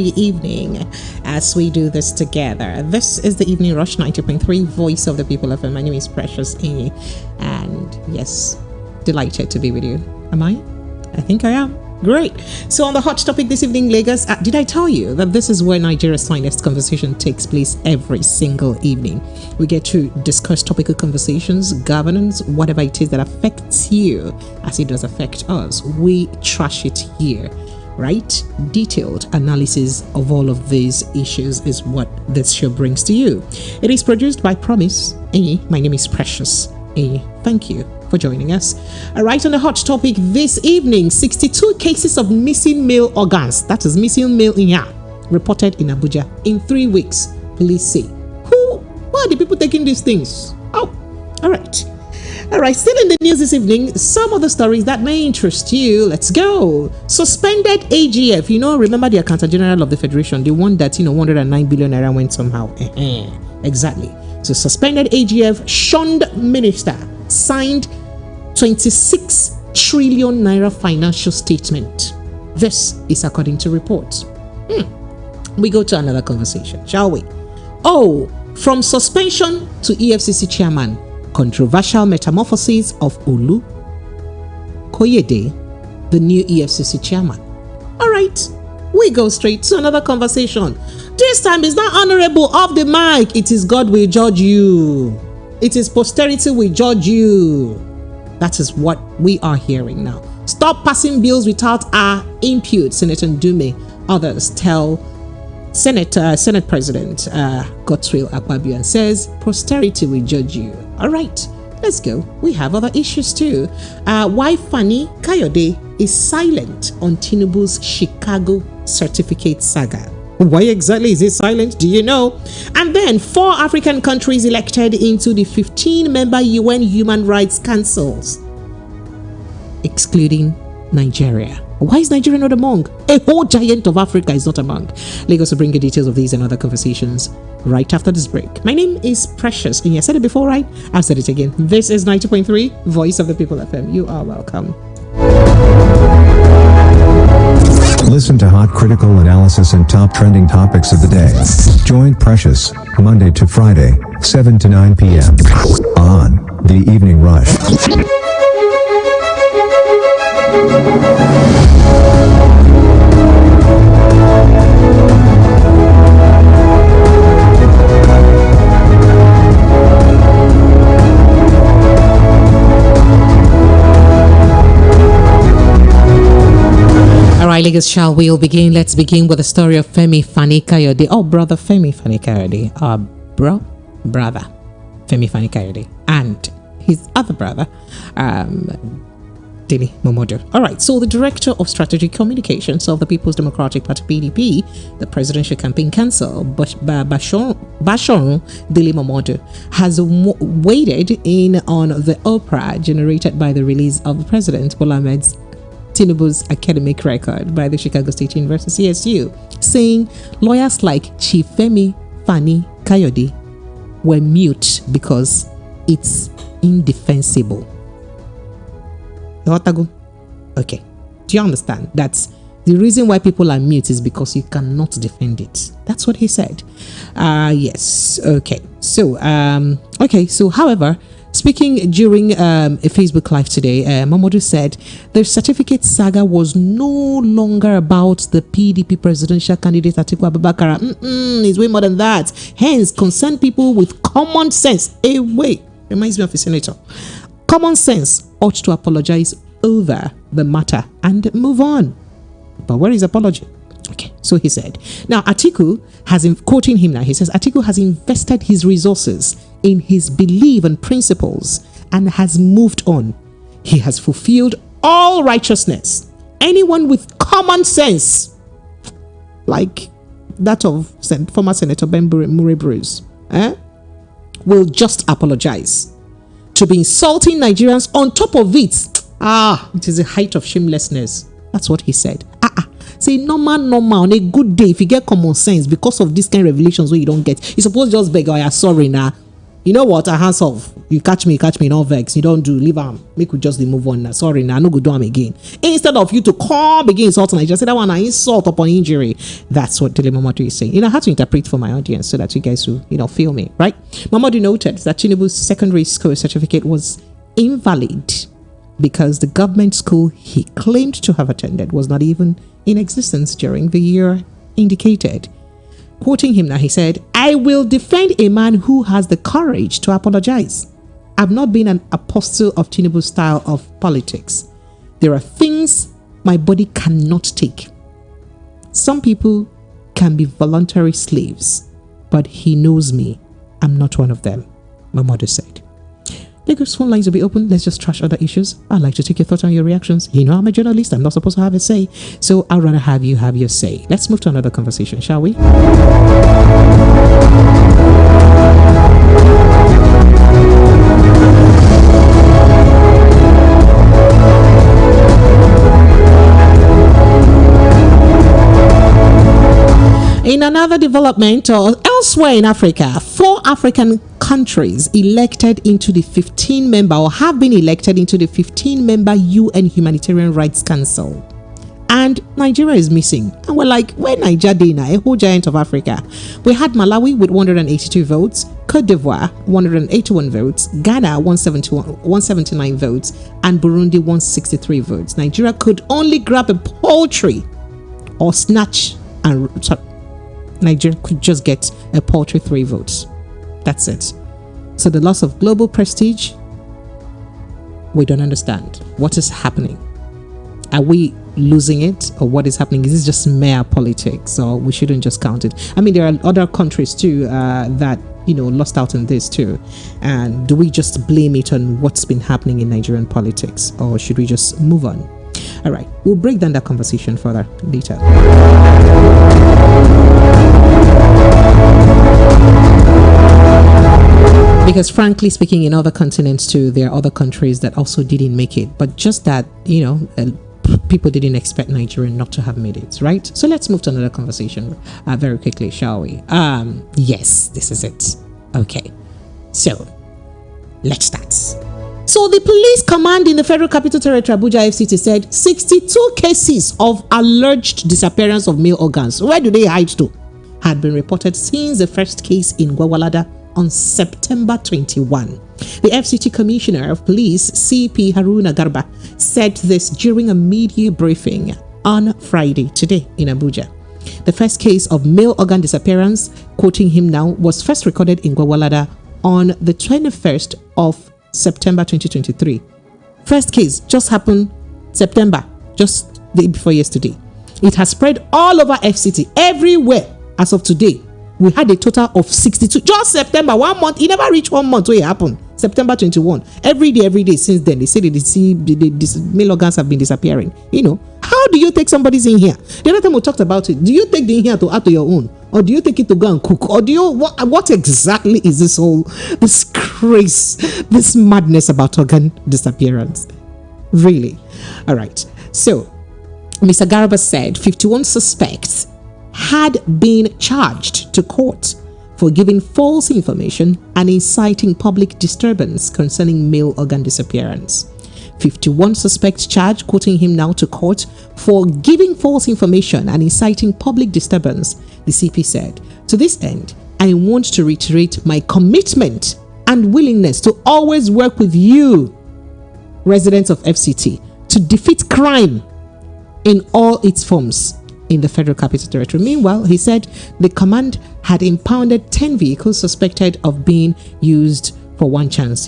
evening as we do this together. This is the Evening Rush 90.3 Voice of the People FM. My name is Precious Amy, and yes, delighted to be with you. Am I? I think I am. Great. So on the hot topic this evening, Lagos, did I tell you that this is where Nigeria's finest conversation takes place every single evening? We get to discuss topical conversations, governance, whatever it is that affects you as it does affect us. We trash it here, right? Detailed analysis of all of these issues is what this show brings to you. It is produced by Promise. My name is Precious. Thank you for joining us. All right, on the hot topic this evening, 62 cases of missing male organs, that is missing male reported in Abuja in 3 weeks. Police say. Why are the people taking these things? Oh, all right, still in the news this evening, some of the stories that may interest you. Let's go. Suspended AGF, remember the Accountant General of the Federation, the one that 109 billion naira went somehow. Exactly. So suspended AGF shunned minister signed 26 trillion naira financial statement. This is according to reports. We go to another conversation, shall we? From suspension to EFCC chairman, controversial metamorphosis of Fani-kayode, the new EFCC chairman. All right, we go straight to another conversation. This time is not honorable off the mic. It is God will judge you. It is posterity will judge you. That is what we are hearing now. Stop passing bills without our input, Senator Ndume. Others tell Senate President Godswill Akpabio and says posterity will judge you. All right, let's go. We have other issues too. Why Fani-kayode is silent on Tinubu's Chicago certificate saga. Why exactly is he silent? Do you know? And then 4 African countries elected into the 15-member UN Human Rights Councils, excluding Nigeria. Why is Nigeria not among? A whole giant of Africa is not among. Lagos will bring you details of these and other conversations right after this break. My name is Precious, and I said it before, right? I've said it again. This is 90.3 Voice of the People FM. You are welcome. Listen to hot critical analysis and top trending topics of the day. Join Precious, Monday to Friday, 7 to 9 p.m. on The Evening Rush. Lagos, shall we begin? Let's begin with the story of Fani-kayode. Brother Fani-kayode. Brother Fani-kayode. And his other brother, Momodu. All right, so the Director of Strategic Communications of the People's Democratic Party, PDP, the Presidential Campaign Council, Bashorun Dele Momodu, has weighed in on the uproar generated by the release of the President Bola Ahmed Tinubu's academic record by the Chicago State University, CSU, saying lawyers like Chief Fani-kayode were mute because it's indefensible. Okay, do you understand? That's the reason why people are mute is because you cannot defend it. That's what he said. Yes. Okay. So, however, speaking during a Facebook Live today, Momodu said the certificate saga was no longer about the PDP presidential candidate Atiku Abubakar. It's way more than that. Hence, concerned people with common sense. Reminds me of a senator. Common sense ought to apologize over the matter and move on. But where is apology? Okay, so he said. Now, Atiku has, quoting him now, he says, Atiku has invested his resources in his belief and principles and has moved on. He has fulfilled all righteousness. Anyone with common sense, like that of former Senator Ben Murray Bruce, will just apologize. To be insulting Nigerians on top of it, it is a height of shamelessness. That's what he said. Say normal on a good day, if you get common sense because of this kind of revelations where you don't get, you suppose just beg, sorry now. you know what, I hands off. You catch me, no vex. You don't do, leave am. Make we just move on now. Sorry, now I no go do am again. Instead of you to come again insulting, I just say that one an insult upon injury. That's what Dele Momodu is saying. I had to interpret for my audience so that you guys will, feel me, right? Momodu noted that Tinubu's secondary school certificate was invalid because the government school he claimed to have attended was not even in existence during the year indicated. Quoting him now, he said, "I will defend a man who has the courage to apologize. I've not been an apostle of Tinubu's style of politics. There are things my body cannot take. Some people can be voluntary slaves, but he knows me. I'm not one of them," Momodu said. Lagos phone lines will be open. Let's just trash other issues. I'd like to take your thoughts on your reactions. You know I'm a journalist. I'm not supposed to have a say. So I'd rather have you have your say. Let's move to another conversation, shall we? In another development, or elsewhere in Africa, 4 African countries elected into the 15-member or have been elected into the 15-member UN Humanitarian Rights Council. And Nigeria is missing. And we're like, where Nigeria dey now, a whole giant of Africa? We had Malawi with 182 votes, Cote d'Ivoire 181 votes, Ghana 179 votes, and Burundi 163 votes. Nigeria could only grab a paltry or snatch and Nigeria could just get a paltry 3 votes. That's it. So the loss of global prestige, we don't understand. What is happening? Are we losing it, or what is happening? Is this just mere politics, or we shouldn't just count it? I mean, there are other countries too that lost out on this too. And do we just blame it on what's been happening in Nigerian politics, or should we just move on? All right, we'll break down that conversation further later. Because frankly speaking, in other continents too, there are other countries that also didn't make it, but just that, people didn't expect Nigeria not to have made it, right? So let's move to another conversation very quickly, shall we? Yes, this is it. Okay, so let's start. So the police command in the Federal Capital Territory, Abuja FCT, said 62 cases of alleged disappearance of male organs, where do they hide to, had been reported since the first case in Gwagwalada on September 21. The FCT Commissioner of Police, CP Haruna Garba, said this during a media briefing on Friday today in Abuja. The first case of male organ disappearance, quoting him now, was first recorded in Gwagwalada on the 21st of September 2023. First case just happened September, just the day before yesterday. It has spread all over FCT, everywhere as of today. We had a total of 62, just September, 1 month. It never reached 1 month where it happened. September 21. Every day since then, they say that the male organs have been disappearing. How do you take somebody's in here? The other time we talked about it. Do you take the in here to add to your own? Or do you take it to go and cook? Or do you, what exactly is this craze, this madness about organ disappearance? Really? All right. So, Mr. Garba said 51 suspects had been charged to court for giving false information and inciting public disturbance concerning male organ disappearance. 51 suspects charged, quoting him now, to court for giving false information and inciting public disturbance, the CP said. To this end, I want to reiterate my commitment and willingness to always work with you, residents of FCT, to defeat crime in all its forms in the Federal Capital Territory. Meanwhile, he said the command had impounded 10 vehicles suspected of being used for one chance.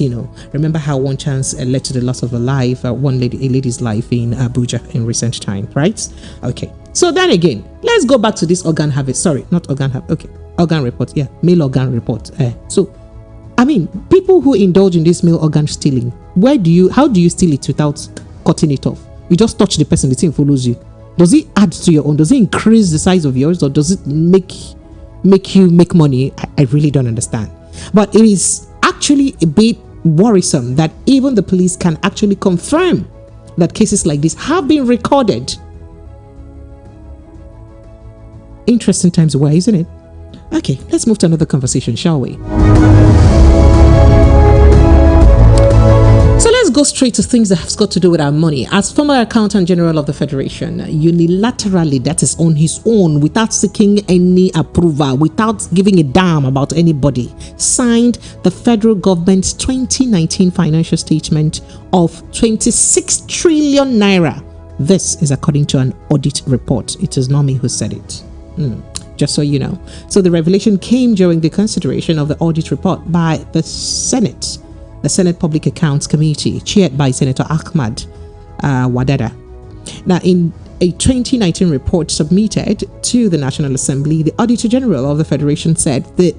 Remember how one chance led to the loss of a lady's life in Abuja in recent time, right? Okay. So then again, let's go back to this organ harvest. Sorry, not organ harvest. Okay, organ report. Yeah, male organ report. So, I mean, people who indulge in this male organ stealing, how do you steal it without cutting it off? You just touch the person, the thing follows you. Does it add to your own? Does it increase the size of yours, or does it make you make money? I really don't understand. But it is actually a bit worrisome that even the police can actually confirm that cases like this have been recorded. Interesting times away, isn't it? Okay, let's move to another conversation, shall we? go straight to things that have got to do with our money. As former Accountant General of the Federation, unilaterally, that is on his own, without seeking any approval, without giving a damn about anybody, signed the federal government's 2019 financial statement of 26 trillion naira. This is according to an audit report. It is not me who said it. Just so you know. So the revelation came during the consideration of the audit report by the Senate Public Accounts Committee, chaired by Senator Ahmad Wadada. Now, in a 2019 report submitted to the National Assembly, the Auditor General of the Federation said the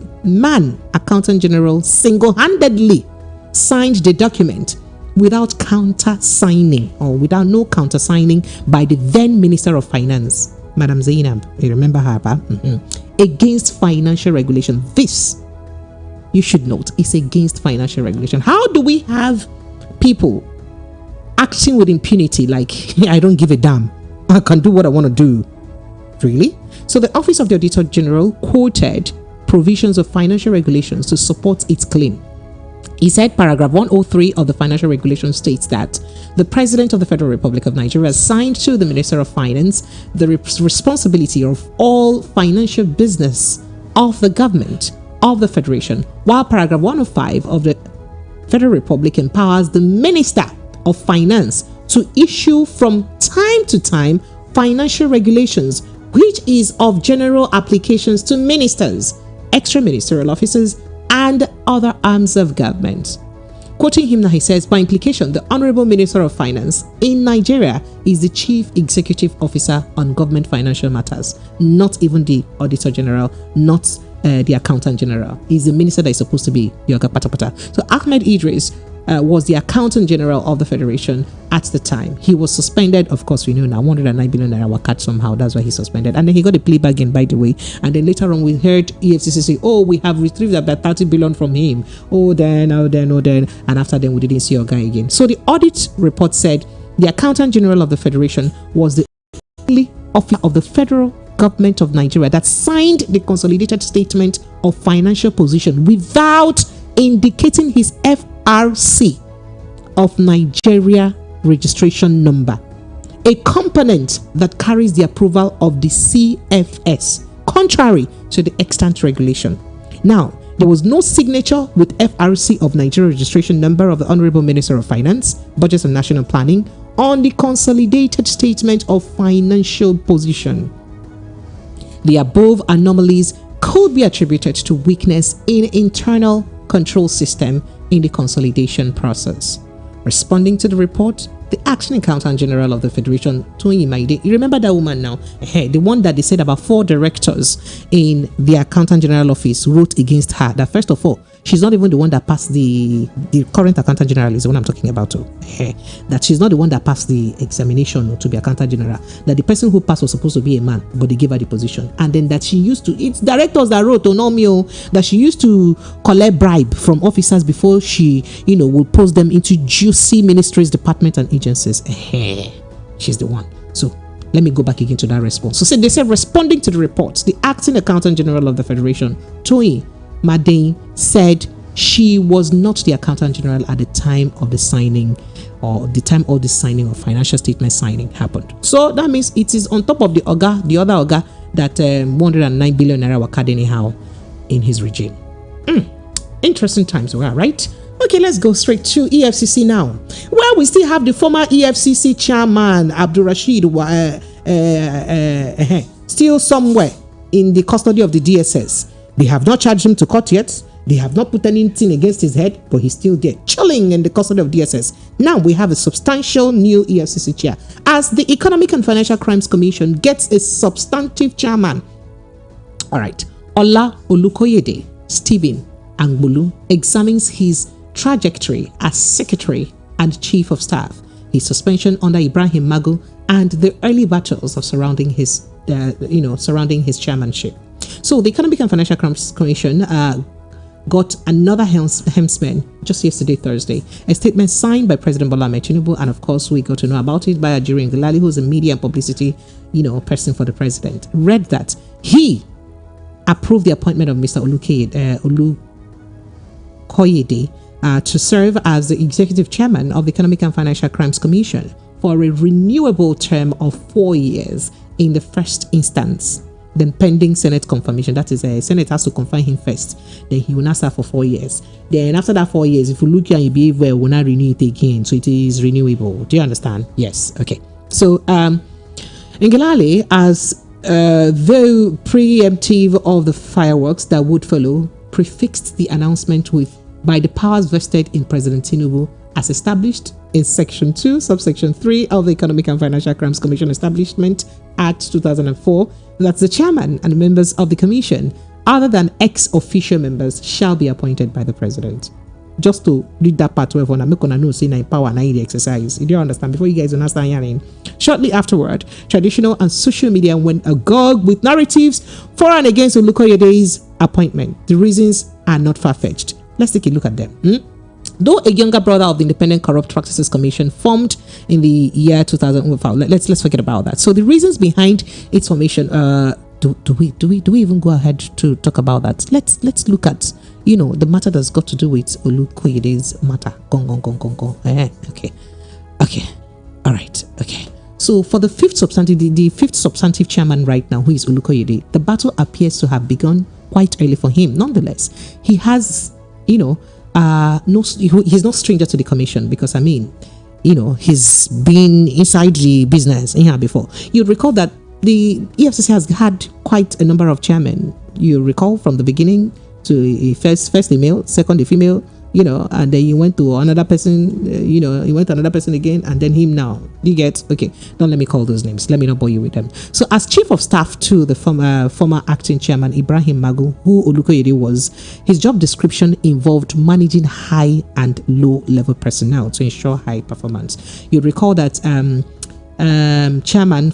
Accountant General single-handedly signed the document without counter-signing, or without no counter-signing by the then Minister of Finance, Madam Zainab, you remember her, against financial regulation. This, you should note, is against financial regulation. How do we have people acting with impunity like, I don't give a damn, I can do what I want to do? Really? So the Office of the Auditor General quoted provisions of financial regulations to support its claim. He said paragraph 103 of the financial regulation states that the President of the Federal Republic of Nigeria assigned to the Minister of Finance the responsibility of all financial business of the government of the Federation, while paragraph 105 of the Federal Republic empowers the Minister of Finance to issue from time to time financial regulations, which is of general applications to ministers, extra-ministerial officers, and other arms of government. Quoting him now, he says, by implication, the Honorable Minister of Finance in Nigeria is the Chief Executive Officer on government financial matters, not even the Auditor General, not the Accountant General. He's the minister that is supposed to be Yoga Patapata. So Ahmed Idris was the Accountant General of the Federation at the time. He was suspended, of course, we know now, 109 billion naira were cut somehow. That's why he's suspended. And then he got a plea bargain, by the way. And then later on, we heard EFCC say, oh, we have retrieved about 30 billion from him. Oh, then. And after then, we didn't see your guy again. So the audit report said the Accountant General of the Federation was the only officer of the federal government of Nigeria that signed the consolidated statement of financial position without indicating his FRC of Nigeria registration number, a component that carries the approval of the CFS, contrary to the extant regulation. Now, there was no signature with FRC of Nigeria registration number of the Honorable Minister of Finance, Budget and National Planning on the consolidated statement of financial position. The above anomalies could be attributed to weakness in internal control system in the consolidation process. Responding to the report, the Acting Accountant General of the Federation, Toyin Maide, you remember that woman now? The one that they said about 4 directors in the Accountant General office wrote against her. That first of all, she's not even the one that passed the current Accountant General is the one I'm talking about too. That she's not the one that passed the examination to be Accountant General. That the person who passed was supposed to be a man, but they gave her the position. And then that she used to, it's directors that wrote, that she used to collect bribe from officers before she, would post them into juicy ministries, departments, and agencies. She's the one. So let me go back again to that response. So they said, responding to the report, the Acting Accountant General of the Federation, Toyin Maide, said she was not the Accountant General at the time of the signing, or the time of the signing of financial statement signing happened. So that means it is on top of the other Oga, that 109 billion naira were cut anyhow in his regime. Interesting times, right? Okay, let's go straight to EFCC now. Well, we still have the former EFCC chairman, Abdul Rashid, still somewhere in the custody of the DSS. They have not charged him to court yet. They have not put anything against his head, but he's still there, chilling in the custody of DSS. Now we have a substantial new EFCC chair, as the Economic and Financial Crimes Commission gets a substantive chairman. All right, Ola Olukoyede Stephen Angbulu examines his trajectory as Secretary and Chief of Staff, his suspension under Ibrahim Magu, and the early battles of surrounding his chairmanship. So the Economic and Financial Crimes Commission got another helmsman just yesterday, Thursday. A statement signed by President Bola Ahmed Tinubu, and of course we got to know about it by Ajuri Ngelale, who's a media and publicity, person for the president. Read that he approved the appointment of Mr. Olukoyede to serve as the executive chairman of the Economic and Financial Crimes Commission for a renewable term of 4 years in the first instance. Then pending Senate confirmation, that is, Senate has to confirm him first. Then he will not serve for 4 years. Then after that 4 years, if you look here and you behave well, will not renew it again. So it is renewable. Do you understand? Yes. Okay. So Ngelale, as though preemptive of the fireworks that would follow, prefixed the announcement with by the powers vested in President Tinubu as established in Section 2, Subsection 3 of the Economic and Financial Crimes Commission Establishment Act 2004, that the chairman and members of the commission, other than ex-officio members, shall be appointed by the president. Just to read that part, where I'm not going to know, say, power and the exercise. You don't understand? Before you guys understand, Yanin. Shortly afterward, traditional and social media went agog with narratives for and against Olukoyede's appointment. The reasons are not far-fetched. Let's take a look at them. Though a younger brother of the Independent Corrupt Practices Commission formed in the year 2000, let's forget about that. So the reasons behind its formation, do we even go ahead to talk about that? Let's look at, the matter that's got to do with Olukoyede's matter. Okay, all right, okay. So for the fifth substantive chairman right now, who is Olukoyede, the battle appears to have begun quite early for him. Nonetheless, he has, he's no stranger to the commission, because he's been inside the business here before. You'd recall that the EFCC has had quite a number of chairmen. You recall from the beginning, to first a male, second a female, and then you went to another person, you went to another person again, and then him now. You get? Okay, don't let me call those names. Let me not bore you with them. So as chief of staff to the former acting chairman, Ibrahim Magu, who Olukoyede was, his job description involved managing high and low level personnel to ensure high performance. You recall that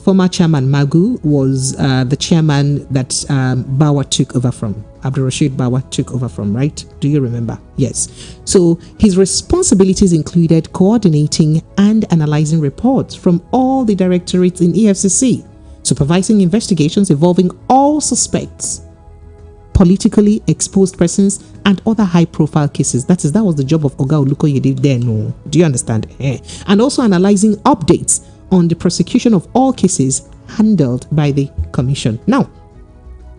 former chairman Magu was the chairman that Bawa took over from. Abdul Rashid Bawa took over from, right? Do you remember? Yes. So his responsibilities included coordinating and analyzing reports from all the directorates in EFCC, supervising investigations involving all suspects, politically exposed persons, and other high-profile cases. That was the job of Oga Olukoyede there. No, do you understand? And also analyzing updates on the prosecution of all cases handled by the commission. Now,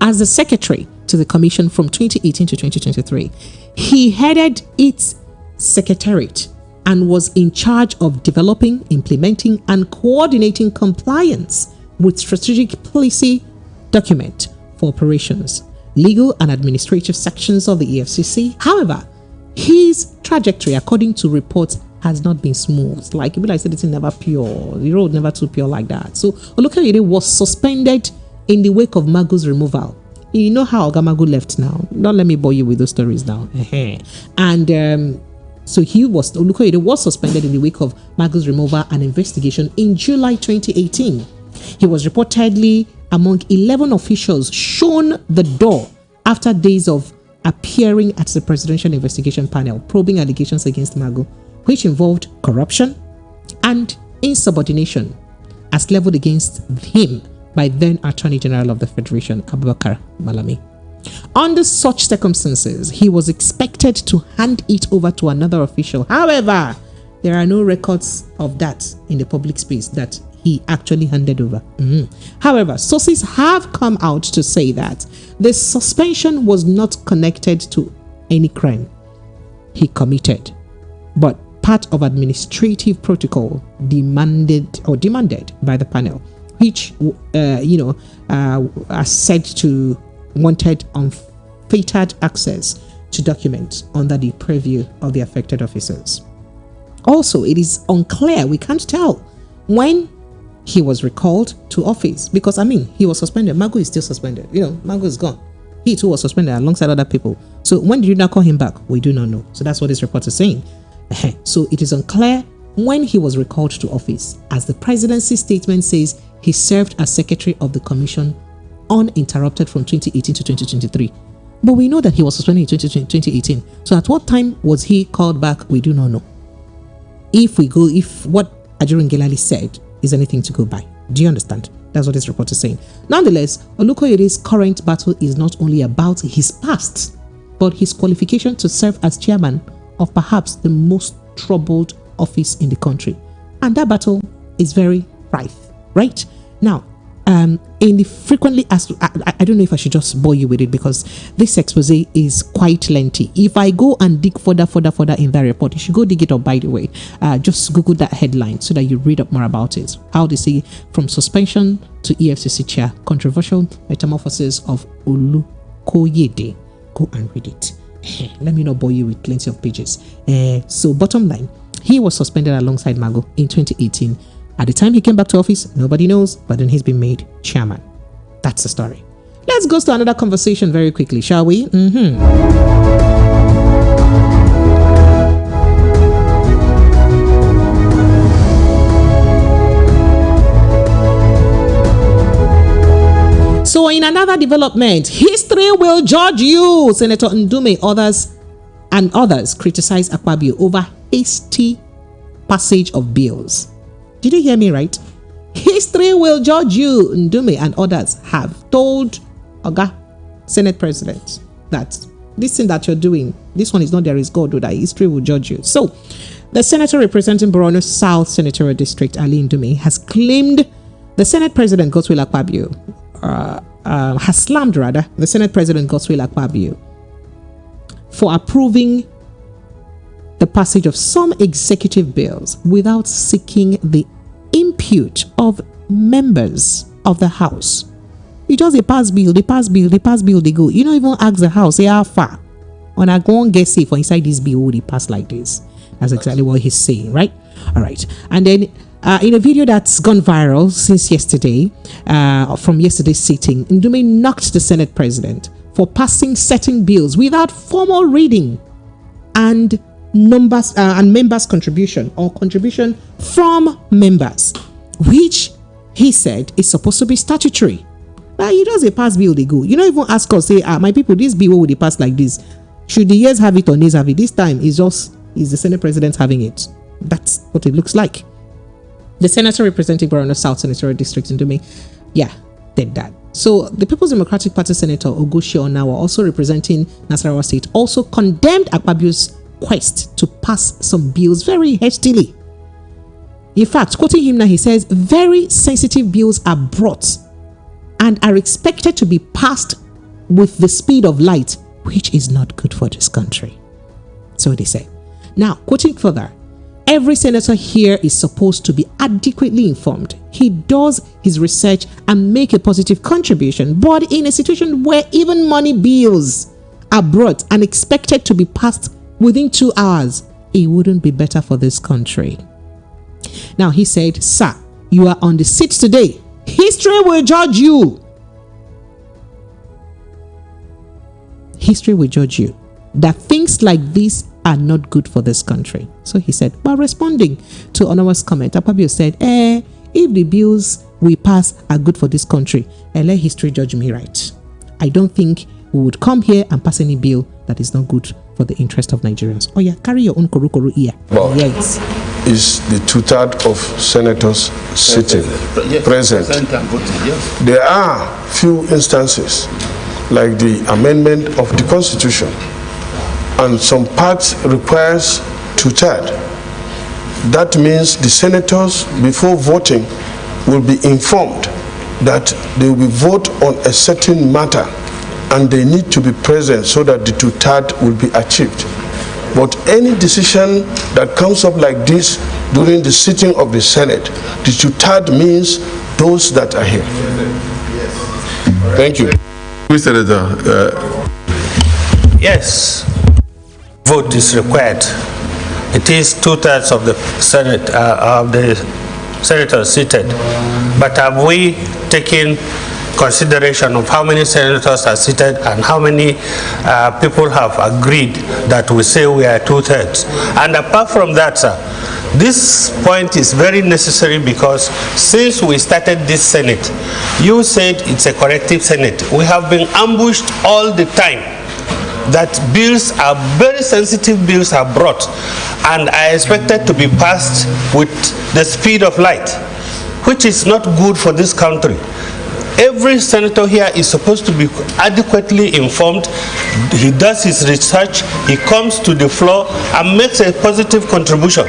as the secretary to the commission from 2018 to 2023, he headed its secretariat and was in charge of developing, implementing, and coordinating compliance with strategic policy document for operations, legal and administrative sections of the EFCC. However, his trajectory, according to reports, has not been smooth. Like I said, it's never pure. The road never too pure like that. So Olukoyede was suspended in the wake of Magu's removal. You know how Oga Magu left now. Don't let me bore you with those stories now. And so Olukoyede was suspended in the wake of Magu's removal and investigation in July 2018. He was reportedly among 11 officials shown the door after days of appearing at the Presidential Investigation Panel, probing allegations against Magu, which involved corruption and insubordination as leveled against him by then Attorney General of the Federation, Abubakar Malami. Under such circumstances, he was expected to hand it over to another official. However, there are no records of that in the public space that he actually handed over. However, sources have come out to say that the suspension was not connected to any crime he committed, but part of administrative protocol demanded by the panel, which are said to wanted unfettered access to documents under the purview of the affected officers. Also, it is unclear, we can't tell when he was recalled to office, because he was suspended. Magu is still suspended. Magu is gone. He too was suspended alongside other people. So when did you not call him back? We do not know. So that's what this report is saying. So it is unclear when he was recalled to office. As the presidency statement says, he served as secretary of the commission uninterrupted from 2018 to 2023. But we know that he was suspended in 2018. So at what time was he called back? We do not know. If what Ajiru Ngelale said is anything to go by. Do you understand? That's what this report is saying. Nonetheless, Olukoyede's current battle is not only about his past, but his qualification to serve as chairman of perhaps the most troubled office in the country. And that battle is very rife, right? Now, in the frequently asked, I don't know if I should just bore you with it because this expose is quite lengthy. If I go and dig further in that report, you should go dig it up, by the way. Just Google that headline so that you read up more about it. How they say from suspension to EFCC chair, controversial metamorphosis of Fani-kayode. Go and read it. Let me not bore you with plenty of pages. So bottom line, he was suspended alongside Mago in 2018. At the time he came back to office, nobody knows, but then he's been made chairman. That's the story. Let's go to another conversation very quickly, shall we? So in another development, history will judge you. Senator Ndume and others criticize Akpabio over hasty passage of bills. Did you hear me right? History will judge you. Ndume and others have told Oga, Senate President, that this thing that you're doing, this one is not there is God, that history will judge you. So, the senator representing Borno South Senatorial District, Ali Ndume, has claimed the Senate President, Godswill Akpabio, has slammed the Senate President, Godswill Akpabio, for approving the passage of some executive bills without seeking the input of members of the House. You just they pass bill, they go. You don't even ask the House, say how far. When I go and get safe for inside this bill, they pass like this. That's exactly what he's saying, right? All right. And then in a video that's gone viral since yesterday, from yesterday's sitting, Ndume knocked the Senate President for passing certain bills without formal reading and members' contribution from members, which he said is supposed to be statutory. Now you just a pass bill they go. You don't even ask us, say, my people, this bill will they pass like this? Should the years have it or nays have it? This time is the Senate President having it. That's what it looks like. The senator representing Borno South Senatorial District in Ndume, did that. So the People's Democratic Party Senator Ogoshi Onawa, also representing Nasarawa State, also condemned Akpabio's quest to pass some bills very hastily. In fact, quoting him now, he says, very sensitive bills are brought and are expected to be passed with the speed of light, which is not good for this country. So they say. Now, quoting further, every senator here is supposed to be adequately informed. He does his research and make a positive contribution, but in a situation where even money bills are brought and expected to be passed within 2 hours, it wouldn't be better for this country. Now he said, sir, you are on the seat today. History will judge you. History will judge you. That things like this are not good for this country. So he said, while responding to Onawa's comment, Akpabio said, if the bills we pass are good for this country, let history judge me right. I don't think we would come here and pass any bill that is not good for the interest of Nigerians. Oh yeah, carry your own koru here. Well, yes. Is the 2/3 of senators sitting, present. Yes. There are few instances, like the amendment of the Constitution, and some parts requires 2/3. That means the senators, before voting, will be informed that they will vote on a certain matter, and they need to be present so that the 2/3 will be achieved. But any decision that comes up like this during the sitting of the Senate, the 2/3 means those that are here. Thank you. Mr. Senator. Yes, vote is required. It is 2/3 of the Senate, of the senators seated. But have we taken consideration of how many senators are seated and how many people have agreed that we say we are 2/3? And apart from that, sir, this point is very necessary because since we started this Senate, you said it's a corrective Senate. We have been ambushed all the time that bills are very sensitive bills are brought and are expected to be passed with the speed of light, which is not good for this country. Every senator here is supposed to be adequately informed. He does his research, he comes to the floor and makes a positive contribution.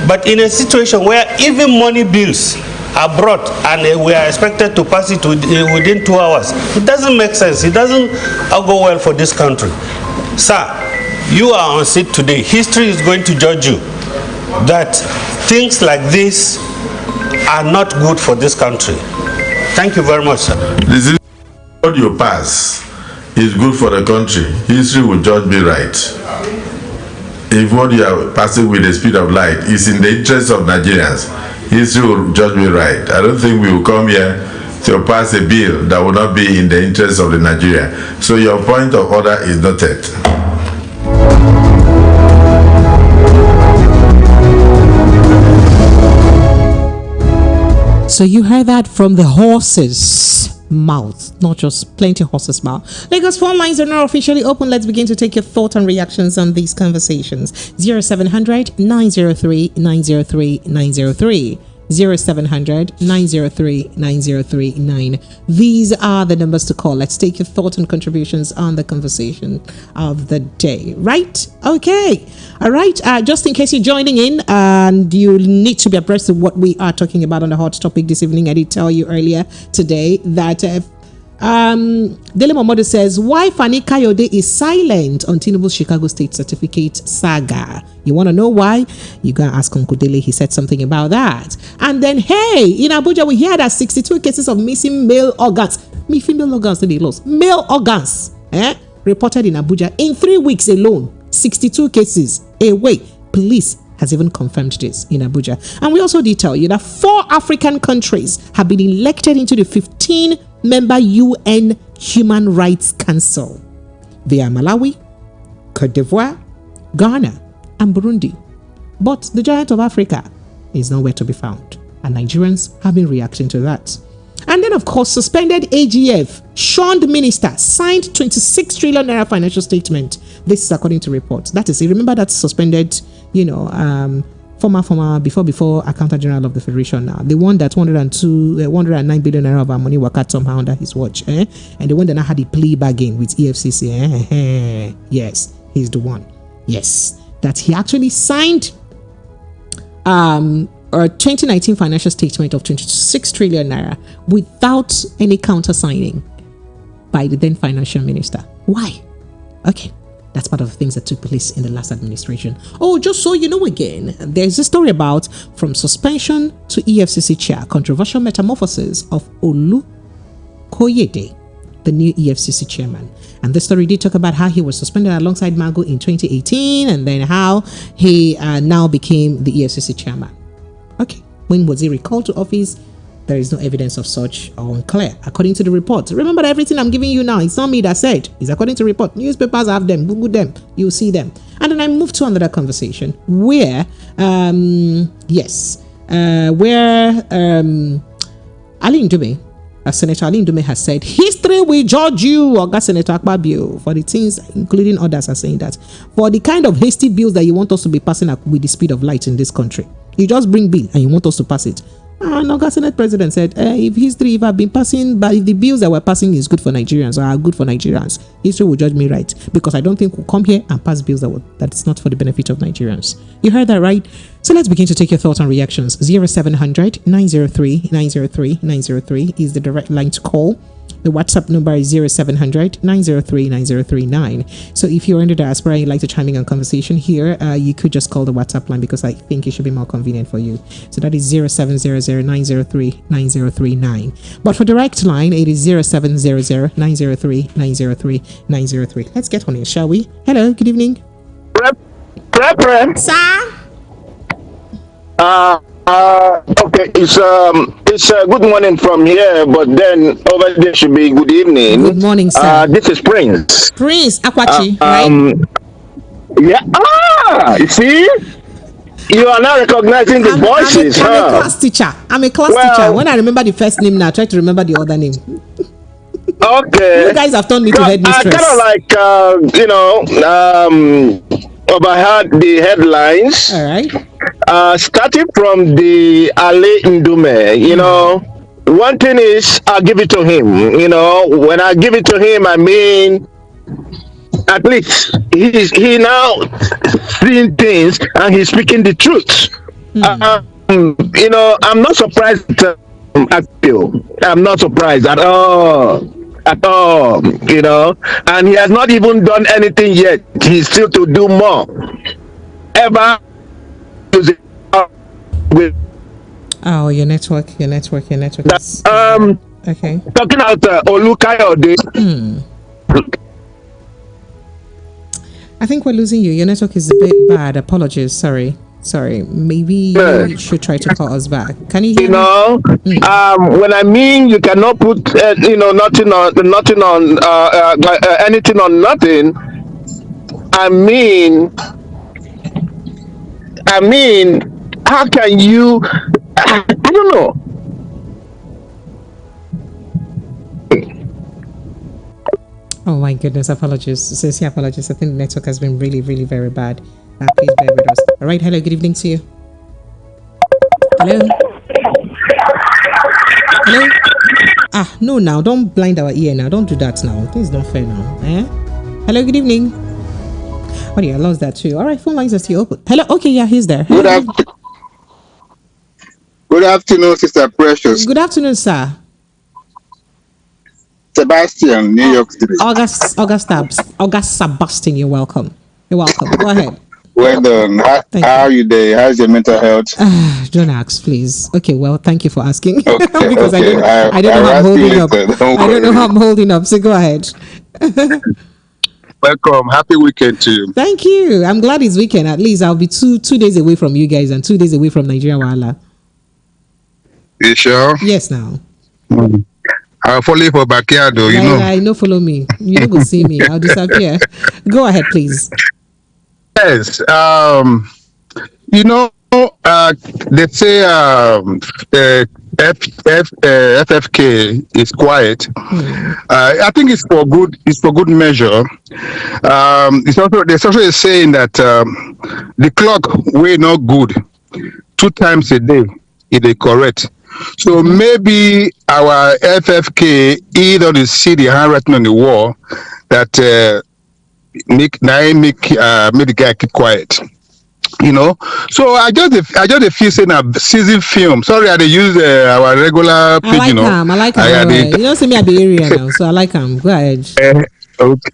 But in a situation where even money bills are brought and we are expected to pass it within 2 hours, it doesn't make sense. It doesn't go well for this country. Sir, you are on seat today. History is going to judge you that things like this are not good for this country. Thank you very much, sir. This is what you pass is good for the country. History will judge me right. If what you are passing with the speed of light is in the interest of Nigerians, history will judge me right. I don't think we will come here to pass a bill that will not be in the interest of the Nigeria. So your point of order is noted. So you heard that from the horse's mouth, not just plenty horse's mouth. Lagos phone lines are now officially open. Let's begin to take your thoughts and reactions on these conversations. 0700 903 903 903. 0700 903 9039. These are the numbers to call. Let's take your thoughts and contributions on the conversation of the day. Right? Okay. All right. Just in case you're joining in and you need to be abreast of what we are talking about on the hot topic this evening, I did tell you earlier today that Dele Momodu says, why Fani-kayode is silent on Tinubu's Chicago State Certificate saga. You want to know why? You gotta ask Uncle Dele. He said something about that. And then, hey, in Abuja, we hear that 62 cases of missing male organs. Female organs, they lost. Male organs, reported in Abuja in 3 weeks alone. 62 cases. Wait, police has even confirmed this in Abuja. And we also did tell you that 4 African countries have been elected into the 15-member UN Human Rights Council. They are Malawi, Cote d'Ivoire, Ghana, and Burundi. But the giant of Africa is nowhere to be found. And Nigerians have been reacting to that. And then, of course, suspended AGF, shunned minister, signed 26 trillion naira financial statement. This is according to reports. That is, remember that suspended, former, before Accountant General of the Federation now. The one that 109 billion naira of our money were cut somehow under his watch. And the one that now had a plea bargain with EFCC. Yes, he's the one. Yes, that he actually signed a 2019 financial statement of 26 trillion naira without any counter signing by the then financial minister. Why? Okay, that's part of the things that took place in the last administration. Oh, just so you know again, there's a story about from suspension to EFCC chair, controversial metamorphosis of Fani-kayode, the new EFCC chairman. And this story did talk about how he was suspended alongside Mago in 2018 and then how he now became the EFCC chairman. Okay, when was he recalled to office? There is no evidence of such or unclear, according to the report. Remember that everything I'm giving you now, it's not me that said. It's according to report. Newspapers have them, Google them, you'll see them. And then I moved to another conversation where, Ali Ndume, Senator Ali Ndume has said, history will judge you, Oga Senator Akpabio, for the things, including others are saying that, for the kind of hasty bills that you want us to be passing up with the speed of light in this country. You just bring bill and you want us to pass it. And Oga Senate President said, if I've been passing, but if the bills that we're passing is good for Nigerians or are good for Nigerians, history will judge me right. Because I don't think we'll come here and pass bills that is not for the benefit of Nigerians. You heard that right? So let's begin to take your thoughts and reactions. 0700 903 903 903 is the direct line to call. The WhatsApp number is 0700 903 9039. So if you're in the diaspora and you'd like to chime in on conversation here, you could just call the WhatsApp line because I think it should be more convenient for you. So that is 0700 903 9039. But for direct line, it is 0700 903 903 903. Let's get on it, shall we? Hello, good evening. Sir? Okay, it's good morning from here, but then over there should be good evening. Good morning, sir. This is Prince. Prince Akwachi, right? Yeah. You see, you are now recognizing the voices. I'm a class teacher. Teacher. When I remember the first name now, I try to remember the other name. Okay. You guys have turned me to headmistress. I kind of like overheard the headlines. All right. Starting from the Ali Ndume, one thing is, I'll give it to him. You know, when I give it to him, I mean, at least he now seeing things and he's speaking the truth. You know, I'm not surprised at you. I'm not surprised at all. At all, you know, and he has not even done anything yet. He's still to do more. Ever with your network. Is, okay. Talking about Fani-kayode. I think we're losing you. Your network is a bit bad. Apologies. Sorry. Maybe you should try to call us back. Can you hear me? Know, when I mean you cannot put, nothing on anything on nothing. I mean, how can you? I don't know. Oh my goodness, apologies. Sincere apologies. I think the network has been really, really very bad. Please bear with us. All right, hello, good evening to you. Hello? No, now, don't blind our ear now. Don't do that now. This is not fair now. Hello, good evening. Oh yeah, I lost that too. All right, phone lines are still open. Hello, okay, yeah, he's there. Hello. Good afternoon, Sister Precious. Good afternoon, sir. Sebastian, New York City. August Sebastian, you're welcome. Go ahead. Well done. How are you there? How's your mental health? Don't ask, please. Okay, well, thank you for asking. Okay, because okay. I don't know how I'm holding up. I don't know how I'm holding up, so go ahead. Welcome. Happy weekend to you. Thank you. I'm glad it's weekend. At least I'll be two days away from you guys and 2 days away from Nigeria. Wala. You sure? Yes, now. I'll follow you for backyard, though, you know. I know, follow me. You don't go see me. I'll disappear. Go ahead, please. Yes. They say FFK is quiet. I think it's for good. It's for good measure. There's also a saying that the clock way not good 2 times a day. It is correct. So maybe our FFK either the city handwriting on the wall that make the guy keep quiet. You know, so I just feel saying a season film. Sorry, I use our regular page. I like him. You don't see me at the area now, so I like him. Go ahead.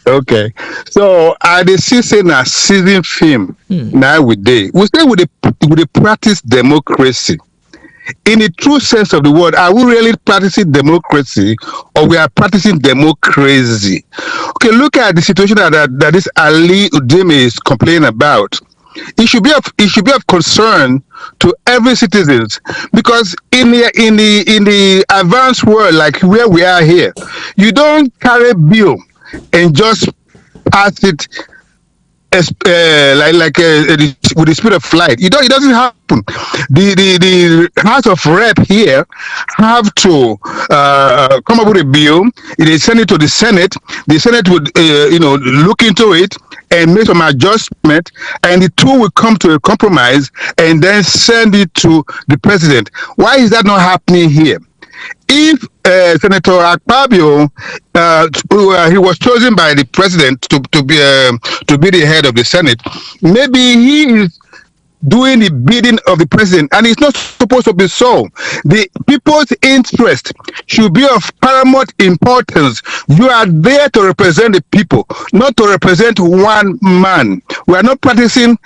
Okay. So I see saying a season film now with day. We say with the practice democracy. In the true sense of the word, are we really practicing democracy or we are practicing democracy? Okay, look at the situation that this Ali Udeme is complaining about. It should be of concern to every citizen, because in the advanced world like where we are here, you don't carry bill and just pass it with the speed of light. It doesn't happen. The House of Rep here have to come up with a bill. They send it to the Senate. The Senate would look into it and make some adjustment, and the two will come to a compromise and then send it to the president. Why is that not happening here? If Senator Akpabio, he was chosen by the president to be the head of the Senate, maybe he is doing the bidding of the president, and it's not supposed to be so. The people's interest should be of paramount importance. You are there to represent the people, not to represent one man. We are not practicing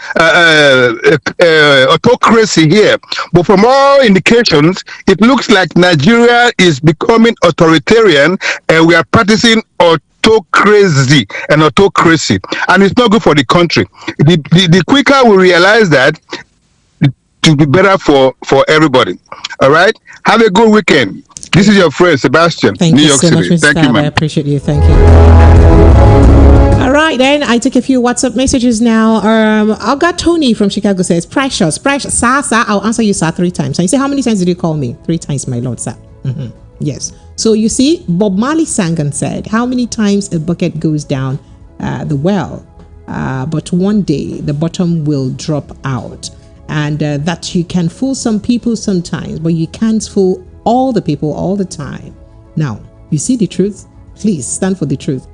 autocracy here, but from all indications, it looks like Nigeria is becoming authoritarian, and we are practicing autocracy, and it's not good for the country. The quicker we realize that, to be better for everybody. All right, have a good weekend. This is your friend Sebastian, New York City. Thank you, man. I appreciate you. Thank you. All right, then I take a few WhatsApp messages now. I got Tony from Chicago says, Precious, sir, I'll answer you, sir, 3 times. And you say, how many times did you call me? 3 times, my lord, sir. Yes. So you see, Bob Marley sang and said, how many times a bucket goes down the well, but one day the bottom will drop out. And that you can fool some people sometimes, but you can't fool all the people, all the time. Now, you see the truth? Please stand for the truth.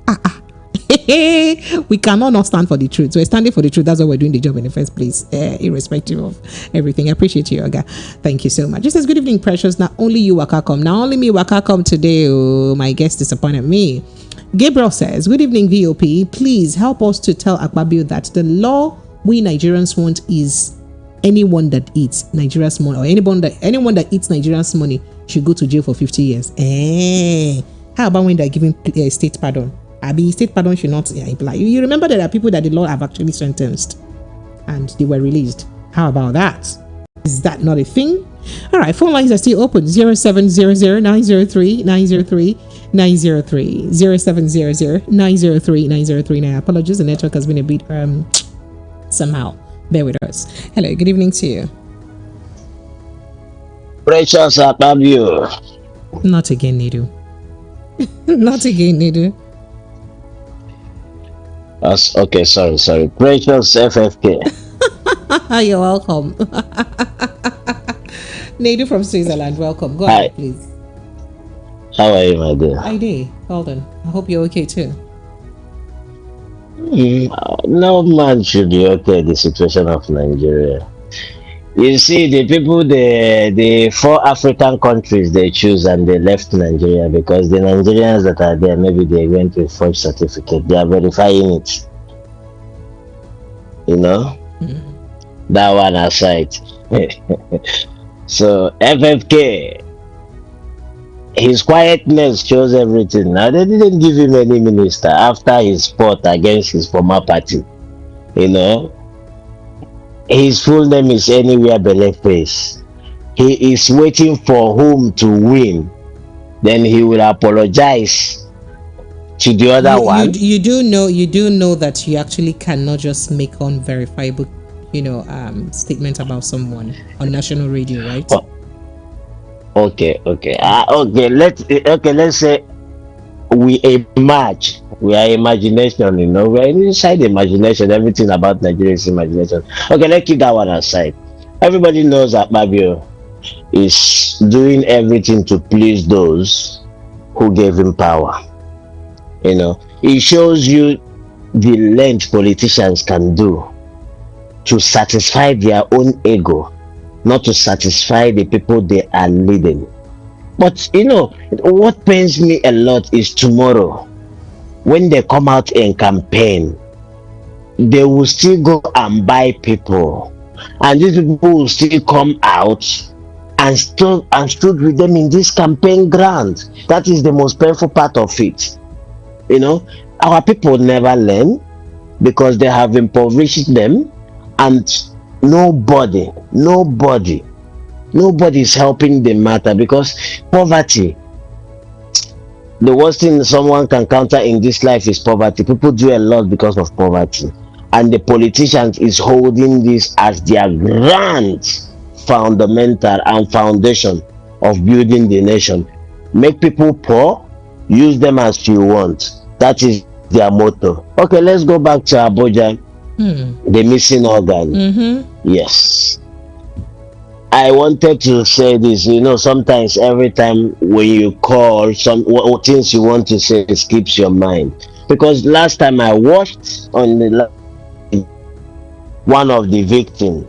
We cannot not stand for the truth. So we're standing for the truth. That's why we're doing the job in the first place, irrespective of everything. I appreciate you, Oga. Thank you so much. It says, good evening, precious. Not only you waka come. Not only me waka come today. Oh, my guest disappointed me. Gabriel says, good evening, VOP. Please help us to tell Akpabio that the law we Nigerians want is anyone that eats Nigeria's money, or anyone that eats Nigeria's money should go to jail for 50 years. How about when they're giving state pardon? State pardon should not apply. You remember there are people that the law have actually sentenced and they were released. How about that? Is that not a thing? All right, phone lines are still open. 0700-903-903 903 0700-903-903. Now, apologies, the network has been a bit somehow. Bear with us. Hello, good evening to you. Precious Akpabio. Not again, Nidu. Not again, Nidu. Okay, sorry. Precious FFK. You're welcome. Nidu from Switzerland, welcome. Go ahead, please. How are you, my dear? I did. Hold on. I hope you're okay too. No man should be okay. The situation of Nigeria. You see, the people, the 4 African countries they choose, and they left Nigeria because the Nigerians that are there, maybe they went with forged certificate. They are verifying it. You know, that one aside. So FFK. His quietness shows everything. Now, they didn't give him any minister after his fought against his former party. You know, his full name is Anywhere Bele Face. He is waiting for whom to win. Then he will apologize to the other one. You do know that you actually cannot just make unverifiable, statement about someone on national radio, right? Okay. Let's say we are imagination. We're inside imagination. Everything about Nigeria is imagination. Okay, let's keep that one aside. Everybody knows that Babio is doing everything to please those who gave him power. It shows you the length politicians can do to satisfy their own ego, not to satisfy the people they are leading. But what pains me a lot is tomorrow, when they come out in campaign, they will still go and buy people, and these people will still come out and stood with them in this campaign ground. That is the most painful part of it. Our people never learn because they have impoverished them, and nobody is helping the matter, because poverty, the worst thing someone can counter in this life is poverty. People do a lot because of poverty, and the politicians is holding this as their grand fundamental and foundation of building the nation. Make people poor, use them as you want. That is their motto. Okay, let's go back to Abuja. The missing organ. Yes, I wanted to say this. Sometimes every time when you call, some things you want to say skips your mind, because last time I watched on the one of the victim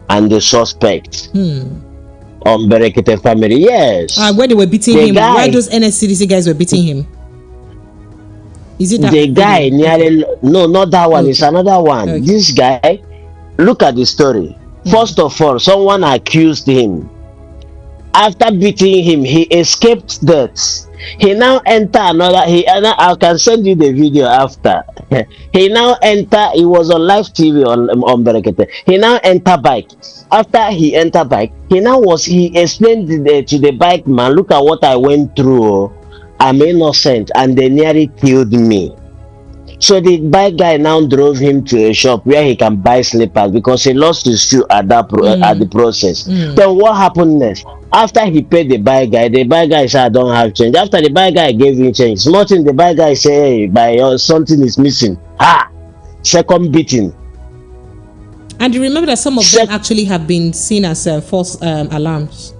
and the suspect on Berekete family. Yes, where they were beating him, why those NSCDC guys were beating him. Is it that the guy nearly? No, not that one. Okay. It's another one. Okay. This guy, look at the story. First of all, someone accused him. After beating him, he escaped death. He now enter another. I can send you the video after. He now enter. He was on live TV on Berekete. He now enter bike. After he enter bike, he explained to the bike man, look at what I went through. I'm innocent, and they nearly killed me. So the bike guy now drove him to a shop where he can buy slippers, because he lost his shoe at the process. Then what happened next? After he paid the bike guy said, I don't have change. After the bike guy gave him change, nothing, the bike guy say, hey, something is missing. Second beating. And you remember that some of them actually have been seen as false alarms.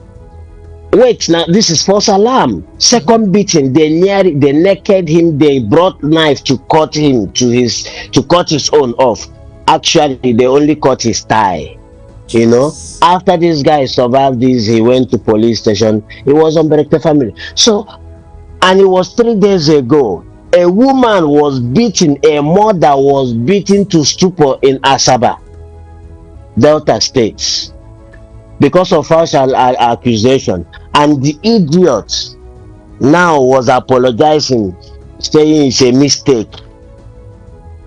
Wait, now this is false alarm. Second beating, they naked him, they brought knife to cut his own off. Actually, they only cut his thigh. You know, after this guy survived this, he went to police station. He was on Berekte family. So, and it was 3 days ago. A woman was beaten, a mother was beaten to stupor in Asaba, Delta States, because of false accusation. And the idiot now was apologizing, saying it's a mistake.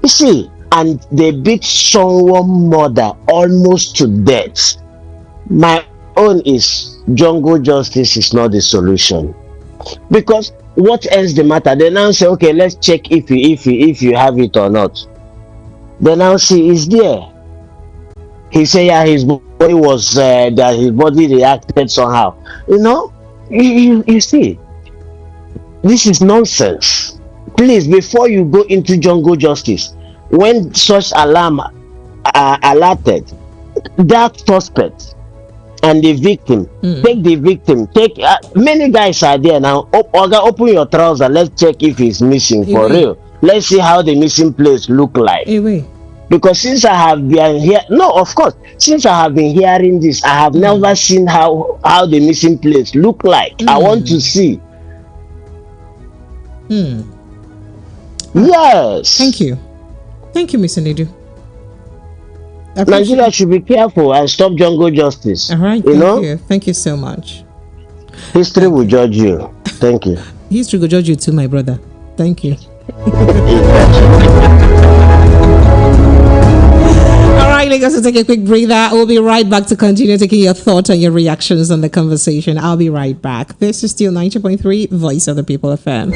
You see, and they beat someone mother almost to death. My own is jungle justice is not the solution, because what else the matter? They now say, okay, let's check if you have it or not. They now see it's there. He say, yeah, his body was that his body reacted somehow. You know, you see, this is nonsense. Please, before you go into jungle justice, when such alarm alerted, that suspect and the victim, take the victim, take many guys are there now. Open your trouser, let's check if he's missing for real. Let's see how the missing place look like. Because since I have been here, no, of course, since I have been hearing this, I have never seen how the missing place look like. I want to see. Yes. Thank you, Mr. Nedu. Nigeria should be careful and stop jungle justice. All right, thank you so much. History will judge you. Thank you. History will judge you too, my brother. Thank you. All right, Lagos, to take a quick breather. We'll be right back to continue taking your thoughts and your reactions on the conversation. I'll be right back. This is still 90.3 Voice of the People FM.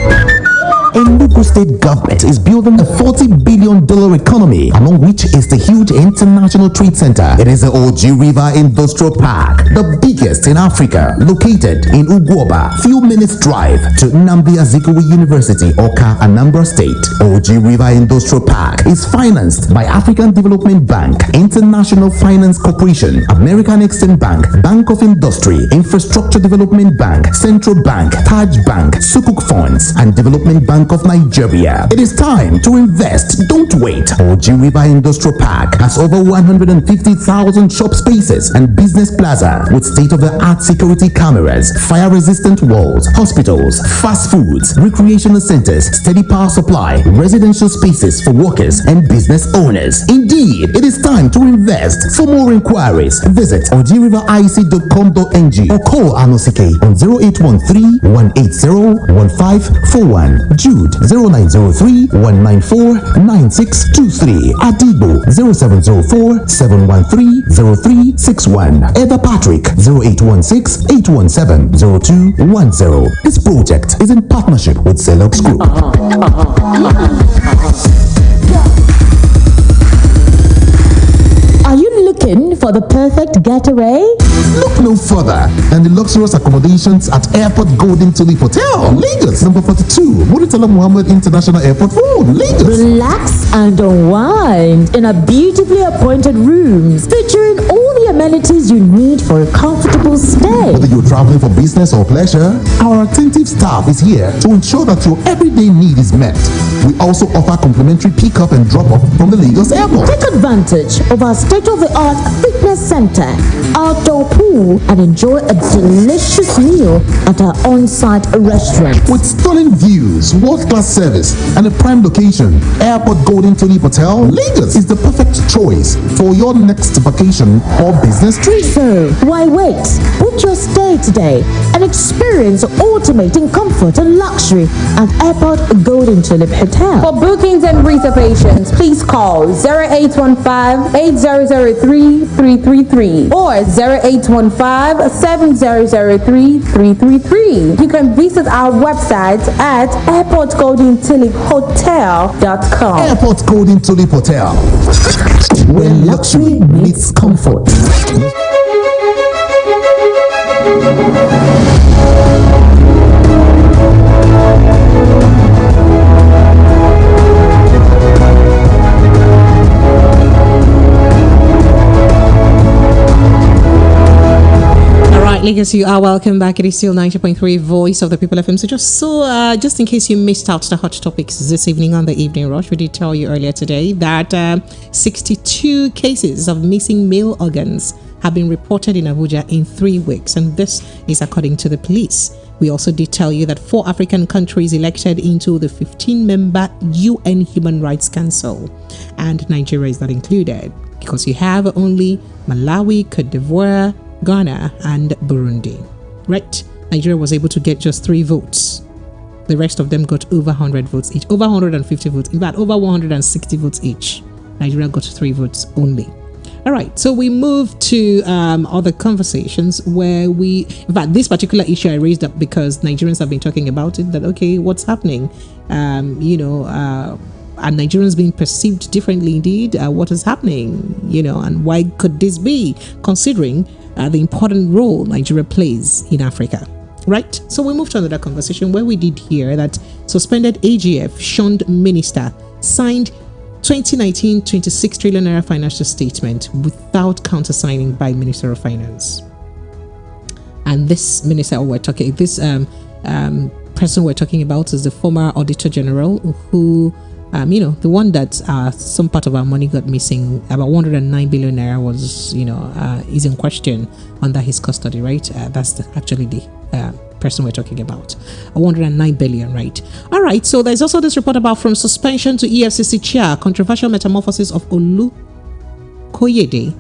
Enugu state government is building a $40 billion economy, among which is the huge International Trade Center. It is the Oji River Industrial Park, the biggest in Africa, located in Ugwoba, few minutes drive to Nnamdi Azikiwe University, Oka, Anambra State. Oji River Industrial Park is financed by African Development Bank, International Finance Corporation, American Exim Bank, Bank of Industry, Infrastructure Development Bank, Central Bank, Taj Bank, Sukuk Funds, and Development Bank of Nigeria. It is time to invest. Don't wait. Oji River Industrial Park has over 150,000 shop spaces and business plaza with state-of-the-art security cameras, fire-resistant walls, hospitals, fast foods, recreational centers, steady power supply, residential spaces for workers and business owners. Indeed, it is time to invest. For more inquiries, visit ojiriveric.com.ng or call Anosike on 0813-180-1541. Jude 0903-194-9623. Adibo 0704-713-0361. Eva Patrick 0816-817-0210. This project is in partnership with Celox Group. Are you looking for the perfect getaway? Look no further than the luxurious accommodations at Airport Golden Tulip Hotel, Lagos, number 42, Muritala Muhammad International Airport Road, Lagos. Relax and unwind in a beautifully appointed rooms featuring all the amenities you need for a comfortable stay. Whether you're traveling for business or pleasure, our attentive staff is here to ensure that your everyday need is met. We also offer complimentary pick-up and drop-off from the Lagos Airport. Take advantage of our state-of-the-art fitness center, outdoor pool, and enjoy a delicious meal at our on-site restaurant. With stunning views, world-class service, and a prime location, Airport Golden Tulip Hotel, Lagos is the perfect choice for your next vacation or business trip. So, why wait? Book your stay today and experience ultimate in comfort and luxury at Airport Golden Tulip Hotel. For bookings and reservations, please call 0815-8003-333 or 0815-7003-333. You can visit our website at airportgoldentuliphotel.com. Airport Golden Tulip Hotel, where luxury meets comfort. Lagos, you are welcome back. It is still 90.3 Voice of the People FM. Just in case you missed out the hot topics this evening on the Evening Rush, we did tell you earlier today that 62 cases of missing male organs have been reported in Abuja in 3 weeks, and this is according to the police. We also did tell you that 4 African countries elected into the 15-member UN Human Rights Council, and Nigeria is not included because you have only Malawi, Cote d'Ivoire, Ghana, and Burundi. Right? Nigeria was able to get just 3 votes. The rest of them got over 100 votes each, over 150 votes, in fact, over 160 votes each. Nigeria got 3 votes only. All right, so we move to other conversations where in fact, this particular issue I raised up because Nigerians have been talking about it, that, okay, what's happening? Are Nigerians being perceived differently indeed? What is happening? And why could this be, considering the important role Nigeria plays in Africa? Right? So we moved to another conversation where we did hear that suspended AGF shunned minister signed 2019 26 trillion naira financial statement without countersigning by Minister of Finance. And this minister person we're talking about is the former Auditor General who the one that some part of our money got missing, about 109 billion naira was, is in question under his custody, right? That's actually the person we're talking about. 109 billion, right? All right, so there's also this report about from suspension to EFCC chair, controversial metamorphosis of Fani-kayode.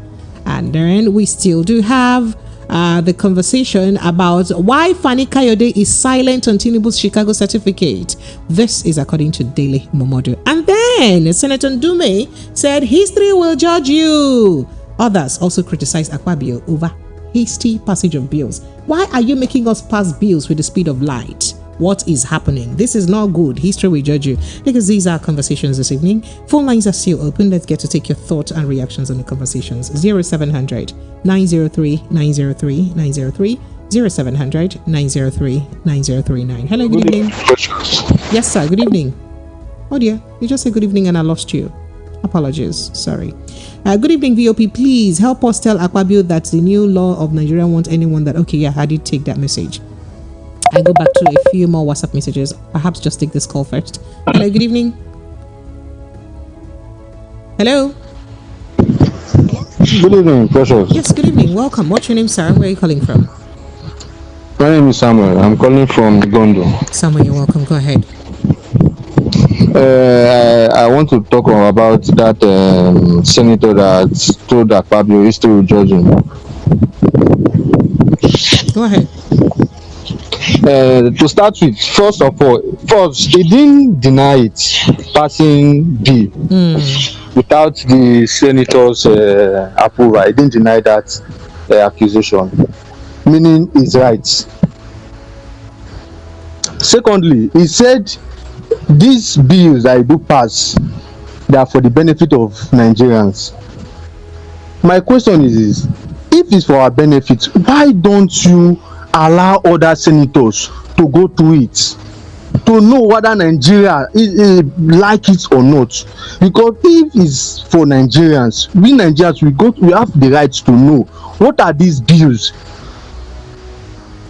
And then we still do have the conversation about why Fani-kayode is silent on Tinubu's Chicago certificate. This is according to Daily Momodu. And then Senator Ndume said history will judge you. Others also criticized Akpabio over hasty passage of bills. Why are you making us pass bills with the speed of light? What is happening? This is not good. History will judge you. Because these are conversations this evening. Phone lines are still open. Let's get to take your thoughts and reactions on the conversations. 0700 903 903 903 0700 903 9039. Hello, good evening. Yes, sir. Good evening. Oh dear, you just said good evening and I lost you. Apologies. Sorry. Good evening, VOP. Please help us tell Akpabio that the new law of Nigeria wants anyone that. Okay, yeah, I did take that message. I go back to a few more WhatsApp messages. Perhaps just take this call first. Hello, good evening. Hello. Good evening, Precious. Yes, good evening. Welcome. What's your name, sir? Where are you calling from? My name is Samuel. I'm calling from Gondo. Samuel, you're welcome. Go ahead. I want to talk about that senator that told Akpabio history will judge him. Go ahead. To start with, first, he didn't deny it passing bill without the senator's approval. He didn't deny that accusation, meaning his rights. Secondly, he said these bills that I do pass, they are for the benefit of Nigerians. My question is if it's for our benefit, why don't you allow other senators to go through it to know whether Nigeria like it or not? Because if it's for Nigerians, we Nigerians we have the right to know what are these bills.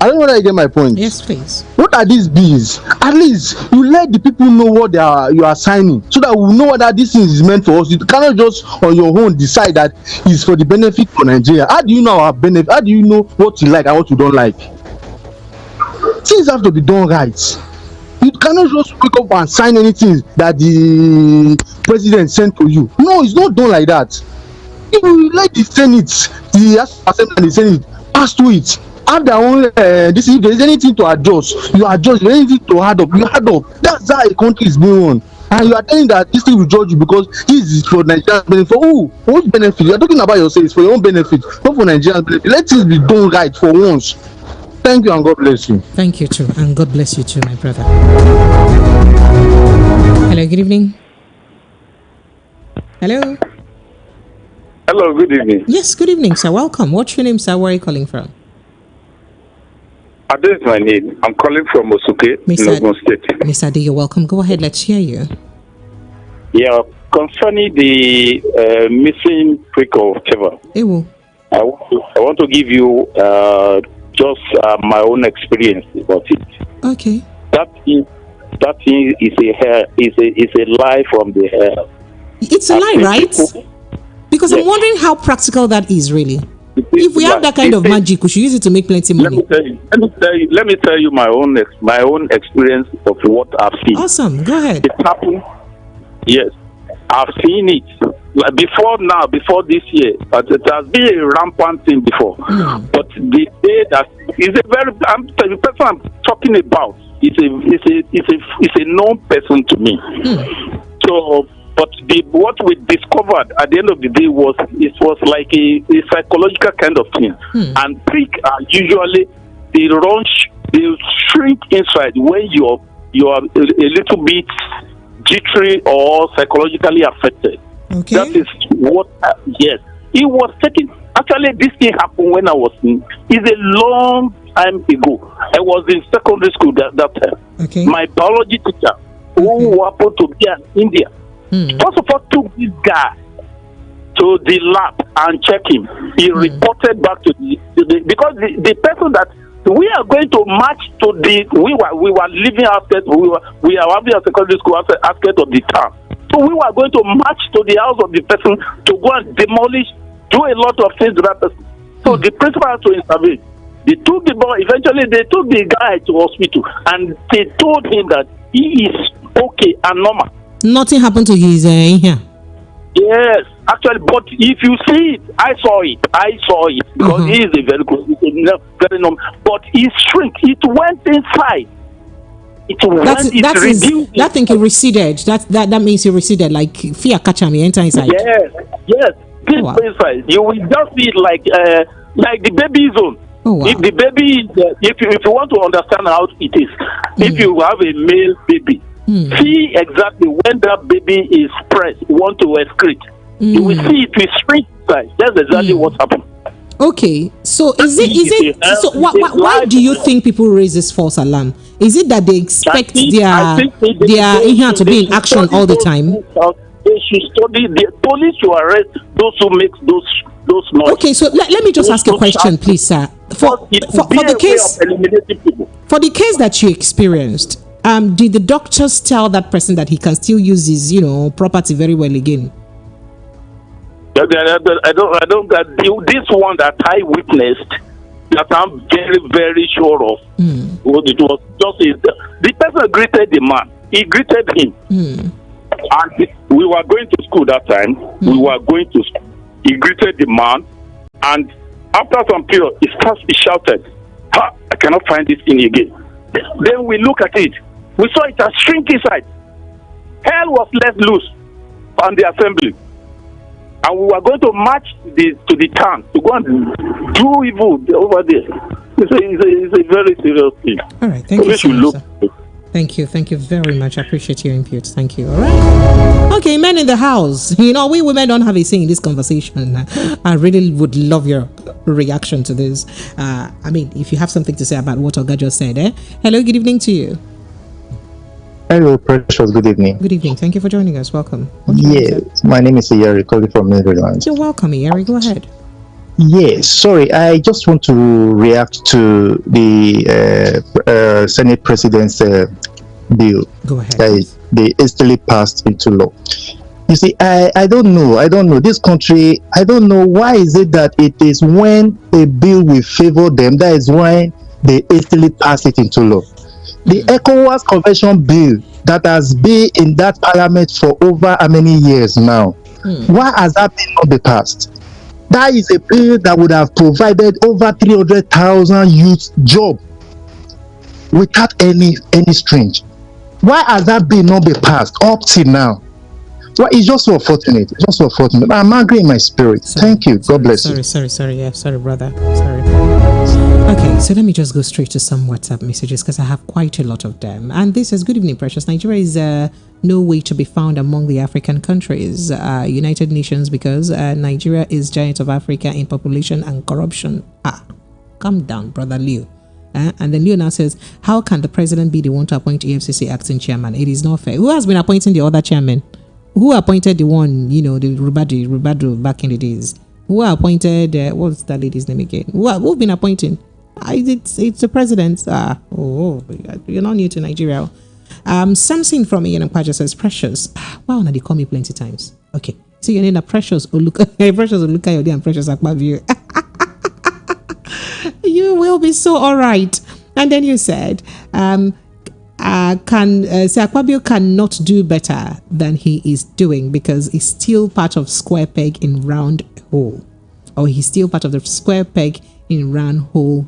I don't know whether you get my point. Yes, please. What are these bills? At least you let the people know what you are signing, so that we know whether this thing is meant for us. You cannot just on your own decide that it's for the benefit for Nigeria. How do you know our benefit? How do you know what you like and what you don't like? Things have to be done right. You cannot just wake up and sign anything that the president sent to you. No, it's not done like that. If you let the Senate, the Assembly and the Senate pass through it, have their own if there is anything to adjust, you adjust. If there is anything to add up, you add up. That's how a country is being run. And you are telling that this thing will judge you because this is for Nigeria's benefit. For who? Whose benefit? You are talking about yourself. It's for your own benefit, not for Nigeria's benefit. Let things be done right for once. Thank you and God bless you. Thank you too, and God bless you too, my brother. Hello, good evening. Hello. Hello, good evening. Yes, good evening, sir. Welcome. What's your name, sir? Where are you calling from? Ade is my name. I'm calling from Osuke, in Ogun State. Mr. Ade, you're welcome. Go ahead. Let's hear you. Yeah, concerning the missing prick of Keva, I want to give you just my own experience about it. Okay. That thing is a lie from the hell. It's a lie, right? Because I'm wondering how practical that is really. If we have that kind of magic, we should use it to make plenty money. Let me tell you my own experience of what I've seen. Awesome, go ahead. It happened. Yes, I've seen it before this year, but it has been a rampant thing before. But the day that is the person I'm talking about is a known person to me. So. But what we discovered at the end of the day was like a psychological kind of thing. And prick are usually they shrink inside when you are a little bit jittery or psychologically affected. Okay. That is what. Yes, it was taking. Actually, this thing happened when I was it's a long time ago. I was in secondary school that time. Okay. My biology teacher, who happened to be in India. First of all, took this guy to the lab and check him. He reported back to the because the person that we are going to march to we were living outskirts. We are having a secondary school outskirts of the town. So we were going to march to the house of the person to go and demolish, do a lot of things to that person. So the principal had to intervene. They took the boy. Eventually, they took the guy to hospital and they told him that he is okay and normal. Nothing happened to his here. Yes, actually, but if you see it, I saw it because he is a very good, very normal. But it shrink. It went inside. That thing he receded. That means he receded. Like fear catch him, he enter inside. Yes. Inside. You will just see it like the baby zone. Oh, wow. If the baby, if you want to understand how it is, if you have a male baby. See exactly when that baby is pressed, want to excrete. You will see it will shrink inside. That's exactly what happened. Okay, so why do you think people raise this false alarm? Is it that they expect their here to be in action all the time? They should study. The police should arrest those who make those noise. Okay, so let me just ask a question, please, sir. For the case that you experienced. Did the doctors tell that person that he can still use his, property very well again? I don't. This one that I witnessed, that I'm very, very sure of. It was just the person greeted the man. He greeted him, and we were going to school that time. We were going to school. He greeted the man, and after some period, he shouted, "Ha! I cannot find this thing again." Then we look at it. We saw it as shrink inside. Hell was let loose on the assembly. And we were going to march to the town to go and do evil over there. It's a very serious thing. All right, thank you so much, sir. Thank you very much. I appreciate your input. Thank you. All right. Okay, men in the house. We women don't have a say in this conversation. I really would love your reaction to this. If you have something to say about what Oga just said. Hello, good evening to you. Hello, Precious. Good evening. Good evening. Thank you for joining us. Welcome. Yes, my name is Iyeri, calling from Netherlands. You're welcome, Iyeri. Go ahead. Yes, sorry. I just want to react to the Senate President's bill. Go ahead. That they hastily passed into law. You see, I don't know. This country, I don't know why is it that it is when a bill will favor them, that is when they hastily pass it into law. The ECOWAS Convention bill that has been in that parliament for over how many years now? Why has that bill not been passed? That is a bill that would have provided over 300,000 youth job without any strange. Why has that bill not been passed up till now? Well, it's just so unfortunate. I'm angry in my spirit. Thank you. God bless you. Sorry. Yeah, sorry, brother. Sorry. Okay, so let me just go straight to some WhatsApp messages because I have quite a lot of them. And this is, good evening, Precious. Nigeria is no way to be found among the African countries, United Nations, because Nigeria is giant of Africa in population and corruption. Calm down, brother Leo. And then Leo now says, how can the president be the one to appoint EFCC acting chairman? It is not fair. Who has been appointing the other chairman? Who appointed the one, the Rubadu back in the days? Who appointed, what's that lady's name again? Who've been appointing? It's the president. You're not new to Nigeria. Something from Ian Paja says, Precious. Wow, now they call me plenty times. Okay. So your name are Precious Precious Fani-kayode and Precious Akpabio. You will be so all right. And then you said, Akpabio cannot do better than he is doing because he's still part of square peg in round hole. Or he's still part of the square peg in round hole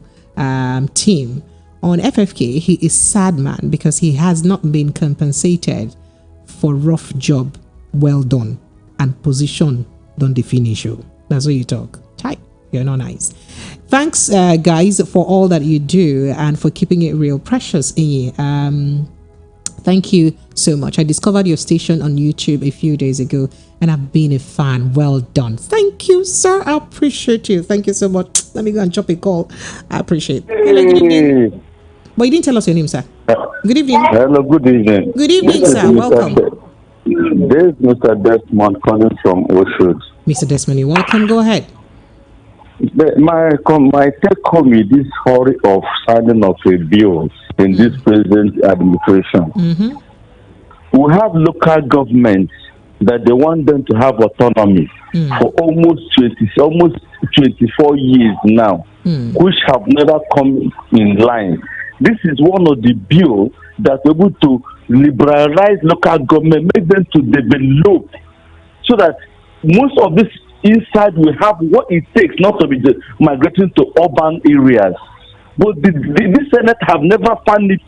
team. On FFK, he is sad man because he has not been compensated for rough job well done and position don't they finish you. That's what you talk. Chai, you're not nice. Thanks, guys, for all that you do and for keeping it real. Precious, thank you so much. I discovered your station on YouTube a few days ago and I've been a fan. Well done. Thank you, sir. I appreciate you. Thank you so much. Let me go and drop a call. I appreciate it. Hello, good evening. But you didn't tell us your name, sir. Good evening. Hello, good evening. Good evening, sir. Welcome. This is Mr. Desmond calling from Oshud. Mr. Desmond, you're welcome. Go ahead. My take home is this hurry of signing of a bill in this present administration. We have local governments that they want them to have autonomy for almost 24 years now, which have never come in line. This is one of the bills that we're able to liberalize local government, make them to develop, so that most of this inside will have what it takes not to be migrating to urban areas. But the Senate have never found it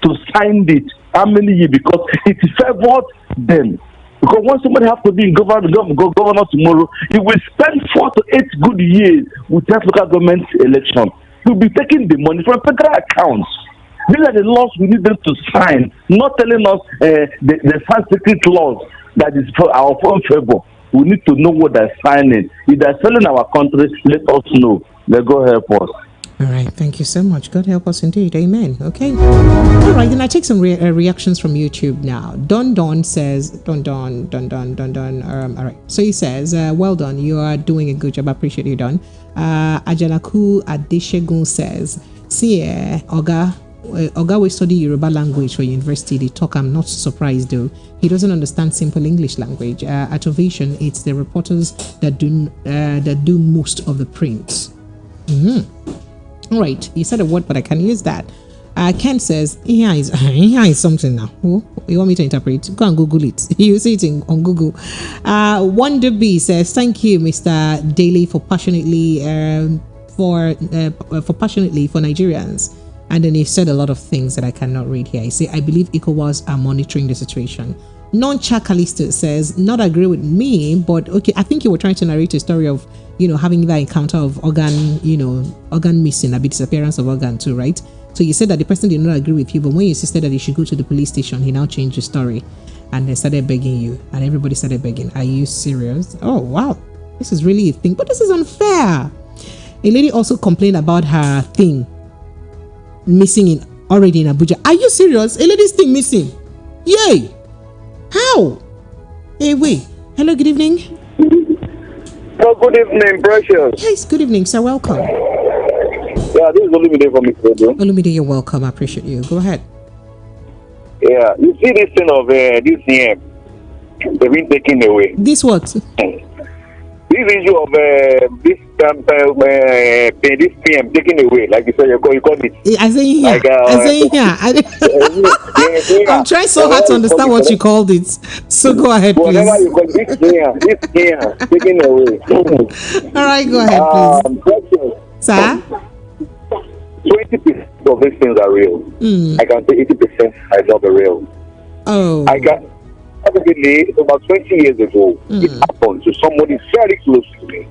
to sign it. How many years? Because it favored them. Because once somebody has to be in governor tomorrow, he will spend 4 to 8 good years with that local government election. He'll be taking the money from federal accounts. These are the laws we need them to sign, not telling us the secret laws that is for our own favor. We need to know what they're signing. If they're selling our country, let us know. Let go help us. All right, thank you so much. God help us indeed. Amen. Okay. All right, then I take some reactions from YouTube now. Don says, All right. So he says, well done. You are doing a good job. I appreciate you, Don. Ajanaku Adeshegun says, see, Oga will study Yoruba language for university. They talk. I'm not surprised though. He doesn't understand simple English language. At Ovation, it's the reporters that do most of the print. All right, you said a word, but I can use that. Ken says, here is something now. Oh, you want me to interpret? Go and Google it. You see it on Google. Wonder B says, thank you, Mr. Daly, for passionately for Nigerians. And then he said a lot of things that I cannot read here. He said, I believe ECOWAS are monitoring the situation. Non-Cha Callisto says, not agree with me, but okay, I think you were trying to narrate a story of, having that encounter of organ missing, a bit disappearance of organ too, right? So you said that the person did not agree with you, but when you insisted that he should go to the police station, he now changed the story and they started begging you, and everybody started begging. Are you serious? Oh, wow. This is really a thing, but this is unfair. A lady also complained about her thing missing already in Abuja. Are you serious? A lady's thing missing? Yay! How? Hey, wait. Hello, good evening. Oh, good evening, Precious. Yes, good evening, sir. Welcome. Yeah, this is Olumide from Israel. Olumide, you're welcome. I appreciate you. Go ahead. Yeah, you see this thing of this year, they've been taken away. This what? This issue of this PM taken away, like you said, you call it. I say here. Like, I'm trying so hard to understand what you called it. So go ahead, please. Whatever you call this here, taken away. All right, go ahead, please. Sir? 20% of these things are real. I can say 80% are not real. Oh. I can. Probably about 20 years ago, it happened to somebody very close to me.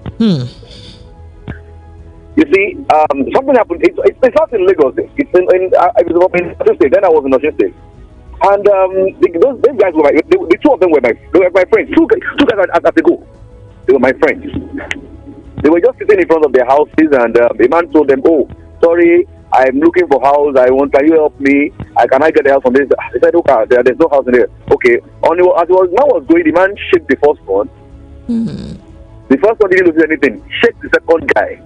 You see, something happened. It's not in Lagos. It's in Osun State. Then I was in Osun State. And those guys were the two of them were my friends. Two guys at the go. They were my friends. They were just sitting in front of their houses, and the man told them, "Oh, sorry, I'm looking for house. Can you help me? Can I get the house from this?" They said, "Okay, there's no house in there." Okay. As was going, the man shook the first one. The first one didn't do anything. Shake the second guy.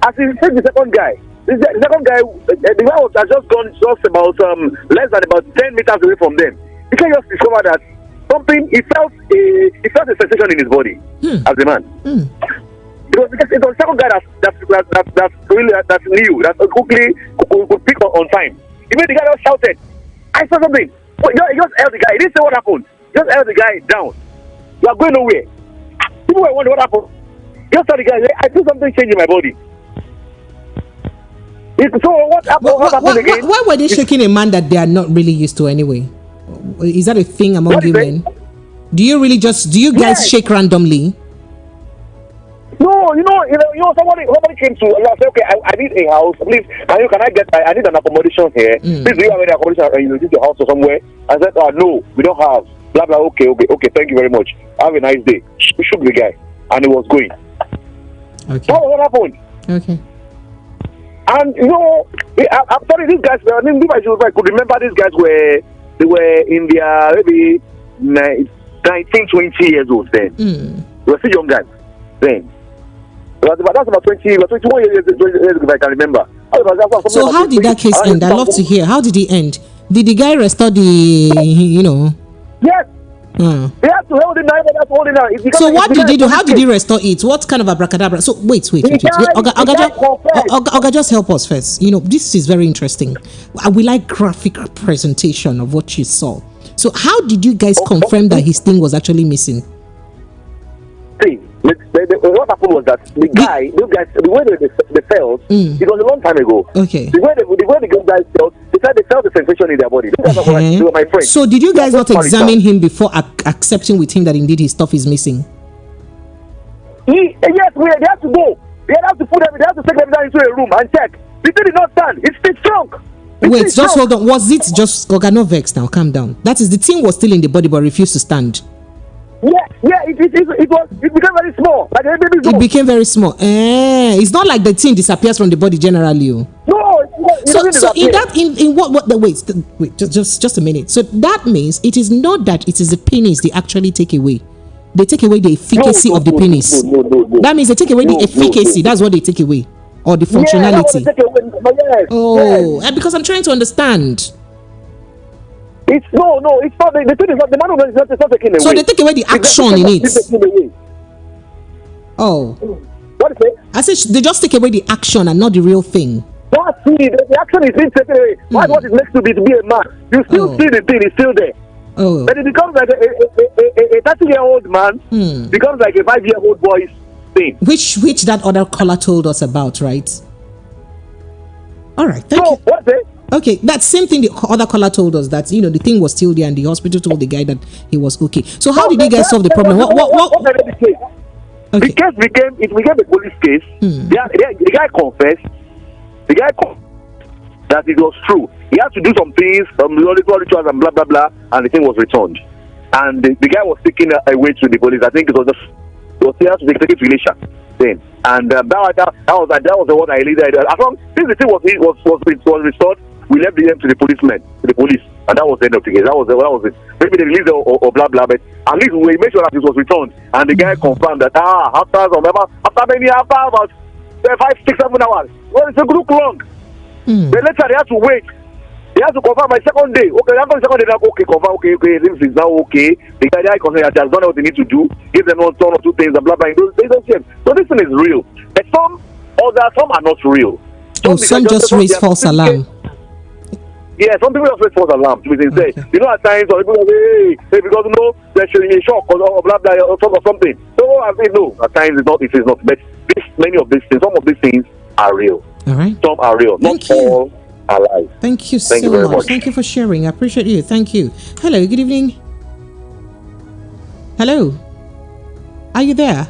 as he said, the second guy, the second guy, the guy was has just gone just about less than about 10 meters away from them. He can just discover that something. He felt a sensation in his body as a man. Because it was the second guy that knew that quickly could pick on time. Even the guy just shouted, "I saw something." But he just held the guy. He didn't say what happened. He just held the guy down. You are going nowhere. People were wondering what happened. Just tell the guy, I feel something change in my body. So what happened again? Why were they shaking a man that they are not really used to anyway? Is that a thing among you men? Do you guys shake randomly? No, somebody came to and I said, okay, I need a house, please. I need an accommodation here. Please, do you have any accommodation? You need a house or somewhere? I said, no, we don't have. Blah blah. Okay. Thank you very much. Have a nice day. We shook the guy, and he was going. Okay. That was what happened. Okay. And I'm sorry, these guys. I mean, if I could remember, these guys were in their maybe 19, 20 years old then. They were still young guys then. That's about 21 years if I can remember. So how did that case end? I'd love to hear. How did it end? Did the guy restore the, Yes. They have to hold it now. That's holding now. So what did he do? How did he restore it? What kind of abracadabra? So wait. Oga, just help us first. This is very interesting. We like graphic presentation of what you saw. So how did you guys confirm that his thing was actually missing? See, what happened was that the way they felt, it was a long time ago. Okay. The way the guys felt, they felt the sensation in their body. They were my friends. So did you guys not examine him before accepting with him that indeed his stuff is missing? Yes, they have to go. They have to take them down into a room and check. The thing did not stand. It's still strong. Wait, just hold on. Was it just no vex now? Calm down. That is, the thing was still in the body but refused to stand. It became very small. Like a baby. It became very small. It's not like the thing disappears from the body generally. No, so in that wait, just a minute. So that means it is not that it is the penis they actually take away. They take away the efficacy of the penis. No. That means they take away the efficacy. That's what they take away, or the functionality. Because I'm trying to understand. It's not. The thing is not. The man is not taking away. So they take away the action in it. Oh. What is it? I said they just take away the action and not the real thing. That's it. The action is being taken away. That's what it makes to be a man. You still see the thing. It's still there. Oh. But it becomes like a 30-year-old man becomes like a 5-year-old boy's thing. Which that other caller told us about, right? All right. Thank you. What's it? Okay, that same thing the other caller told us, that the thing was still there and the hospital told the guy that he was okay. So how did you guys solve the problem? What? Okay. The case became a police case. The guy confessed. That it was true. He had to do some things, rituals and blah blah blah, and the thing was returned. And the guy was taken away to the police. I think it was he had to take it to Elisha then. And that was the one I leaded. Since the thing was restored, we left the to the police, and that was the end of the case. That was it. Maybe they released or blah blah, but at least we made sure that it was returned, and the guy confirmed that after about 5, 6, 7 hours, well, it's a good long. But later they had to wait. They had to confirm by second day. Okay, after the second day, confirm. Okay, this is now okay. The guy confirmed that has done what they need to do. Give them one or two things and blah blah. They don't change. So this thing is real. But some are not real. Some just raise false alarm. Yeah, some people just raise false alarm. At times, or people say, hey, because they're showing a shock or blah blah or something. So I say no. At times it is not. But many of these things, some of these things are real. All right. Some are real. Not all are lies. Thank you so much. Thank you for sharing. I appreciate you. Thank you. Hello. Good evening. Hello. Are you there?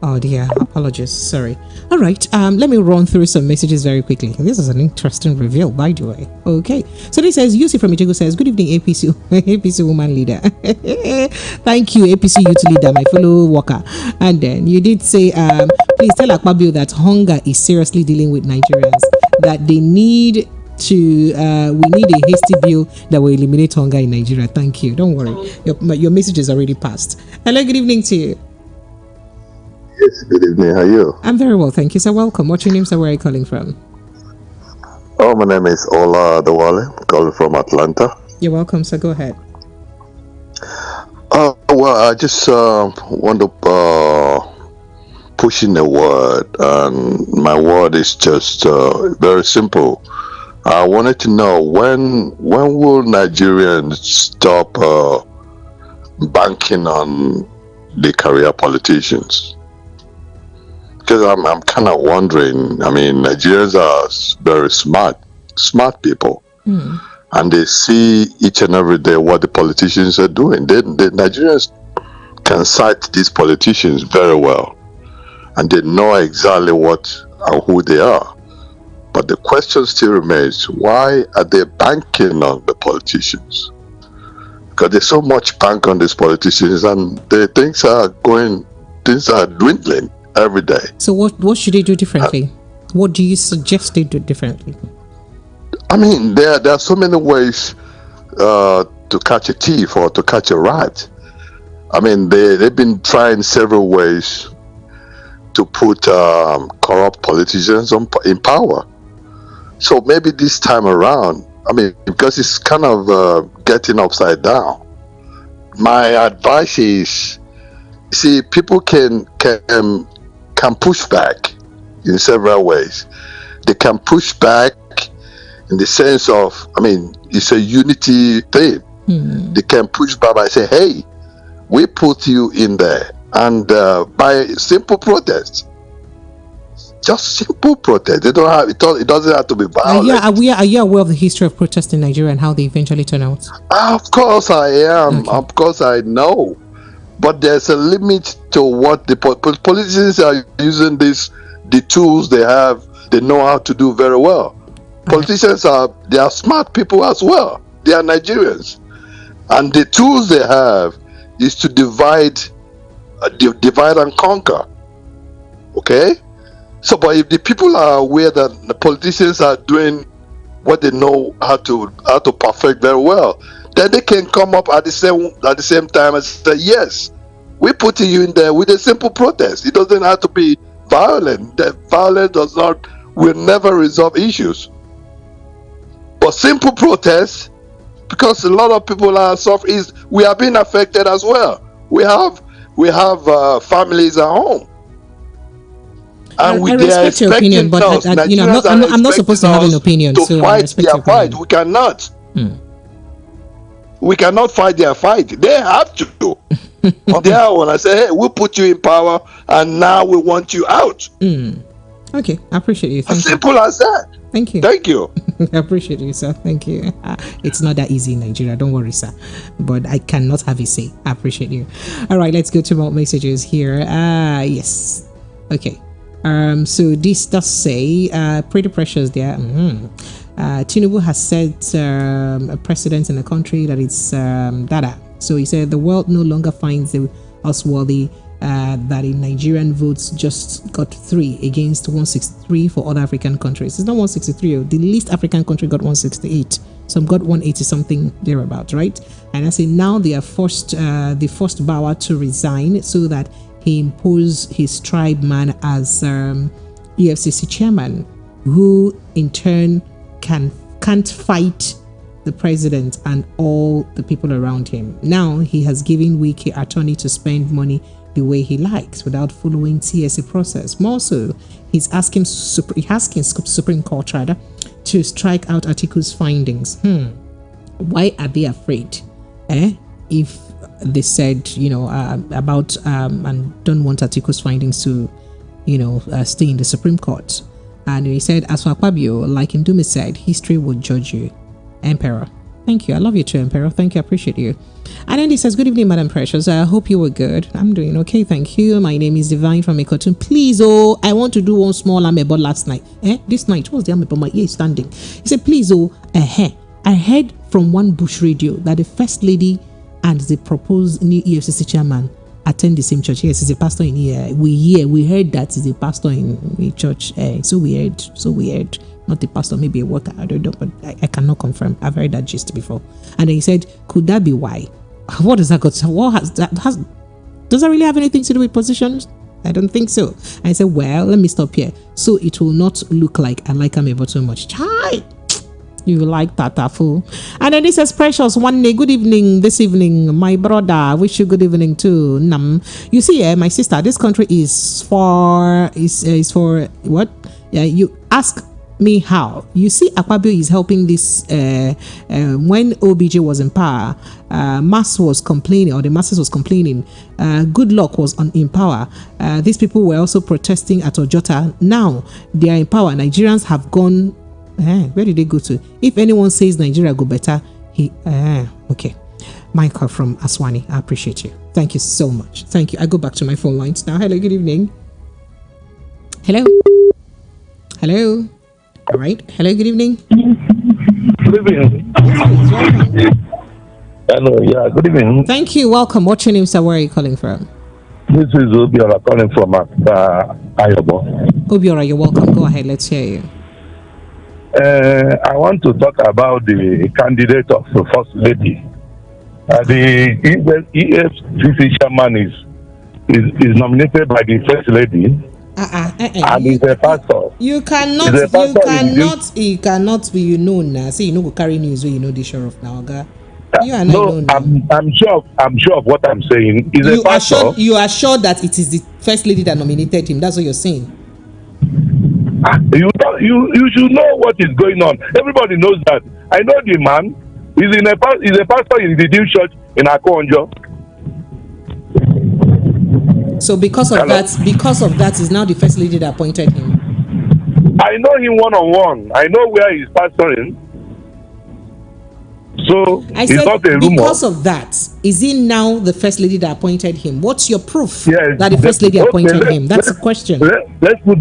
Oh dear, apologies, sorry. All right, let me run through some messages very quickly. This is an interesting reveal, by the way. Okay, so this says, Yusi from Ijebu says, good evening, APC woman leader. Thank you, APC youth leader, my fellow worker. And then you did say, please tell Akpabio that hunger is seriously dealing with Nigerians, that they need to, we need a hasty bill that will eliminate hunger in Nigeria. Thank you, don't worry, your message is already passed. Hello, good evening to you. Yes, good evening. How are you? I'm very well, thank you. So welcome. What's your name, sir? Where are you calling from? Oh, my name is Ola Dewale. I'm calling from Atlanta. You're welcome, sir. Go ahead. Well, I just want to push in a word, and my word is just very simple. I wanted to know when will Nigerians stop banking on the career politicians? Because I'm kind of wondering. I mean, Nigerians are very smart people. And they see each and every day what the politicians are doing. The Nigerians can cite these politicians very well, and they know exactly what and who they are. But the question still remains: why are they banking on the politicians? Because there's so much bank on these politicians, and things are dwindling every day. So what should they do differently? What do you suggest they do differently? I mean, there are so many ways to catch a thief or to catch a rat. I mean, they've been trying several ways to put corrupt politicians in power. So maybe this time around, I mean, because it's kind of getting upside down, my advice is, see, people can push back in several ways. They can push back in the sense of, I mean, it's a unity thing. They can push back by saying, hey, we put you in there. And by simple protest, just simple protest. They don't have it doesn't have to be violent. Are you aware of the history of protest in Nigeria and how they eventually turn out? Of course I am. Okay. Of course I know. But there's a limit to what the politicians are using the tools they have. They know how to do very well. Politicians are smart people as well. They are Nigerians, and the tools they have is to divide and conquer. Okay, so but if the people are aware that the politicians are doing what they know how to perfect very well, then they can come up at the same time and say, yes, we're putting you in there with a simple protest. It doesn't have to be violent. The violence will never resolve issues. But simple protest, because a lot of people are suffering, we are being affected as well. We have families at home, and I respect your opinion, but I'm not supposed to have an opinion. To so fight their fight, we cannot. We cannot fight their fight. They have to. On their own, I say, hey, we'll put you in power, and now we want you out. Okay, I appreciate you. As simple as that. Thank you. Thank you. I appreciate you, sir. Thank you. It's not that easy in Nigeria. Don't worry, sir. But I cannot have a say. I appreciate you. All right, let's go to more messages here. Yes. Okay. So this does say, pretty precious there. Tinubu has set a precedent in the country that it's data. So he said the world no longer finds us worthy that in Nigerian votes just got 3 against 163 for other African countries. It's not 163. The least African country got 168. Some got 180 something thereabout, right? And I say now they are forced Bawa to resign so that he imposed his tribe man as EFCC chairman, who in turn can't fight the president and all the people around him. Now he has given Wike attorney to spend money the way he likes without following TSA process. More so, he's asking Supreme Court rather to strike out Atiku's findings. Why are they afraid? If they said, about and don't want Atiku's findings to, stay in the Supreme Court. And he said, as for Akpabio, like Ndumi said, history will judge you. Emperor. Thank you. I love you too, Emperor. Thank you. I appreciate you. And then he says, good evening, Madam Precious. I hope you were good. I'm doing okay. Thank you. My name is Divine from Ikotun. Please, I want to do one small amebo last night. This night, what was the amebo? My ear is standing. He said, please, I heard from one bush radio that the First Lady and the proposed new EFCC chairman attend the same church. Yes, he's a pastor in here. We heard that he's a pastor in a church. So we heard. Not the pastor, maybe a worker, I don't know, but I cannot confirm. I've heard that gist before. And then he said, could that be why? What does that got to, does that really have anything to do with positions? I don't think so. I said, well, let me stop here. So it will not look like I like Amebo too much. Chai! You like that, fool. And then it says, Precious, one day, good evening, this evening, my brother, wish you good evening too. You see, my sister, this country is for what? Yeah, you ask me how. You see, Akpabio is helping this. When OBJ was in power, mass was complaining, or the masses was complaining. Good luck was in power. These people were also protesting at Ojota. Now they are in power. Nigerians have gone. Where did they go to? If anyone says Nigeria go better, okay. Michael from Aswani, I appreciate you. Thank you so much. Thank you. I go back to my phone lines now. Hello, good evening. Hello. Hello. All right. Hello, good evening. Good evening. Hello, yeah, good evening. Thank you. Welcome. What's your name, sir? Where are you calling from? This is Obiora calling from Ayobo. Obiora, you're welcome. Go ahead. Let's hear you. I want to talk about the candidate of the First Lady. The EFCC chairman is nominated by the First Lady. And he's a pastor. You cannot be, you know, now. See, you know, go carry news where you know the sheriff now, okay? You are not I'm sure of what I'm saying. He's a pastor. You are sure that it is the First Lady that nominated him. That's what you're saying. You should know what is going on. Everybody knows that. I know the man. He's a pastor in the Redeemed Church in Akonjo. So because of that is now the First Lady that appointed him. I know him one-on-one. I know where he's pastoring. So I said, because of that, is he now the First Lady that appointed him? What's your proof that the First Lady appointed him? That's the question. Let's put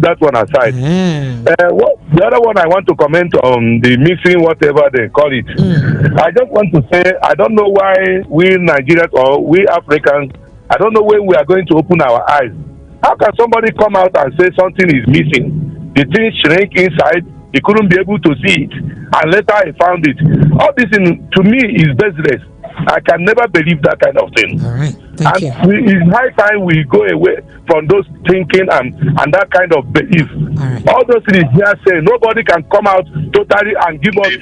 that one aside. The other one I want to comment on the missing whatever they call it. I just want to say I don't know why we Nigerians or we Africans, I don't know when we are going to open our eyes. How can somebody come out and say something is missing? The thing shrank inside. He couldn't be able to see it, and later he found it. All this, to me, is baseless. I can never believe that kind of thing. All right, thank you. It's high time we go away from those thinking and that kind of belief. All those things here say nobody can come out totally and give us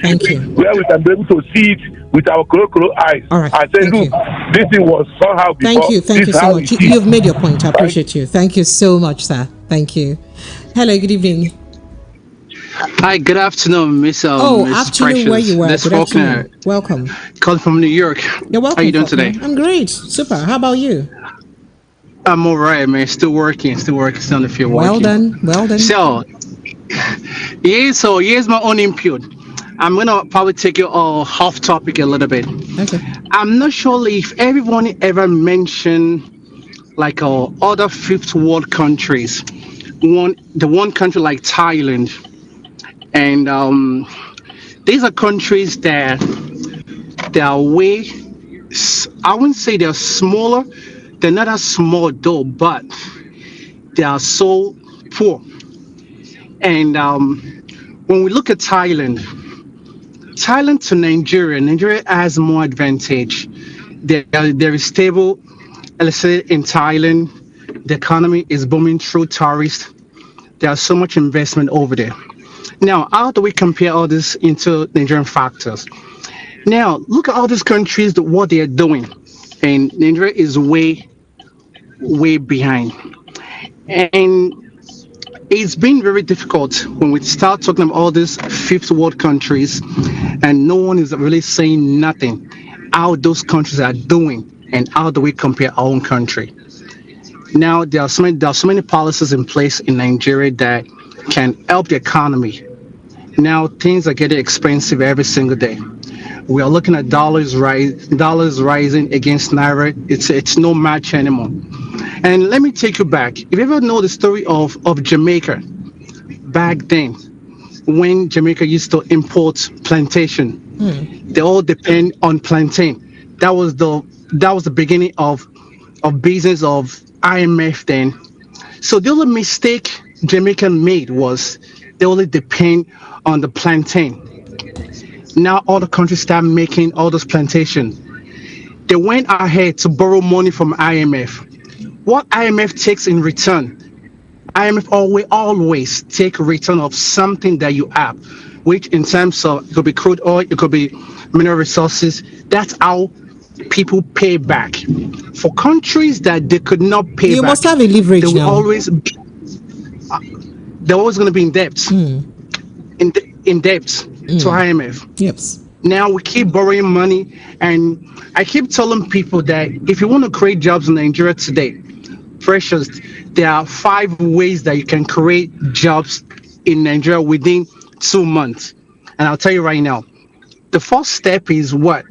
where we can be able to see it with our crow eyes and say, look, this thing was somehow before. Thank you so much. You've made your point. I appreciate you. Thank you so much, sir. Thank you. Hello, good evening. Hi, good afternoon, Miss afternoon, Precious. Where you are. This Good afternoon. Welcome. Calling from New York. You're welcome. How are you doing today? I'm great. Super. How about you? I'm all right, man. Still working still on the field. Well done. So here's my own input. I'm gonna probably take you off topic a little bit. Okay. I'm not sure if everyone ever mentioned like other fifth world countries. One country like Thailand. And these are countries that they are way, I wouldn't say they're smaller. They're not as small though, but they are so poor. And when we look at Thailand to Nigeria has more advantage. There is stable, let's say in Thailand, the economy is booming through tourists. There's so much investment over there. Now, how do we compare all this into Nigerian factors? Now, look at all these countries, what they are doing. And Nigeria is way, way behind. And it's been very difficult when we start talking about all these fifth world countries and no one is really saying nothing, how those countries are doing and how do we compare our own country. Now, there are so many policies in place in Nigeria that can help the economy. Now things are getting expensive every single day. We are looking at dollars rising against naira. It's no match anymore. And let me take you back. If you ever know the story of Jamaica, back then, when Jamaica used to import plantation, they all depend on plantain. That was the beginning of business of IMF then. So the only mistake Jamaica made was they only depend on the plantain. Now all the countries start making all those plantations. They went ahead to borrow money from IMF. what IMF takes in return, IMF always take a return of something that you have, which in terms of, it could be crude oil, it could be mineral resources. That's how people pay back. For countries that they could not pay you back, must have a leverage they will now. always they're always going to be in debt. In debt to IMF. Yes. Now we keep borrowing money, and I keep telling people that if you want to create jobs in Nigeria today, Precious, there are 5 ways that you can create jobs in Nigeria within 2 months. And I'll tell you right now, the first step is what?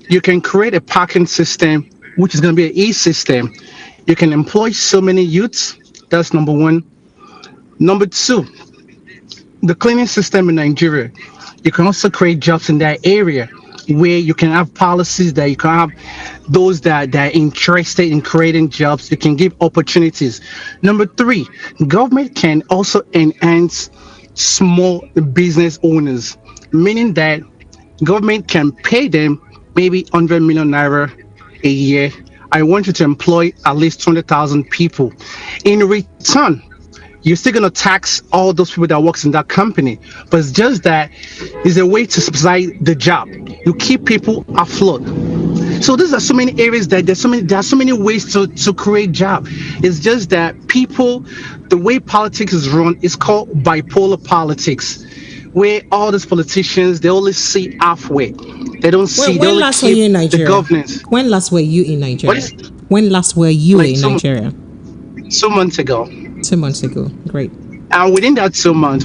You can create a parking system, which is going to be an e-system. You can employ so many youths. That's number 1. Number 2, the cleaning system in Nigeria. You can also create jobs in that area where you can have policies that you can have those that are interested in creating jobs. You can give opportunities. Number 3, government can also enhance small business owners, meaning that government can pay them maybe 100 million naira a year. I want you to employ at least 200,000 people. In return, you're still going to tax all those people that works in that company, but it's just that it's a way to subsidize the job. You keep people afloat. So these are so many areas that there are so many ways to create job. It's just that people, the way politics is run is called bipolar politics, where all these politicians, they only see halfway. They don't see. When last were you in Nigeria? The governance. When last were you in Nigeria? When last were you in Nigeria? 2 months ago. 2 months ago. Great. And within that 2 months,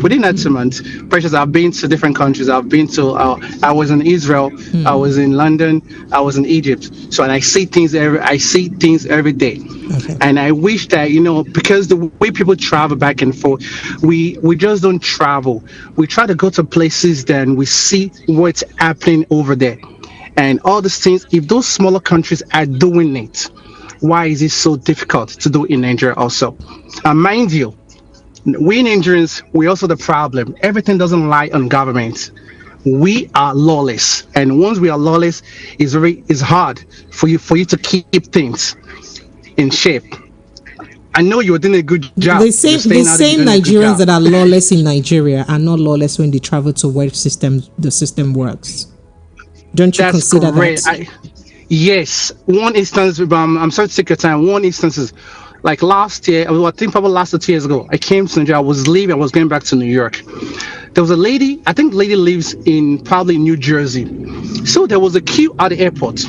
Precious, I've been to different countries. I've been to, I was in Israel, I was in London, I was in Egypt. So, and I see things every day. Okay. And I wish that, because the way people travel back and forth, we just don't travel. We try to go to places, then we see what's happening over there. And all these things, if those smaller countries are doing it, why is it so difficult to do in Nigeria also? And mind you, we Nigerians, we also the problem. Everything doesn't lie on government. We are lawless, and once we are lawless, it's hard for you to keep things in shape. I know you're doing a good job. The same Nigerians that are lawless in Nigeria are not lawless when they travel to where the system works. Don't you consider that? Yes. One instance, I'm sorry to take your time. One instance is like last year, I think probably last 2 years ago, I came to Nigeria. I was leaving, I was going back to New York. There was a lady, I think the lady lives in probably New Jersey. So there was a queue at the airport.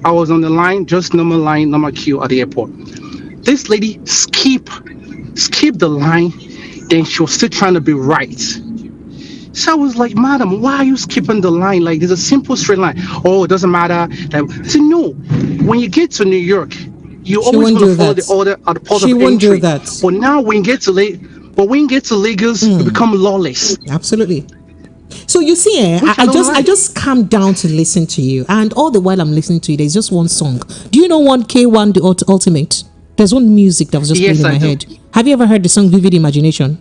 I was on the line, just normal queue at the airport. This lady skipped the line, then she was still trying to be right. So I was like, madam, why are you skipping the line? Like, there's a simple straight line. Oh, it doesn't matter. I said, no. When you get to New York, you always want to follow the order at the port of entry. She won't do that. But now when you get to Lagos, you become lawless. Absolutely. So you see, I just calm down to listen to you, and all the while I'm listening to you, there's just one song. Do you know one K1 the Ultimate? There's one music that was just playing in my head. Have you ever heard the song Vivid Imagination?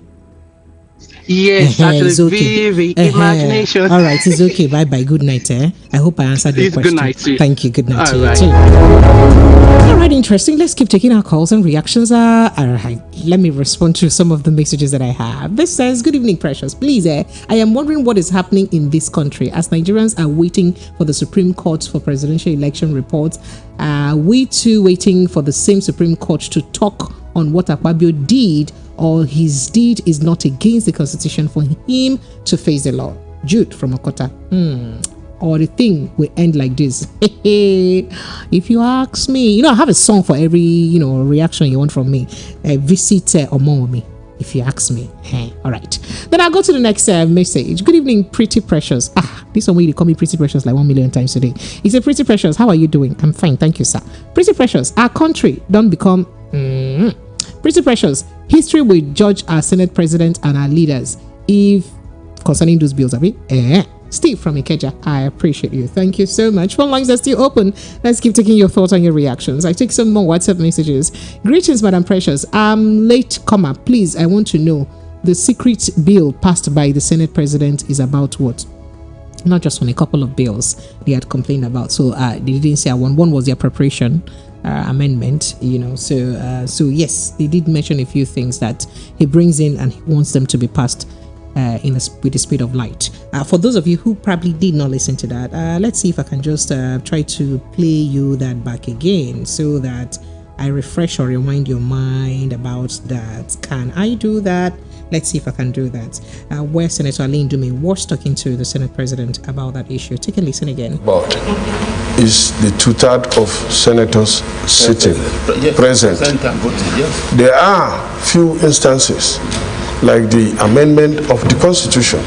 Yes, actually, Vivid Imagination. All right, it's okay. Bye bye. Good night. I hope I answered your question. Good night to you. Thank you. Good night to right. you too. All right, interesting. Let's keep taking our calls and reactions. All right, let me respond to some of the messages that I have. This says, good evening, Precious. Please, I am wondering what is happening in this country as Nigerians are waiting for the Supreme Court for presidential election reports. We too waiting for the same Supreme Court to talk on what Akpabio did, or his deed is not against the Constitution for him to face the law. Jude from Okota. Or the thing will end like this. If you ask me, I have a song for every, reaction you want from me. Visit Omomi, if you ask me. All right. Then I'll go to the next message. Good evening, Pretty Precious. This one way they call me Pretty Precious like 1 million times today. He said, Pretty Precious, how are you doing? I'm fine, thank you, sir. Pretty Precious, our country don't become... Pretty Precious, history will judge our Senate president and our leaders if concerning those bills, Steve from Ikeja, I appreciate you. Thank you so much. Phone lines are still open. Let's keep taking your thoughts and your reactions. I take some more WhatsApp messages. Greetings, Madam Precious. I'm late comer. Please, I want to know the secret bill passed by the Senate president is about what? Not just on a couple of bills they had complained about. So they didn't say one. One was the appropriation. amendment, so yes, they did mention a few things that he brings in and he wants them to be passed with the speed of light. For those of you who probably did not listen to that, let's see if I can just try to play you that back again so that I refresh or rewind your mind about that. Can I do that? Let's see if I can do that. Where Senator Ali Ndume was talking to the Senate President about that issue. Take a listen again. But is the 2/3 of senators sitting, present. There are few instances, like the amendment of the Constitution,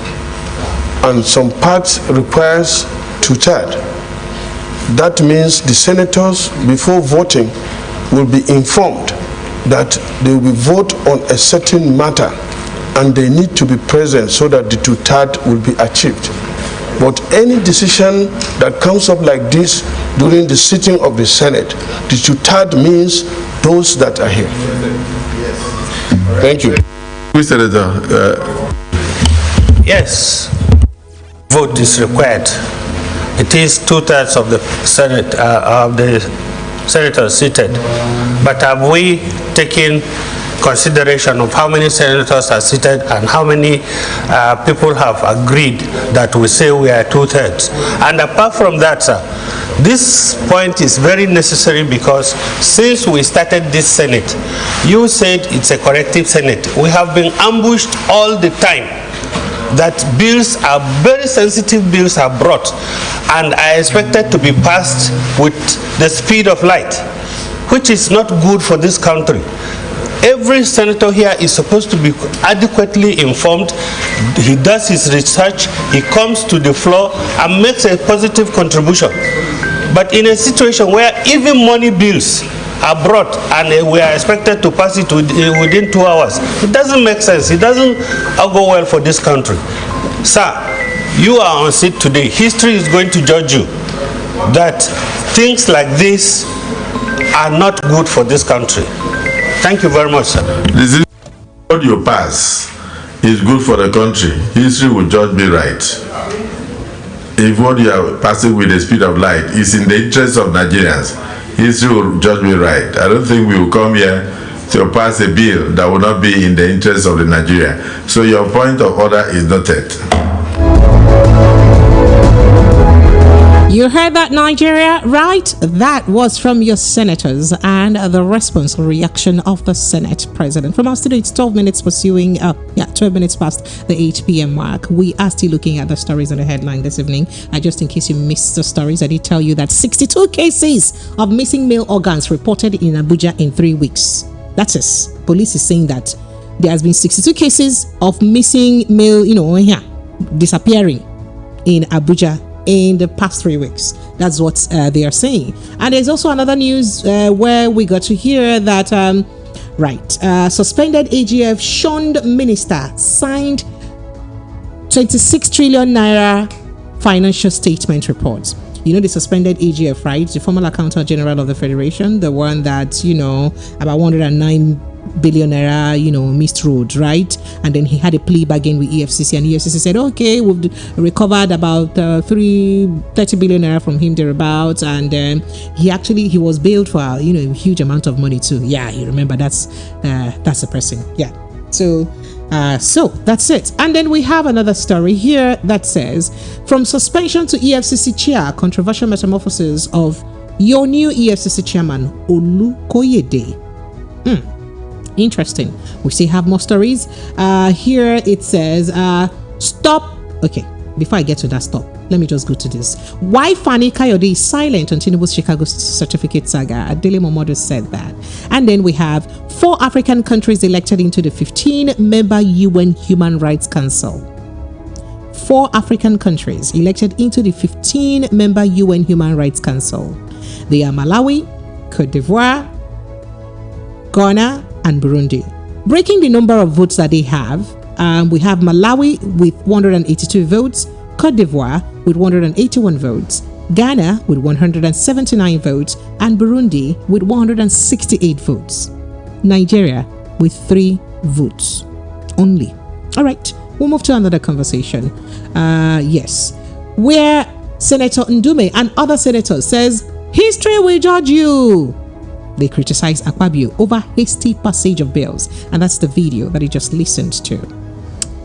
and some parts requires 2/3. That means the senators, before voting, will be informed that they will vote on a certain matter, and they need to be present so that the 2/3 will be achieved. But any decision that comes up like this during the sitting of the Senate, the 2/3 means those that are here. Thank you. Senator. Yes, vote is required. It is 2/3 of the Senate of the senators seated. But have we taken consideration of how many senators are seated and how many people have agreed that we say we are 2/3? And apart from that, sir, this point is very necessary because since we started this Senate, you said it's a corrective Senate. We have been ambushed all the time that bills are very sensitive bills are brought and are expected to be passed with the speed of light, which is not good for this country. Every senator here is supposed to be adequately informed. He does his research, he comes to the floor and makes a positive contribution. But in a situation where even money bills are brought and we are expected to pass it within 2 hours, it doesn't make sense. It doesn't go well for this country. Sir, you are on seat today. History is going to judge you that things like this are not good for this country. Thank you very much, sir. This is what you pass is good for the country. History will judge me right. If what you are passing with the speed of light is in the interest of Nigerians, history will judge me right. I don't think we will come here to pass a bill that will not be in the interest of the Nigeria. So your point of order is noted. You heard that, Nigeria, right? That was from your senators and the response or reaction of the Senate President. From our studio, it's 12 minutes pursuing, 12 minutes past the 8 p.m. mark. We are still looking at the stories on the headline this evening. Just in case you missed the stories, I did tell you that 62 cases of missing male organs reported in Abuja in 3 weeks. That's it. Police is saying that there has been 62 cases of missing male, disappearing in Abuja in the past 3 weeks. That's what they are saying. And there's also another news where we got to hear that suspended AGF shunned minister signed 26 trillion naira financial statement report. You know the suspended AGF, right? The former accountant general of the federation, the one that about 109 billion naira, missed road, right? And then he had a plea bargain with EFCC, and EFCC said, okay, we've recovered about 30 billion naira from him thereabouts, and he was bailed for a huge amount of money too. Yeah, you remember that's the person. Yeah. So that's it. And then we have another story here that says, from suspension to EFCC chair, controversial metamorphosis of your new EFCC chairman, Fani-kayode. Interesting. We still have more stories. Here it says, stop. Okay, before I get to that, stop. Let me just go to this. Why Fani-kayode is silent on Tinubu's Chicago certificate saga. Momodu said that. And then we have 4 African countries elected into the 15-member UN Human Rights Council. 4 African countries elected into the 15-member UN Human Rights Council. They are Malawi, Cote d'Ivoire, Ghana, and Burundi. Breaking the number of votes that they have, we have Malawi with 182 votes, Cote d'Ivoire with 181 votes, Ghana with 179 votes, and Burundi with 168 votes. Nigeria with 3 votes only. All right, we'll move to another conversation. Yes, where Senator Ndume and other senators says, history will judge you. They criticize Akpabio over hasty passage of bills, and that's the video that he just listened to.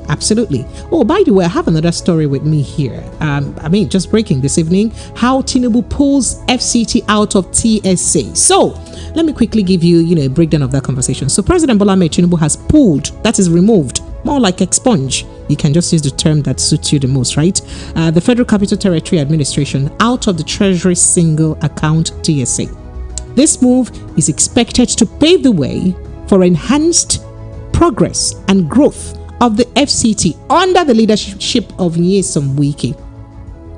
Absolutely. Oh, by the way, I have another story with me here. Just breaking this evening, how Tinubu pulls FCT out of TSA. So, let me quickly give you, a breakdown of that conversation. So, President Bola Ahmed Tinubu has pulled, that is removed, more like expunge. You can just use the term that suits you the most, right? The Federal Capital Territory Administration out of the Treasury Single Account TSA. This move is expected to pave the way for enhanced progress and growth of the FCT under the leadership of Nyesom Wike,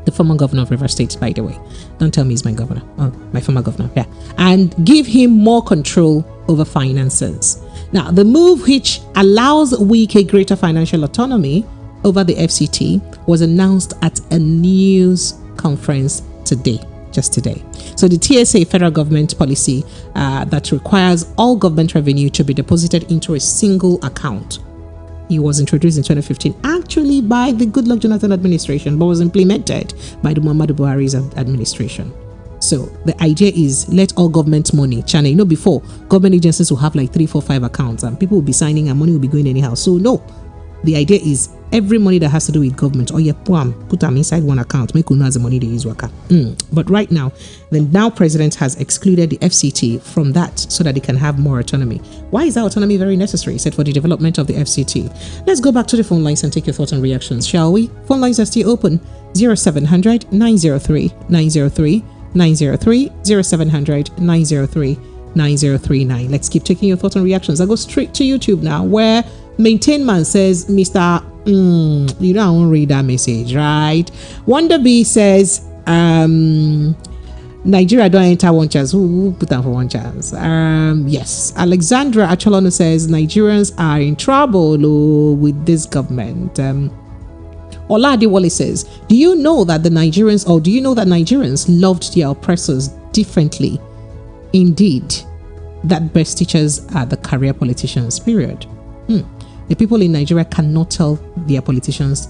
the former governor of Rivers State, by the way. Don't tell me he's my governor. Oh, my former governor, yeah. And give him more control over finances. Now, the move, which allows Wike greater financial autonomy over the FCT, was announced at a news conference today. Just today. So the TSA, federal government policy that requires all government revenue to be deposited into a single account. It was introduced in 2015, actually by the Goodluck Jonathan administration, but was implemented by the Momodu Buhari's administration. So the idea is let all government money channel. Before government agencies will have like 3, 4, 5 accounts and people will be signing and money will be going anyhow. So no, the idea is every money that has to do with government, put them inside one account, make uno as the money they use worker. But right now, the now president has excluded the FCT from that so that they can have more autonomy. Why is that autonomy very necessary? He said for the development of the FCT. Let's go back to the phone lines and take your thoughts and reactions, shall we? Phone lines are still open. 0700 903 903 903 0700 903 9039. Let's keep taking your thoughts and reactions. I'll go straight to YouTube now, where Maintain Man says, Mr. You don't read that message, right? Wonder B says, Nigeria don't enter one chance. Who put down for one chance? Yes. Alexandra Acholano says Nigerians are in trouble with this government. Olade Wale says, do you know that Nigerians loved their oppressors differently? Indeed, that best teachers are the career politicians, period. The people in Nigeria cannot tell their politicians,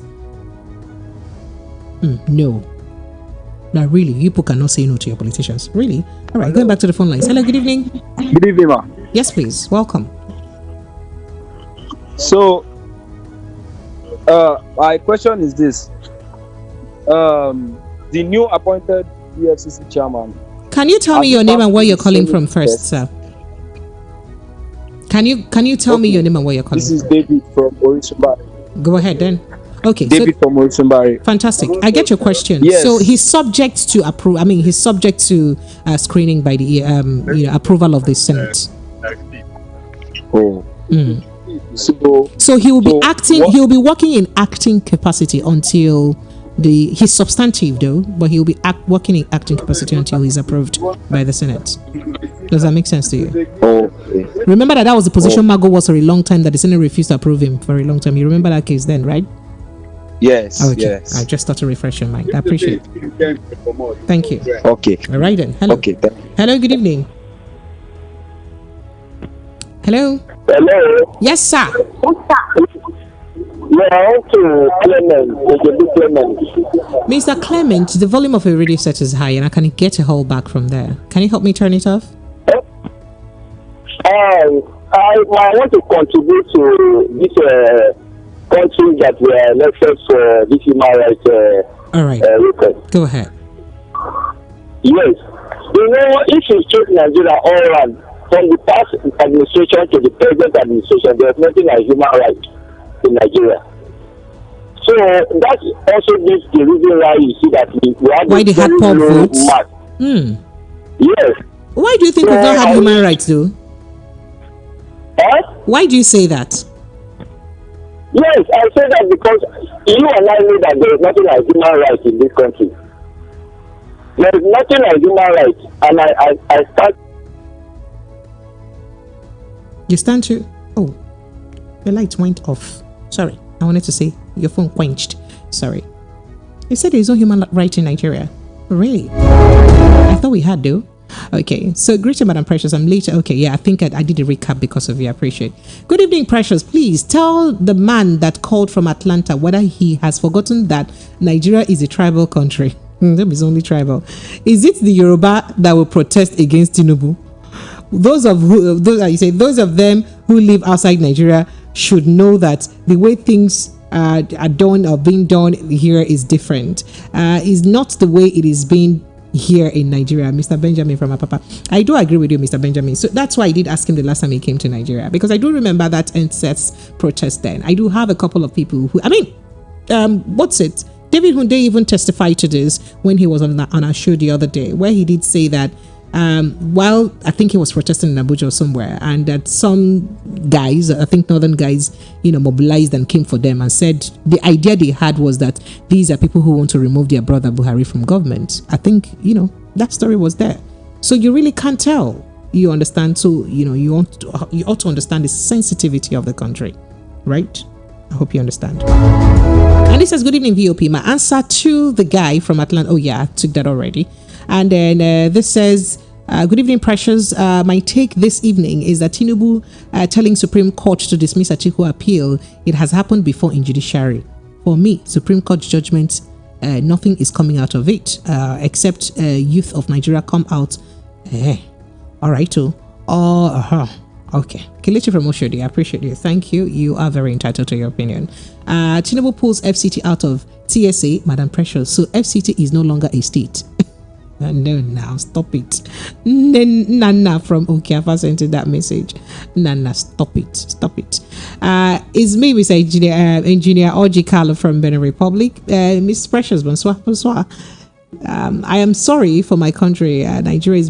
no. Now, really, you people cannot say no to your politicians. Really? All right, going back to the phone lines. Hello, good evening. Good evening, ma. Yes, please. Welcome. So, my question is this. The new appointed EFCC chairman. Can you tell me your name and where you're calling from first, sir? Can you tell me your name and where you're calling from? This is David from Orisumbari. Go ahead then. Okay, David from Orisumbari. Fantastic. I get your question. Yes. So he's subject to he's subject to screening by the approval of the Senate. Oh. So he will be acting. He will be working in acting capacity until he's substantive though, but he will be working in acting capacity until he's approved by the Senate. Does that make sense to you? Okay. Remember that was the position Mago was for a long time, that the Senate refused to approve him for a long time. You remember that case then, right? Yes. Okay. Yes. I just thought to refresh your mind. I appreciate it. Thank you. Okay. All right then. Hello. Okay. Hello. Good evening. Hello. Hello. Yes, sir. Mr. Clement, the volume of your radio set is high and I can get a hold back from there. Can you help me turn it off? I want to contribute to this country that we are elected for this human rights. All right. Go ahead. Yes. If you check Nigeria all around, from the past administration to the present administration, there's nothing like human rights in Nigeria. So that's also the reason why you see that we have why they had poor votes. Yes. Why do you think we don't have human rights though? Why do you say that? Yes, I say that because you and I know that there is nothing like human rights in this country. There is nothing like human rights, and I start. You stand to? Oh, the light went off. Sorry, I wanted to say your phone quenched. Sorry. You said there is no human right in Nigeria. Really? I thought we had though. Okay, so greeting, Madam Precious. I'm late. Okay, yeah, I think I did a recap because of you. I appreciate. Good evening, Precious. Please tell the man that called from Atlanta whether he has forgotten that Nigeria is a tribal country. That is only tribal. Is it the Yoruba that will protest against Tinubu? those of them who live outside Nigeria should know that the way things are done or being done here is different. Is not the way it is being here in Nigeria. Mr. Benjamin from Apapa. I do agree with you, Mr. Benjamin. So that's why I did ask him the last time he came to Nigeria, because I do remember that NSES protest then. I do have a couple of people who, David Hunde even testified to this when he was on our show the other day, where he did say that while I think he was protesting in Abuja or somewhere, and that some guys, I think northern guys, mobilized and came for them and said the idea they had was that these are people who want to remove their brother Buhari from government. I think, that story was there. So you really can't tell. You understand? So, you ought to understand the sensitivity of the country, right? I hope you understand. And this says, good evening, VOP. My answer to the guy from Atlanta. Oh, yeah, I took that already. And then this says, good evening, Precious. My take this evening is that Tinubu telling Supreme Court to dismiss Atiku appeal. It has happened before in judiciary. For me, Supreme Court judgment, nothing is coming out of it except youth of Nigeria come out. All right, too. Okay. Kelechi from Oshodi, I appreciate you. Thank you. You are very entitled to your opinion. Tinubu pulls FCT out of TSA, Madam Precious. So FCT is no longer a state. No, now stop it. Nana from Okiafa sent that message. Nana, stop it. It's me, Miss Engineer Oji Carlo from Benin Republic. Miss Precious, bonsoir. I am sorry for my country. Nigeria is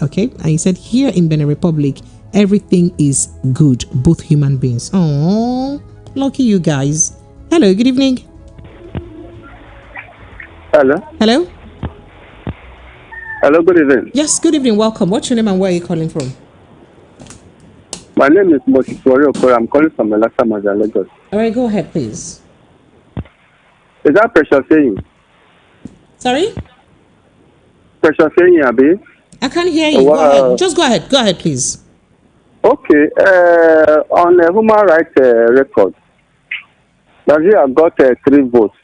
okay. And he said here in Benin Republic, everything is good, both human beings. Oh, lucky you guys. Hello, good evening. Hello, good evening. Yes, good evening. Welcome. What's your name and where are you calling from? My name is Moshikori. I'm calling from Elasa Maja, Lagos. All right, go ahead, please. Is that Precious saying? Sorry? Precious saying, Abi? I can't hear you. Go ahead. Just go ahead. Go ahead, please. Okay. On a human rights record, Nigeria got 3 votes.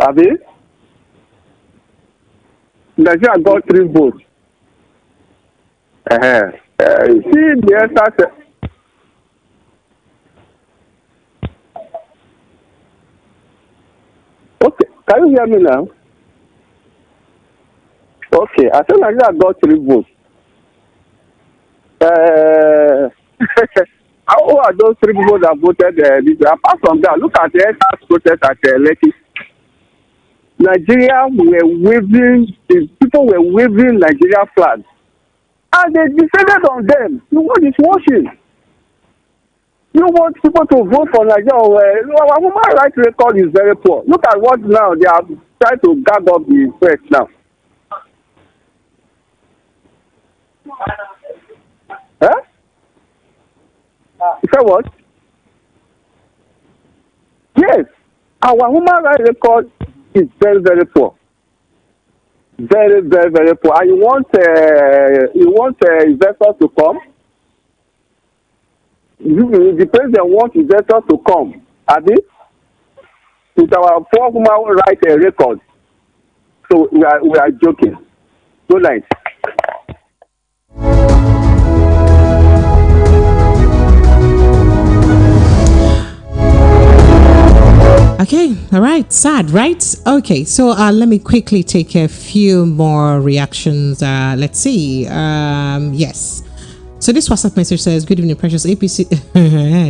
Abi? Nigeria got 3 votes. You see the answer. Okay, can you hear me now? Okay, I think Nigeria got 3 votes. How are those 3 people that voted? Apart from that, look at the SARS protest at Lekki. Nigeria people were waving Nigeria flags. And they decided on them. You want this washing. You want people to vote for Nigeria. Our human rights record is very poor. Look at what now they are trying to gag up the press now. Huh? You say what? Yes. Our human rights record is very, very poor. Very, very, very poor. And you want investors to come? The president wants investors to come. Abi? With our poor human rights record. So we are joking. Good night. Okay, all right, sad, right? Okay, so let me quickly take a few more reactions. Let's see. Yes. So this WhatsApp message says, good evening, Precious APC.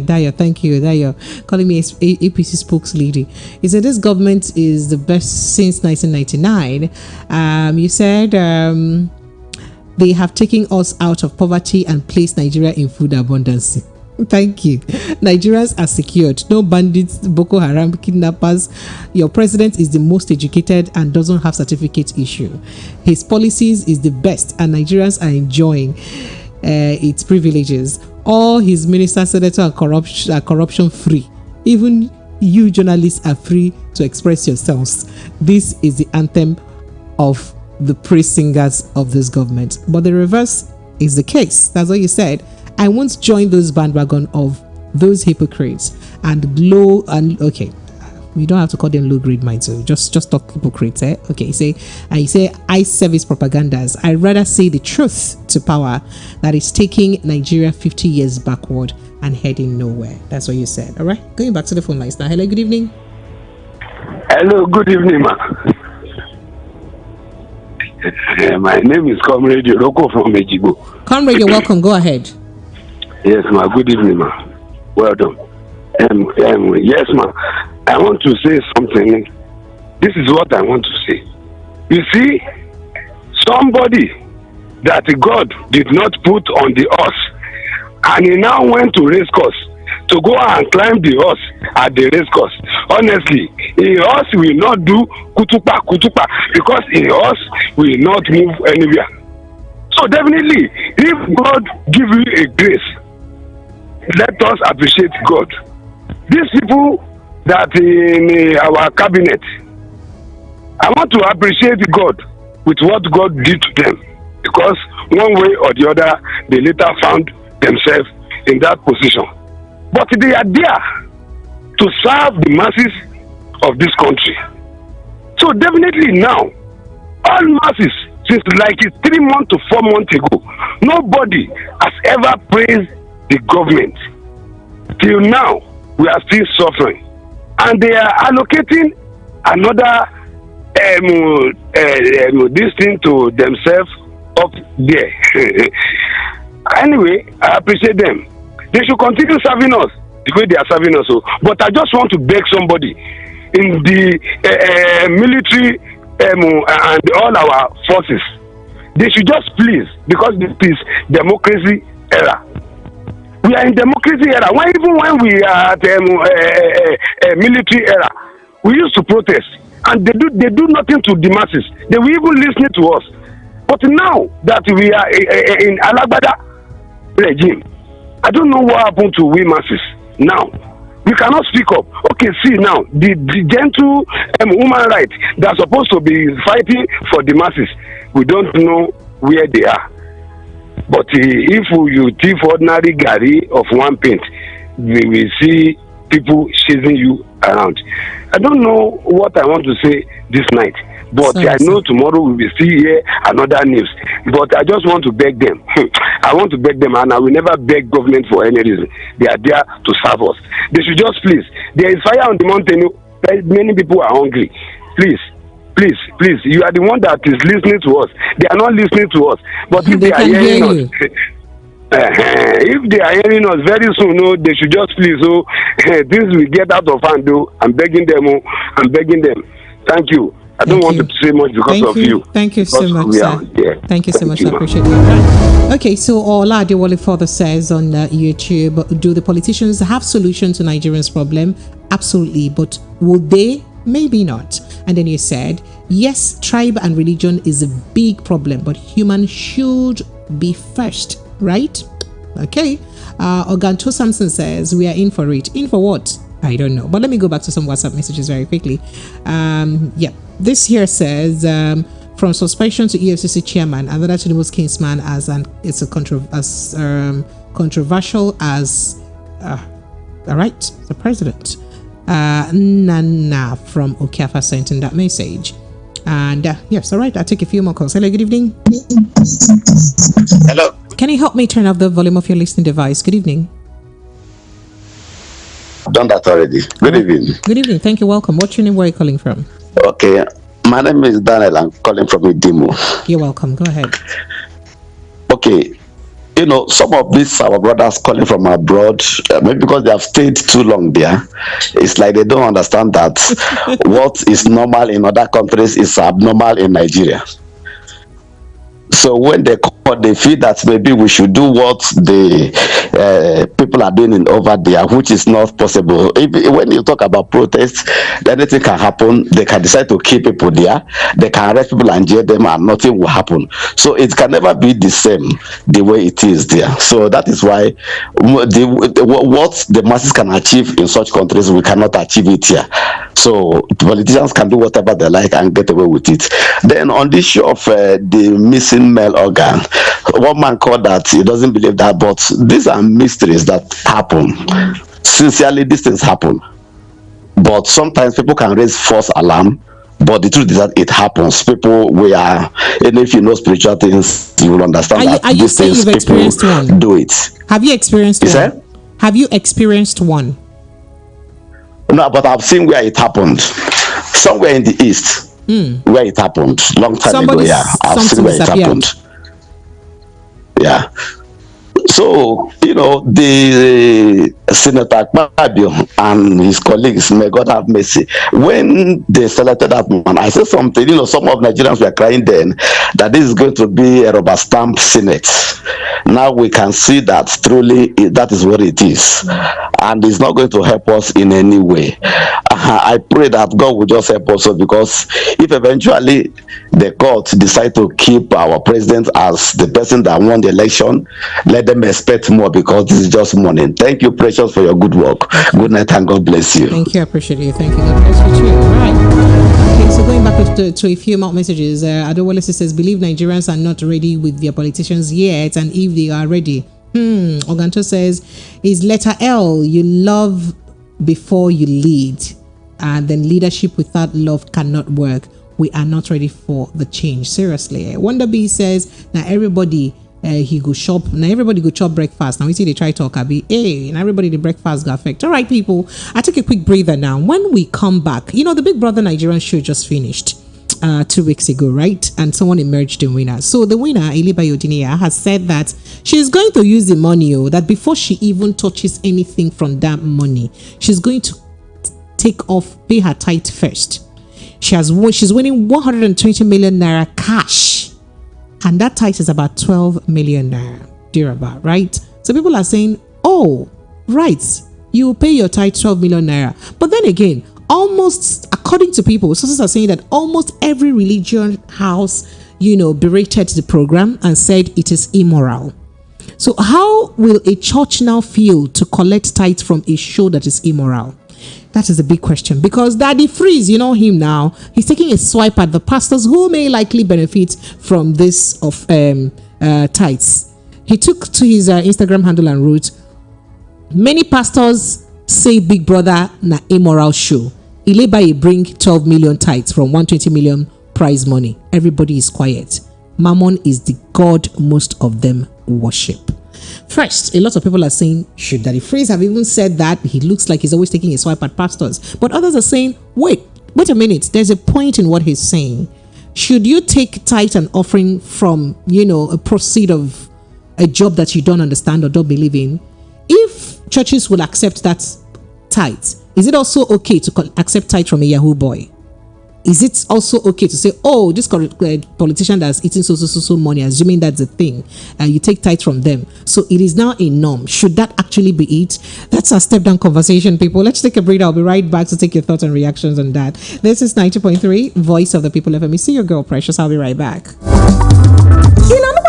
Dayo, thank you. Dayo, calling me APC spokeslady. He said, this government is the best since 1999. You said they have taken us out of poverty and placed Nigeria in food abundance. Thank you. Nigerians are secured. No bandits, Boko Haram, kidnappers. Your president is the most educated and doesn't have certificate issue. His policies is the best and Nigerians are enjoying its privileges. All his ministers, senators are corruption free. Even you journalists are free to express yourselves. This is the anthem of the praise singers of this government. But the reverse is the case. That's what you said. I won't join those bandwagon of those hypocrites and okay. We don't have to call them low grade minds. So just talk hypocrites. Okay, you say I service propagandas. I'd rather say the truth to power that is taking Nigeria 50 years backward and heading nowhere. That's what you said. All right, going back to the phone lines now. Hello, good evening. Hello, good evening, ma. My name is Comrade Yoroko from Ejibo. Comrade, you're welcome. Go ahead. Yes, ma. Good evening, ma. Well done. Yes, ma. I want to say something. This is what I want to say. You see, somebody that God did not put on the horse, and he now went to race course to go and climb the horse at the race course. Honestly, a horse will not do kutupa because a horse will not move anywhere. So definitely, if God give you a grace, let us appreciate God. These people that in our cabinet, I want to appreciate God with what God did to them, because one way or the other, they later found themselves in that position. But they are there to serve the masses of this country. So definitely now, all masses, since like 3 months to 4 months ago, nobody has ever praised the government. Till now, we are still suffering. And they are allocating another this thing to themselves up there. Anyway, I appreciate them. They should continue serving us the way they are serving us. But I just want to beg somebody in the military and all our forces. They should just please, because this is democracy era. We are in democracy era. Even when we are at military era, we used to protest, and they do nothing to the masses. They will even listen to us. But now that we are in Alagbada regime, I don't know what happened to we masses now. We cannot speak up. Okay, see now, the gentle human rights that are supposed to be fighting for the masses, we don't know where they are. But if you thief ordinary gari of one pint, we will see people chasing you around. I don't know what I want to say this night, but I know tomorrow we will still hear another news. But I just want to beg them. I want to beg them, and I will never beg government for any reason. They are there to serve us. They should just please. There is fire on the mountain. Many people are hungry. Please. Please, you are the one that is listening to us. They are not listening to us. But if they are hearing us, if they are hearing us very soon, they should just please. This will get out of hand. I'm begging them. I'm begging them. Thank you. I don't want to say much because of you. Thank you so much, sir. Thank you so much. I appreciate it. Okay, so Ola Adewale further says on YouTube, do the politicians have solution to Nigerians' problem? Absolutely, but would they? Maybe not. And then you said, yes, tribe and religion is a big problem, but human should be first, right? Okay. Oganto Samson says, we are in for it. In for what? I don't know. But let me go back to some WhatsApp messages very quickly. This here says, from suspension to EFCC chairman, another Tinubu's kinsman it's a controversial as all right, the president. Nana from Okafa sent in that message. And yes, all right, I'll take a few more calls. Hello, good evening. Hello. Can you help me turn off the volume of your listening device? Good evening. Done that already. Good evening. Good evening. Thank you. Welcome. What's your name? Where are you calling from? Okay. My name is Daniel. I'm calling from Idimo. You're welcome. Go ahead. Okay. You know, some of these our brothers calling from abroad, maybe because they have stayed too long there, it's like they don't understand that what is normal in other countries is abnormal in Nigeria. So when they call, they feel that maybe we should do what the people are doing over there, which is not possible. When you talk about protests, anything can happen. They can decide to keep people there. They can arrest people and jail them, and nothing will happen. So it can never be the same the way it is there. So that is why what the masses can achieve in such countries, we cannot achieve it here. So politicians can do whatever they like and get away with it. Then on the issue of the missing male organ, one man called that he doesn't believe that, but these are mysteries that happen. Sincerely, these things happen. But sometimes people can raise false alarm. But the truth is that it happens. People, and if you know spiritual things, you will understand that these things people do it. Have you experienced one? Have you experienced one? No, but I've seen where it happened. Somewhere in the east, where it happened, long time ago. Yeah, I've seen where it happened. Yeah. So, the Senator Akpabio and his colleagues, may God have mercy, when they selected that man, I said something, some of Nigerians were crying then that this is going to be a rubber stamp Senate. Now we can see that truly that is what it is. And it's not going to help us in any way. I pray that God will just help us, because if eventually the court decide to keep our president as the person that won the election, let them expect more, because this is just money. Thank you, Precious, for your good work. Good night and God bless you. Thank you. I appreciate you. Thank you. God bless you too. Right. Okay, so going back to a few more messages. Adewale says, believe Nigerians are not ready with their politicians yet, and if they are ready. Oganto says, is letter L, you love before you lead, and then leadership without love cannot work. We are not ready for the change. Seriously. Wonder B says, now everybody he go shop. Now everybody go chop breakfast. Now we see they try talk abi. Hey, and everybody the breakfast got affected. All right, people. I take a quick breather now. When we come back, the Big Brother Nigerian show just finished 2 weeks ago, right? And someone emerged the winner. So the winner, Ijeoma, has said that she's going to use the money, that before she even touches anything from that money, she's going to pay her tithe first. She's winning 120 million naira cash, and that tithe is about 12 million naira, thereabout, right? So people are saying, oh, right, you pay your tithe 12 million naira. But then again, almost, according to people, sources are saying that almost every religion house, berated the program and said it is immoral. So how will a church now feel to collect tithe from a show that is immoral? That is a big question, because Daddy Freeze, him now, he's taking a swipe at the pastors who may likely benefit from this of tithes. He took to his Instagram handle and wrote, many pastors say Big Brother na immoral show. Ilebaye bring 12 million tithes from 120 million prize money. Everybody is quiet. Mammon is the god most of them worship. First, a lot of people are saying, should Daddy Freeze have even said that? He looks like he's always taking a swipe at pastors. But others are saying, wait a minute. There's a point in what he's saying. Should you take tithe and offering from, a proceed of a job that you don't understand or don't believe in? If churches will accept that tithe, is it also okay to accept tithe from a Yahoo boy? Is it also okay to say, oh, this politician that's eating so money, assuming that's the thing, and you take tithe from them, so it is now a norm? Should that actually be it? That's a step down conversation, people. Let's take a break. I'll be right back to take your thoughts and reactions on that. This is 90.3 Voice of the People FM. See your girl Precious. I'll be right back.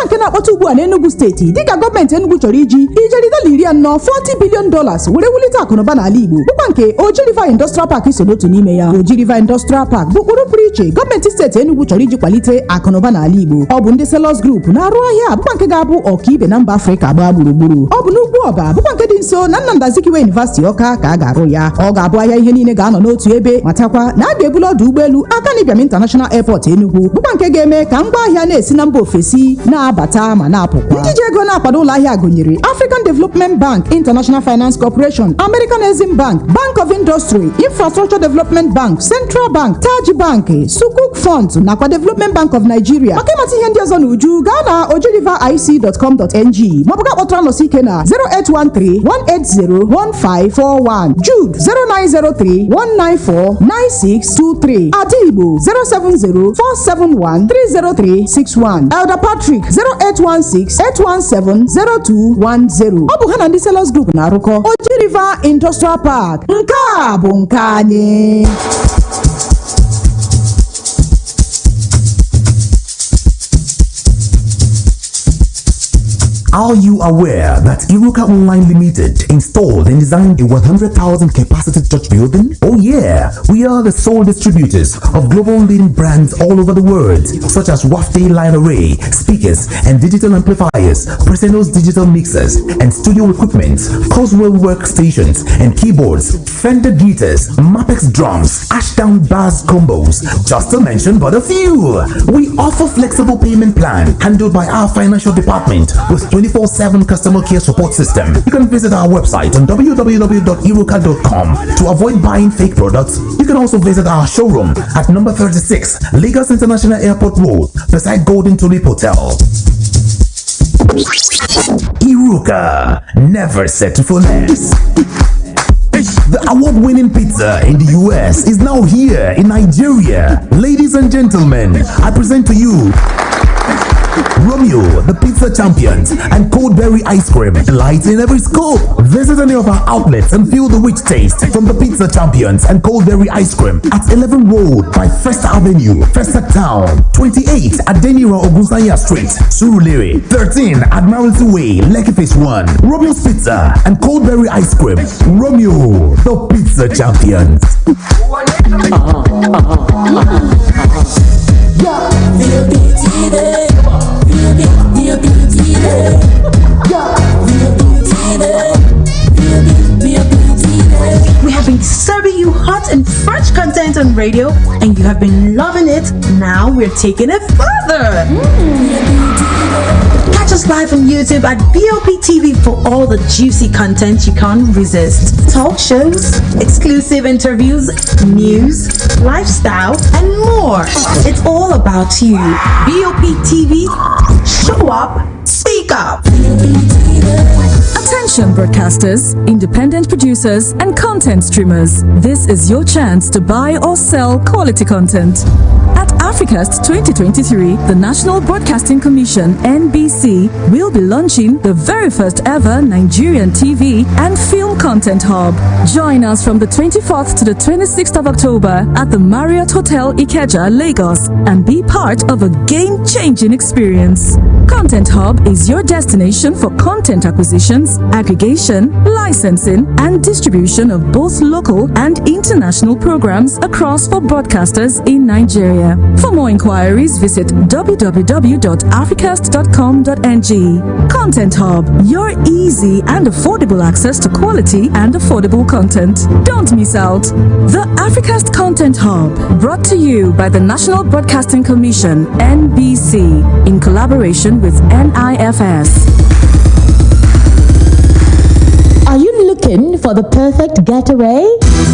nke na-akpọta ugbu a n'Enugu steeti dịka gọọmenti Enugu chọrọ iji ijeri $40 billion were wulite akụnụba n'ala Igbo bụkwa nke Oji River Industrial Park so n'otu n'ime ya. Oji River Industrial Park bụ ụkpụrụ pụrụ iche gọọmenti steeti Enugu chọrọ iji kwalite akụnụba n'ala Igbo. Ọ bụ ndị Sellers Group na-arụ ahịa bụkwa nke ga-abụ ọkaibe na mba Afrịka gbaa gburugburu. Ọ bụ n'ugwu ọba bụkwa nke dị nso na Nnamdi Azikiwe University Ọka ka a ga-arụ ya. Ọ ga-abụ ahịa ihe niile ga-anọ n'otu ebe, matakwa na a ga-ebulu ọdụ ụgbọelu Akanibiam International Airport Enugu bụkwa nke ga-eme ka ngwa ahịa na-esi na mba ofesi na-abata ma na-apụkwa. Ndị ji ego na-akwado ụlọ ahịa gụnyere African Development Bank, International Finance Corporation, American Exim Bank, Bank of Industry, Infrastructure Development Bank, Central Bank, Taj Bank, Sukuk Funds nakwa Development Bank of Nigeria. Maka ịmata ihe ndị ọzọ n'uju gaa na ojiriveric.com.ng maọbụ gaa kpọtụrụ anọsi ike na 08131801541, Jude 0903-194-9623, Adigbo 070-471-30361, Elder Patrick 0816-817-0210. Ọ bụ ha na ndị Sellers Group na-arụkọ Oji River Industrial Park. Nke a bụ nke anyị. Are you aware that Iruka Online Limited installed and designed a 100,000 capacity church building? Oh yeah, we are the sole distributors of global leading brands all over the world, such as Wafday Line Array, speakers and digital amplifiers, Preseno's digital mixers and studio equipment, Coswell workstations and keyboards, Fender guitars, Mapex drums, Ashdown bass combos, just to mention but a few. We offer flexible payment plan handled by our financial department with 24/7 customer care support system. You can visit our website on www.iruka.com to avoid buying fake products. You can also visit our showroom at number 36 Lagos International Airport Road beside Golden Tulip Hotel. Iruka, never settle for less. The award-winning pizza in the US is now here in Nigeria. Ladies and gentlemen, I present to you Romeo, the pizza champions, and cold berry ice cream, delight in every scoop. Visit any of our outlets and feel the rich taste from the pizza champions and cold berry ice cream at 11 Road by First Avenue, Festac Town, 28 at Deniro Ogunsanya Street, Surulere, 13 Admiralty Way, Lekki Phase 1. Romeo's Pizza and cold berry ice cream. Romeo, the pizza champions. We have been serving you hot and fresh content on radio, and you have been loving it. Now we're taking it further. Catch us live on YouTube at BOP TV for all the juicy content you can't resist. Talk shows, exclusive interviews, news, lifestyle, and more. It's all about you. BOP TV, show up, speak up. Attention broadcasters, independent producers, and content streamers. This is your chance to buy or sell quality content. At Africast 2023, the National Broadcasting Commission (NBC) will be launching the very first ever Nigerian TV and film content hub. Join us from the 24th to the 26th of October at the Marriott Hotel Ikeja, Lagos, and be part of a game-changing experience. Content Hub is your destination for content acquisitions, aggregation, licensing, and distribution of both local and international programs across for broadcasters in Nigeria. For more inquiries, visit www.africast.com.ng. Content Hub, your easy and affordable access to quality and affordable content. Don't miss out. The Africast Content Hub, brought to you by the National Broadcasting Commission (NBC) in collaboration with NIFS. Are you looking for the perfect getaway?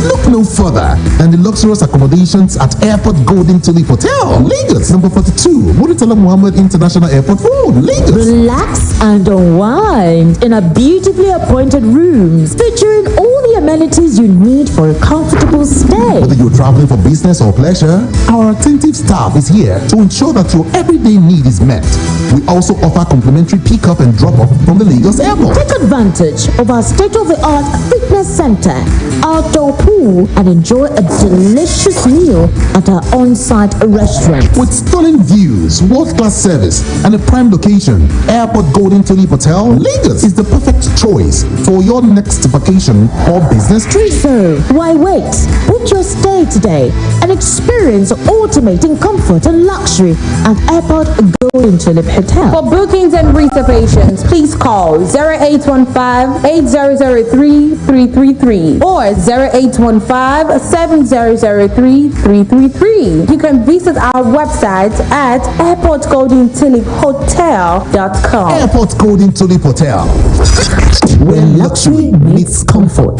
Look no further than the luxurious accommodations at Airport Golden Tulip Hotel, Lagos, number 42, Murtala Muhammad International Airport Road, Lagos. Relax and unwind in a beautifully appointed rooms featuring all the amenities you need for a comfortable stay. Whether you're traveling for business or pleasure, our attentive staff is here to ensure that your everyday need is met. We also offer complimentary pick-up and drop-off from the Lagos Airport. Take advantage of our state-of-the-art fitness center, outdoor pool, and enjoy a delicious meal at our on-site restaurant. With stunning views, world-class service, and a prime location, Airport Golden Tulip Hotel, Lagos is the perfect choice for your next vacation or business trip. So, why wait? Book your stay today and experience ultimate in comfort and luxury at Airport Golden Tulip Hotel. For bookings and reservations, please call 0815-8003-333 or 0815-7003-333. You can visit our website at airportgoldentuliphotel.com. Airport Golden Tulip Hotel, where luxury meets comfort.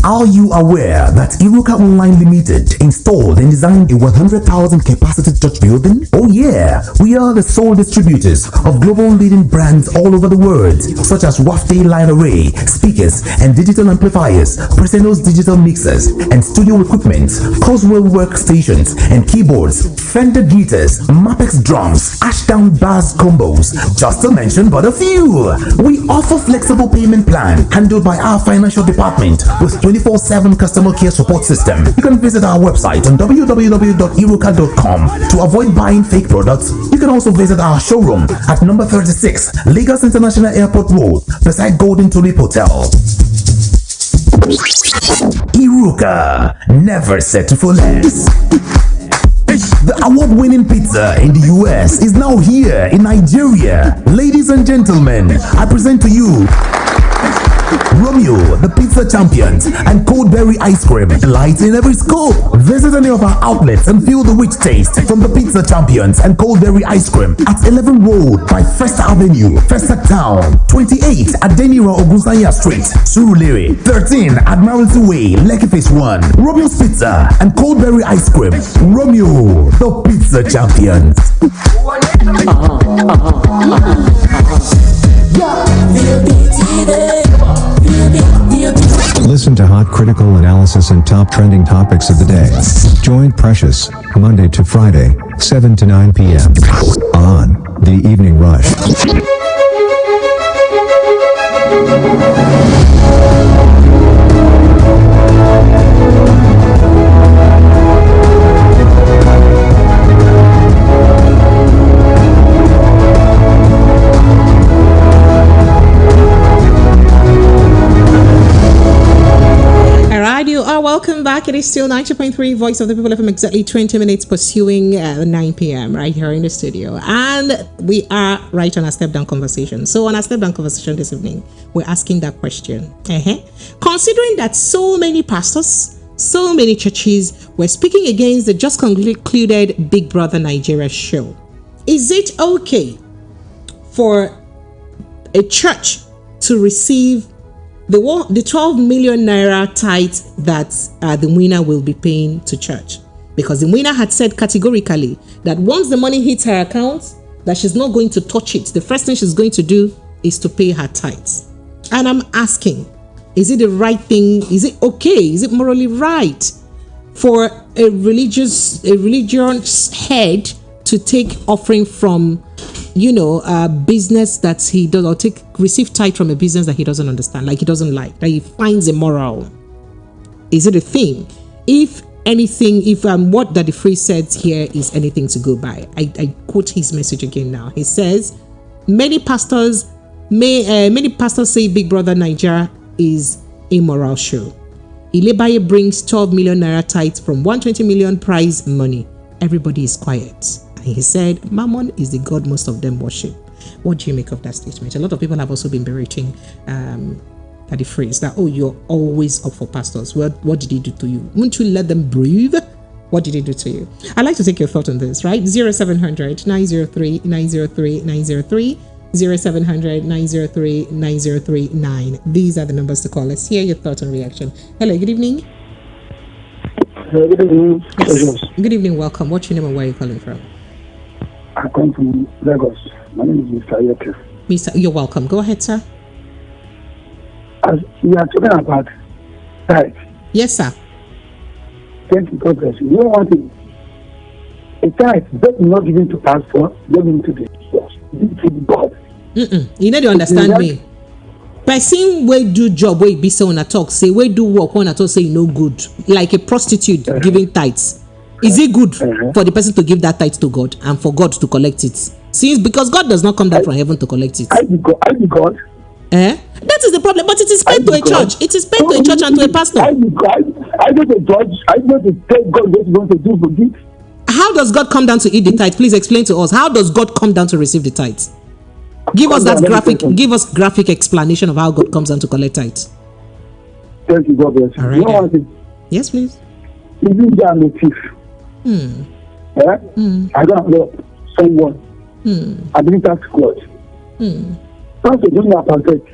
Are you aware that Iruka Online Limited installed and designed a 100,000 capacity church building? Oh yeah, we are the sole distributors of global leading brands all over the world, such as Wafday Line Array, speakers and digital amplifiers, Preseno's digital mixers and studio equipment, Coswell workstations and keyboards, Fender guitars, Mapex drums, Ashdown bass combos, just to mention but a few. We offer flexible payment plan handled by our financial department with 24/7 customer care support system. You can visit our website on www.iruka.com to avoid buying fake products. You can also visit our showroom at number 36 Lagos International Airport Road beside Golden Tulip Hotel. Iruka, never settle for less. The award-winning pizza in the US is now here in Nigeria. Ladies and gentlemen, I present to you Romeo, the pizza champions, and cold berry ice cream, light in every scope. Visit any of our outlets and feel the rich taste from the pizza champions and cold berry ice cream at 11 Road by First Avenue, Festa Town, 28 at Denira Ogunsanya Street, Surulere, 13 Admiralty Way, Lekki Phase 1. Romeo's Pizza and cold berry ice cream. Romeo, the pizza champions. Listen to hot critical analysis and top trending topics of the day. Join Precious, Monday to Friday, 7 to 9 p.m. on The Evening Rush. You are welcome back. It is still 90.3 Voice of the People FM, exactly 20 minutes pursuing 9 p.m. right here in the studio. And we are right on a step-down conversation. So on a step-down conversation this evening, we're asking that question. Considering that so many pastors, so many churches were speaking against the just concluded Big Brother Nigeria show, is it okay for a church to receive the 12 million naira tithe that the winner will be paying to church? Because the winner had said categorically that once the money hits her account, that she's not going to touch it. The first thing she's going to do is to pay her tithes. And I'm asking, is it the right thing? Is it okay? Is it morally right for a religious head to take offering from, a business that he does, or receive tithe from a business that he doesn't understand, like he doesn't like, that he finds immoral? Is it a thing? If anything, if what Daddy Free said here is anything to go by, I quote his message again now. He says, many pastors say Big Brother Nigeria is immoral show. Ilebaye brings 12 million naira tithe from 120 million prize money. Everybody is quiet. And he said, Mammon is the God most of them worship. What do you make of that statement? A lot of people have also been berating the phrase that, you're always up for pastors. What did he do to you? Won't you let them breathe? What did he do to you? I'd like to take your thought on this, right? 0700 903 903 903 0700 903 9039. These are the numbers to call. Let's hear your thoughts and reaction. Hello, good evening. Good evening. Yes. Good evening, welcome. What's your name and where are you calling from? I come from Lagos. My name is Mr. Yoke. You're welcome. Go ahead, sir. As we are talking about tithe. Yes, sir. Thank you, God bless you. You know one thing? A tithe is not given to pastor, given to the church, given to God. You know, you understand me. Person wey do job wey be say una talk say wey do work when I talk say no good, like a prostitute giving tithes. Is it good for the person to give that tithe to God and for God to collect it? Since because God does not come down from heaven to collect it. I be God. That is the problem. But it is paid to a church. It is paid to a church and to a pastor. I know the judge. I know the take God what he's going to do for this. How does God come down to eat the tithe? Please explain to us. How does God come down to receive the tithe? Give us that graphic. Give us graphic explanation of how God comes down to collect tithe. Thank you, God bless you. All right. Yes, please. Even they are no thief. I don't know someone. I believe that's God. Pastor doing that perfect.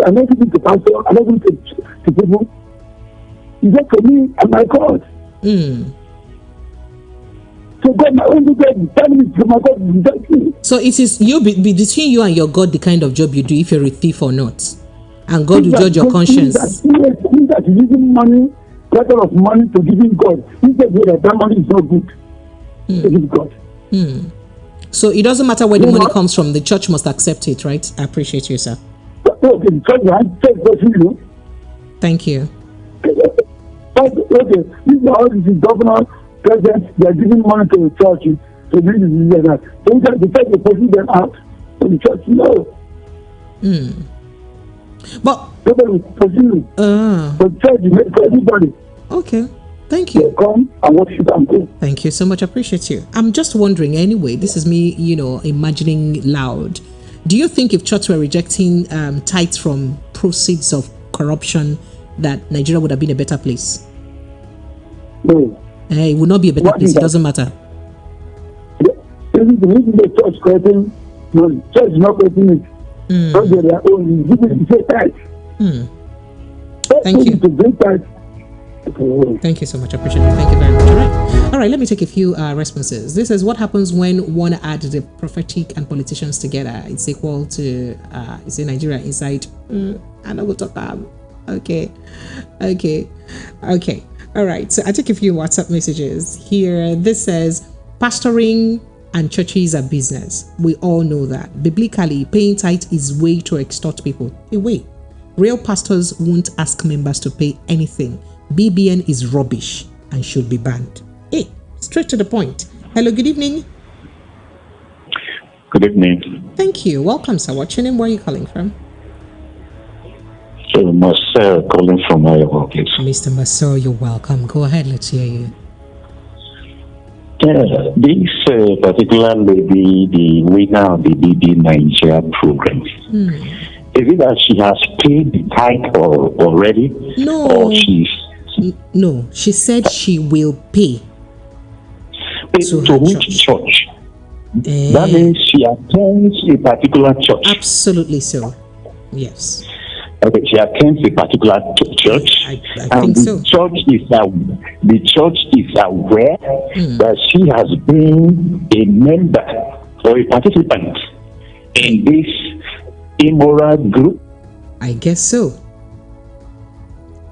I'm not giving to pastor. I'm not giving to people. It's just for me and my God. So God, my own God, family, my God, so it is you between you and your God the kind of job you do, if you're a thief or not, and God will judge your conscience. That using money, that of money to giving God, he said that money is not good to give God. So it doesn't matter where the money comes from. The church must accept it, right? I appreciate you, sir. Okay, Thank you. Okay, these are all the governor, president, they are giving money to the churches to do this and that. So the fact they pushing them out from the church, no. But nobody will pursue for the church, for everybody. Okay. Thank you. Come and worship and go. Thank you so much. I appreciate you. I'm just wondering anyway, this is me, imagining loud. Do you think if church were rejecting tithes from proceeds of corruption, that Nigeria would have been a better place? No. It would not be a better place. It doesn't matter. The church creating, no, church is not creating it. Because they are only giving the tithes. Thank you. To bring tithes. Thank you so much. I appreciate it. Thank you very much. All right. Let me take a few responses. This is what happens when one adds the prophetic and politicians together. It's equal to it's in Nigeria inside. I know we'll talk Okay. All right. So I take a few WhatsApp messages here. This says pastoring and churches are business. We all know that. Biblically, paying tithe is way to extort people. A way. Real pastors won't ask members to pay anything. BBN is rubbish and should be banned. Hey, straight to the point. Hello, good evening. Good evening. Thank you. Welcome, sir. What's your name? Where are you calling from? So, Marcel calling from Iowa, please. Mr. Marcel, you're welcome. Go ahead. Let's hear you. This particular lady, the winner of the BBNaija program, is it that she has paid the tithe already? No. Or No, she said she will pay. To which church? That means she attends a particular church. Absolutely so. Yes. Okay, she attends a particular church. I think so. The church is aware that she has been a member or a participant in this immoral group. I guess so.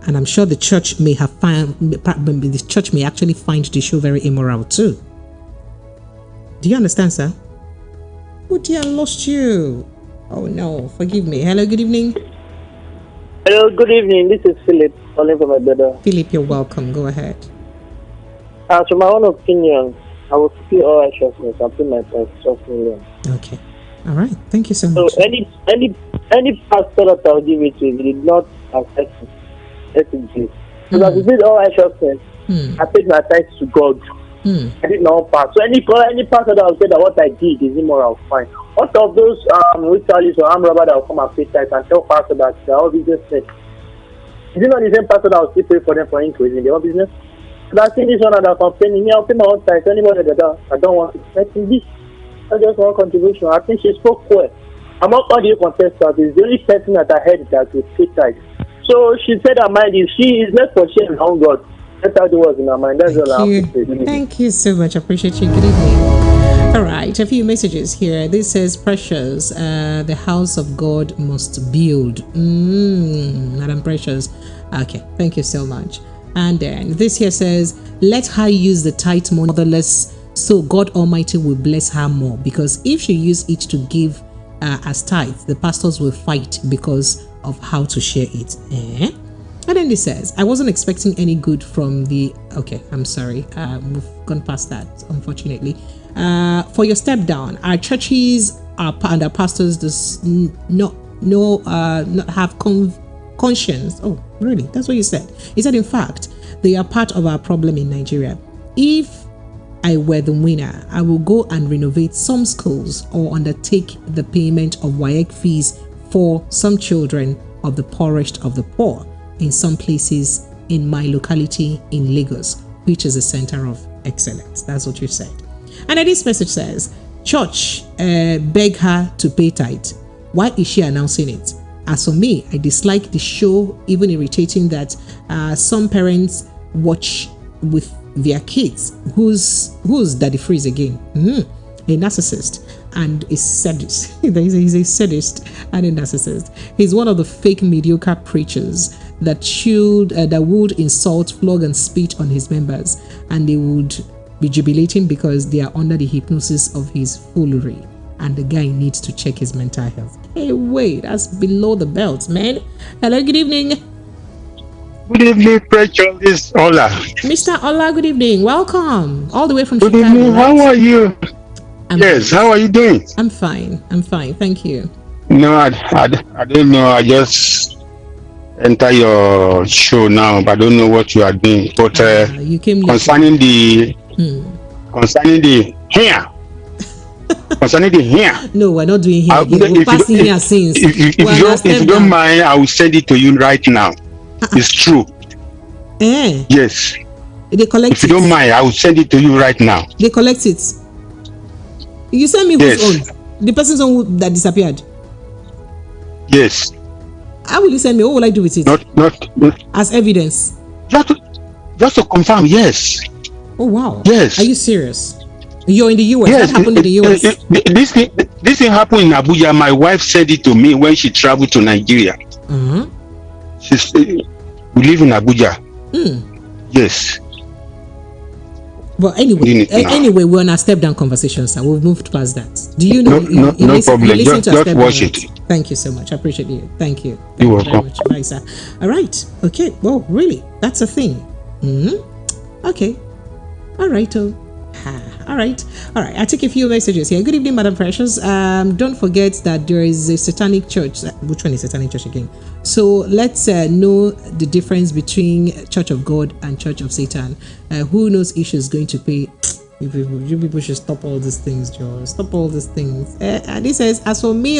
And I'm sure the church may have the church may actually find the show very immoral too. Do you understand, sir? Oh dear, I lost you. Oh no, forgive me. Hello, good evening. Hello, good evening. This is Philip calling from my brother. Philip, you're welcome. Go ahead. To my own opinion, I will keep all righteousness and put my tithe 12 million. Okay. All right. Thank you so much. So any pastor that I'll give it to, it did not affect me. Let it be. So that we did all righteousness. I paid my tithe to God. I did not pass. So any pastor that will say that what I did is immoral, fine. What of those ritualists or armed robbers that will come and pay tithe and tell pastor that all business said? Is it not the same pastor that will still pay for them for increasing their own business? So I see this one that are complaining, I'll pay my own tithe. Anybody that I don't want to expect this. That's just one contribution. I think she spoke well. Among all the contestants, is the only person that I heard that will pay tithe. So she said her mind is she is left for shame on God. That's how it was in her mind. That's all I have to say. Thank you so much. I appreciate you. Good evening. All right, a few messages here. This says, Precious, the house of God must build. Madam Precious. Okay, thank you so much. And then this here says, let her use the tithe more motherless, so God Almighty will bless her more. Because if she use it to give as tithe, the pastors will fight because of how to share it. And then it says, I wasn't expecting any good from the... Okay, I'm sorry. We've gone past that, unfortunately. For your step down, our churches and our pastors does not have conscience. Oh, really? That's what you said. He said, in fact, they are part of our problem in Nigeria. If I were the winner, I will go and renovate some schools or undertake the payment of WAEC fees for some children of the poorest of the poor in some places in my locality in Lagos, which is a center of excellence. That's what you said. And then this message says, church beg her to pay tithe. Why is she announcing it? As for me, I dislike the show, even irritating that some parents watch with their kids. Who's Daddy Freeze again? A narcissist and a sadist. He's a sadist and a narcissist. He's one of the fake mediocre preachers that would insult, flog and spit on his members, and they would be jubilating because they are under the hypnosis of his foolery, and the guy needs to check his mental health. Hey, wait, that's below the belt, man. Hello, good evening. Good evening, Precious. This is Ola. Mr. Ola, good evening. Welcome. All the way from Good Chicago. evening. Right? How are you? Yes, how are you doing? I'm fine. Thank you. No, I don't know. I just enter your show now, but I don't know what you are doing. But you came concerning the hair. Concerning the hair. No, we're not doing hair. We're passing here since. If you don't mind, I will send it to you right now. It's true. Yes. They collect if you don't mind, I will send it to you right now. They collect it. You send me whose own? The person's own that disappeared. Yes. How will you send me? What will I do with it? Not as evidence. Just to confirm, yes. Oh wow. Yes. Are you serious? You're in the US. Yes. What happened in the US? This thing happened in Abuja. My wife sent it to me when she traveled to Nigeria. We live in Abuja. Yes. But anyway, we're on a step-down conversation, sir. We've moved past that. Do you know? No problem. Just watch it. Thank you so much. I appreciate you. Thank you. You're welcome. Very much. Bye, sir. All right. Okay. Well, really, that's a thing. Okay. All right. All right. I take a few messages here. Good evening, Madam Precious. Don't forget that there is a satanic church. Which one is satanic church again? So let's know the difference between Church of God and Church of Satan. Who knows if she's going to pay? You people should stop all these things, Joe. Stop all these things. And he says, as for me,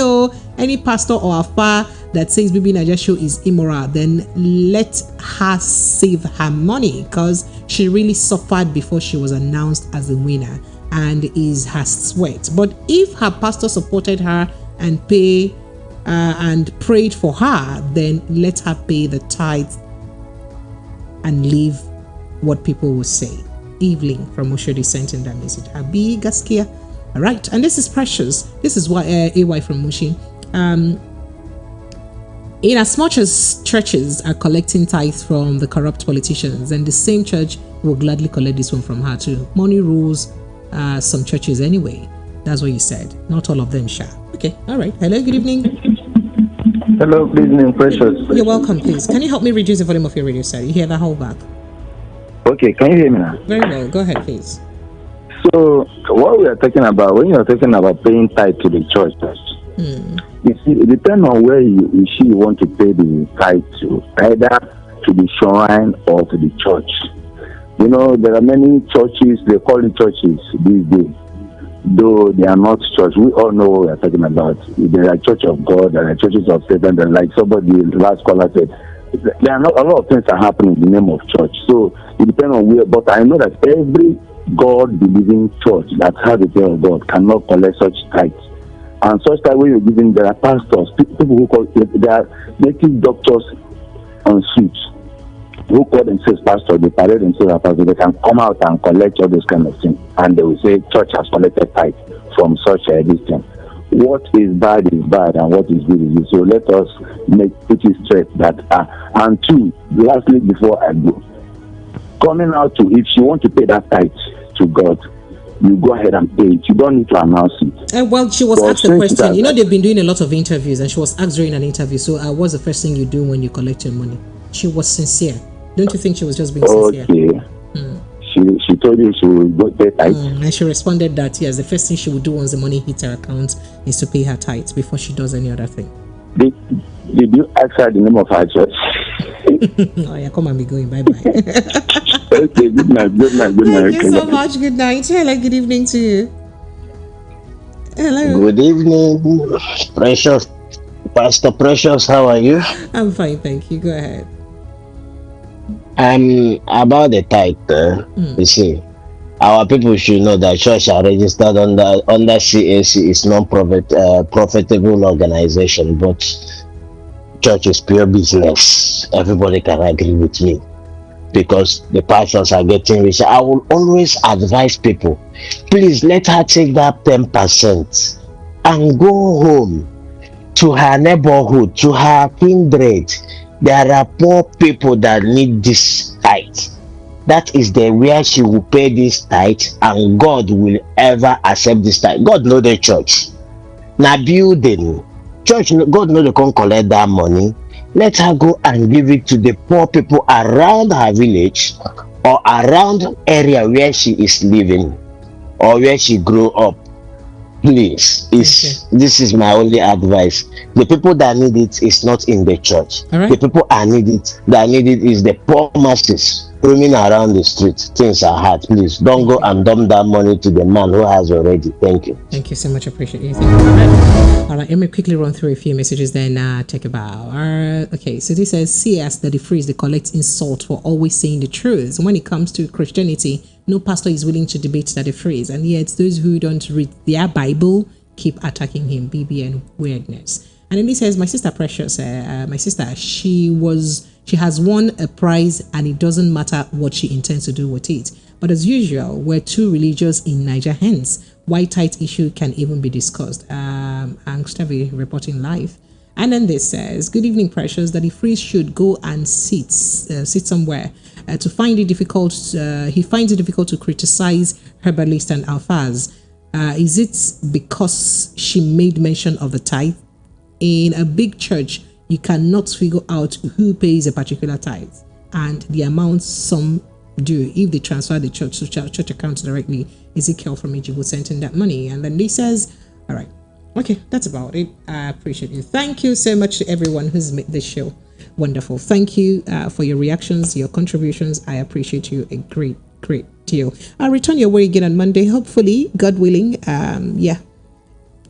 any pastor or afa that says BBNaija show is immoral, then let her save her money, because she really suffered before she was announced as the winner and is her sweat. But if her pastor supported her and pay and prayed for her, then let her pay the tithe and leave what people will say. Evelyn from Oshodi sent in that message. Abi Gaskia. All right, and this is Precious. This is why AY from Mushi. In as much as churches are collecting tithes from the corrupt politicians, then the same church will gladly collect this one from her too. Money rules some churches anyway. That's what you said. Not all of them shall. Okay, all right. Hello, good evening. Hello, good evening, Precious. You're welcome, please. Can you help me reduce the volume of your radio set? You hear that whole back? Okay, can you hear me now? Very well. Go ahead, please. So, what we are talking about, when you are talking about paying tithe to the church, you see, it depends on where she want to pay the tithe to, either to the shrine or to the church. You know, there are many churches, they call it churches these days, though they are not church. We all know what we are talking about. There are church of God, there are churches of Satan, there are, like somebody last caller said, there are not a lot of things are happening in the name of church. So it depends on where, but I know that every God-believing church that has the fear of God cannot collect such tithes. And such tithe when you're giving, there are pastors, people who call it, they are native doctors on suits who call themselves pastors, they parade themselves as pastors, they can come out and collect all those kind of things. And they will say church has collected tithe from such a distance. What is bad, and what is good is good. So let us put it straight that and two, lastly, before I go, coming out to, if you want to pay that tithe to God, you go ahead and pay it. You don't need to announce it. Well, she was asked a question. You know, they've been doing a lot of interviews, and she was asked during an interview. So, what's the first thing you do when you collect your money? She was sincere. Don't you think she was just being sincere? Okay. She told you she will go pay tithe. And she responded that yes, the first thing she would do once the money hits her account is to pay her tithe before she does any other thing. Did you ask her the name of her church? Oh yeah, come and be going. Bye bye. Okay, good night. Thank you so much. Good night. Hello, good evening to you. Hello. Good evening, Precious. Pastor Precious, how are you? I'm fine, thank you. Go ahead. About the tithe, you see, our people should know that church are registered under CAC is non-profit profitable organization, but church is pure business. Everybody can agree with me because the pastors are getting rich. I will always advise people, please let her take that 10% and go home to her neighborhood, to her kindred. There are poor people that need this tithe. That is the where she will pay this tithe, and God will ever accept this tithe. God know the church. Now building church, God know they can't collect that money. let her go and give it to the poor people around her village or around area where she is living or where she grew up. Please, this is my only advice. The people that need it is not in the church. The people that need it is the poor masses roaming around the streets. Things are hard. Please don't go and dump that money to the man who has already. Thank you. Thank you so much. Appreciate you. Thank you. All right, let me quickly run through a few messages, then take a bow. Okay, so this says, see us that the phrase they collect insult for always saying the truth. When it comes to Christianity, no pastor is willing to debate that the phrase, and yet those who don't read their Bible keep attacking him. BBN weirdness. And then he says, my sister Precious, my sister, she has won a prize, and it doesn't matter what she intends to do with it. But as usual, we're too religious in Niger, hence why tithe issue can even be discussed. Angstavi reporting live. And then this says, good evening, Precious, that the priest should go and sit somewhere. To find it difficult, he finds it difficult to criticize herbalist and alphas. Is it because she made mention of the tithe? In a big church, you cannot figure out who pays a particular tithe and the amount some do if they transfer the church to church accounts directly. Ezekiel from Ijeoma sent in that money. And then he says, all right, okay, that's about it. I appreciate you. Thank you so much to everyone who's made this show wonderful. Thank you for your reactions, your contributions. I appreciate you a great deal. I'll return your way again on Monday, hopefully, God willing.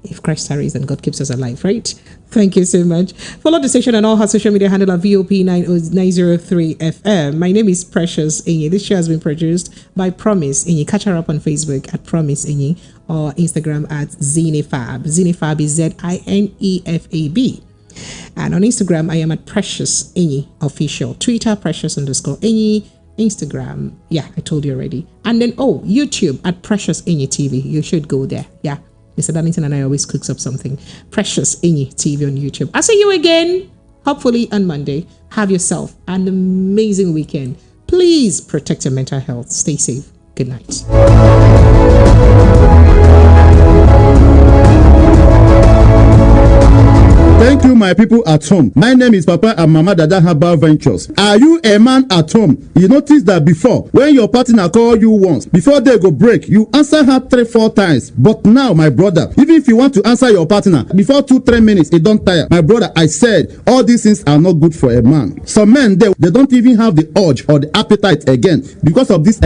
If Christ tarries and God keeps us alive, right? Thank you so much. Follow the station on all our social media handle at VOP903 FM. My name is Precious Enyi. This show has been produced by Promise Enyi. Catch her up on Facebook at Promise Enyi or Instagram at Zinefab. Zinefab is ZINEFAB. And on Instagram, I am at Precious Enyi Official. Twitter, Precious_Enyi. Instagram, I told you already. And then, YouTube at Precious Enyi TV. You should go there. Yeah. Mr. Darlington and I always cooks up something. Precious Enyi TV on YouTube. I'll see you again, hopefully on Monday. Have yourself an amazing weekend. Please protect your mental health. Stay safe. Good night. Thank you, my people at home. My name is Papa and Mama Dada Herbal Ventures. Are you a man at home? You notice that before, when your partner call you once, before they go break, you answer her 3-4 times. But now, my brother, even if you want to answer your partner, before 2-3 minutes, it don't tire. My brother, I said, all these things are not good for a man. Some men, they don't even have the urge or the appetite again because of this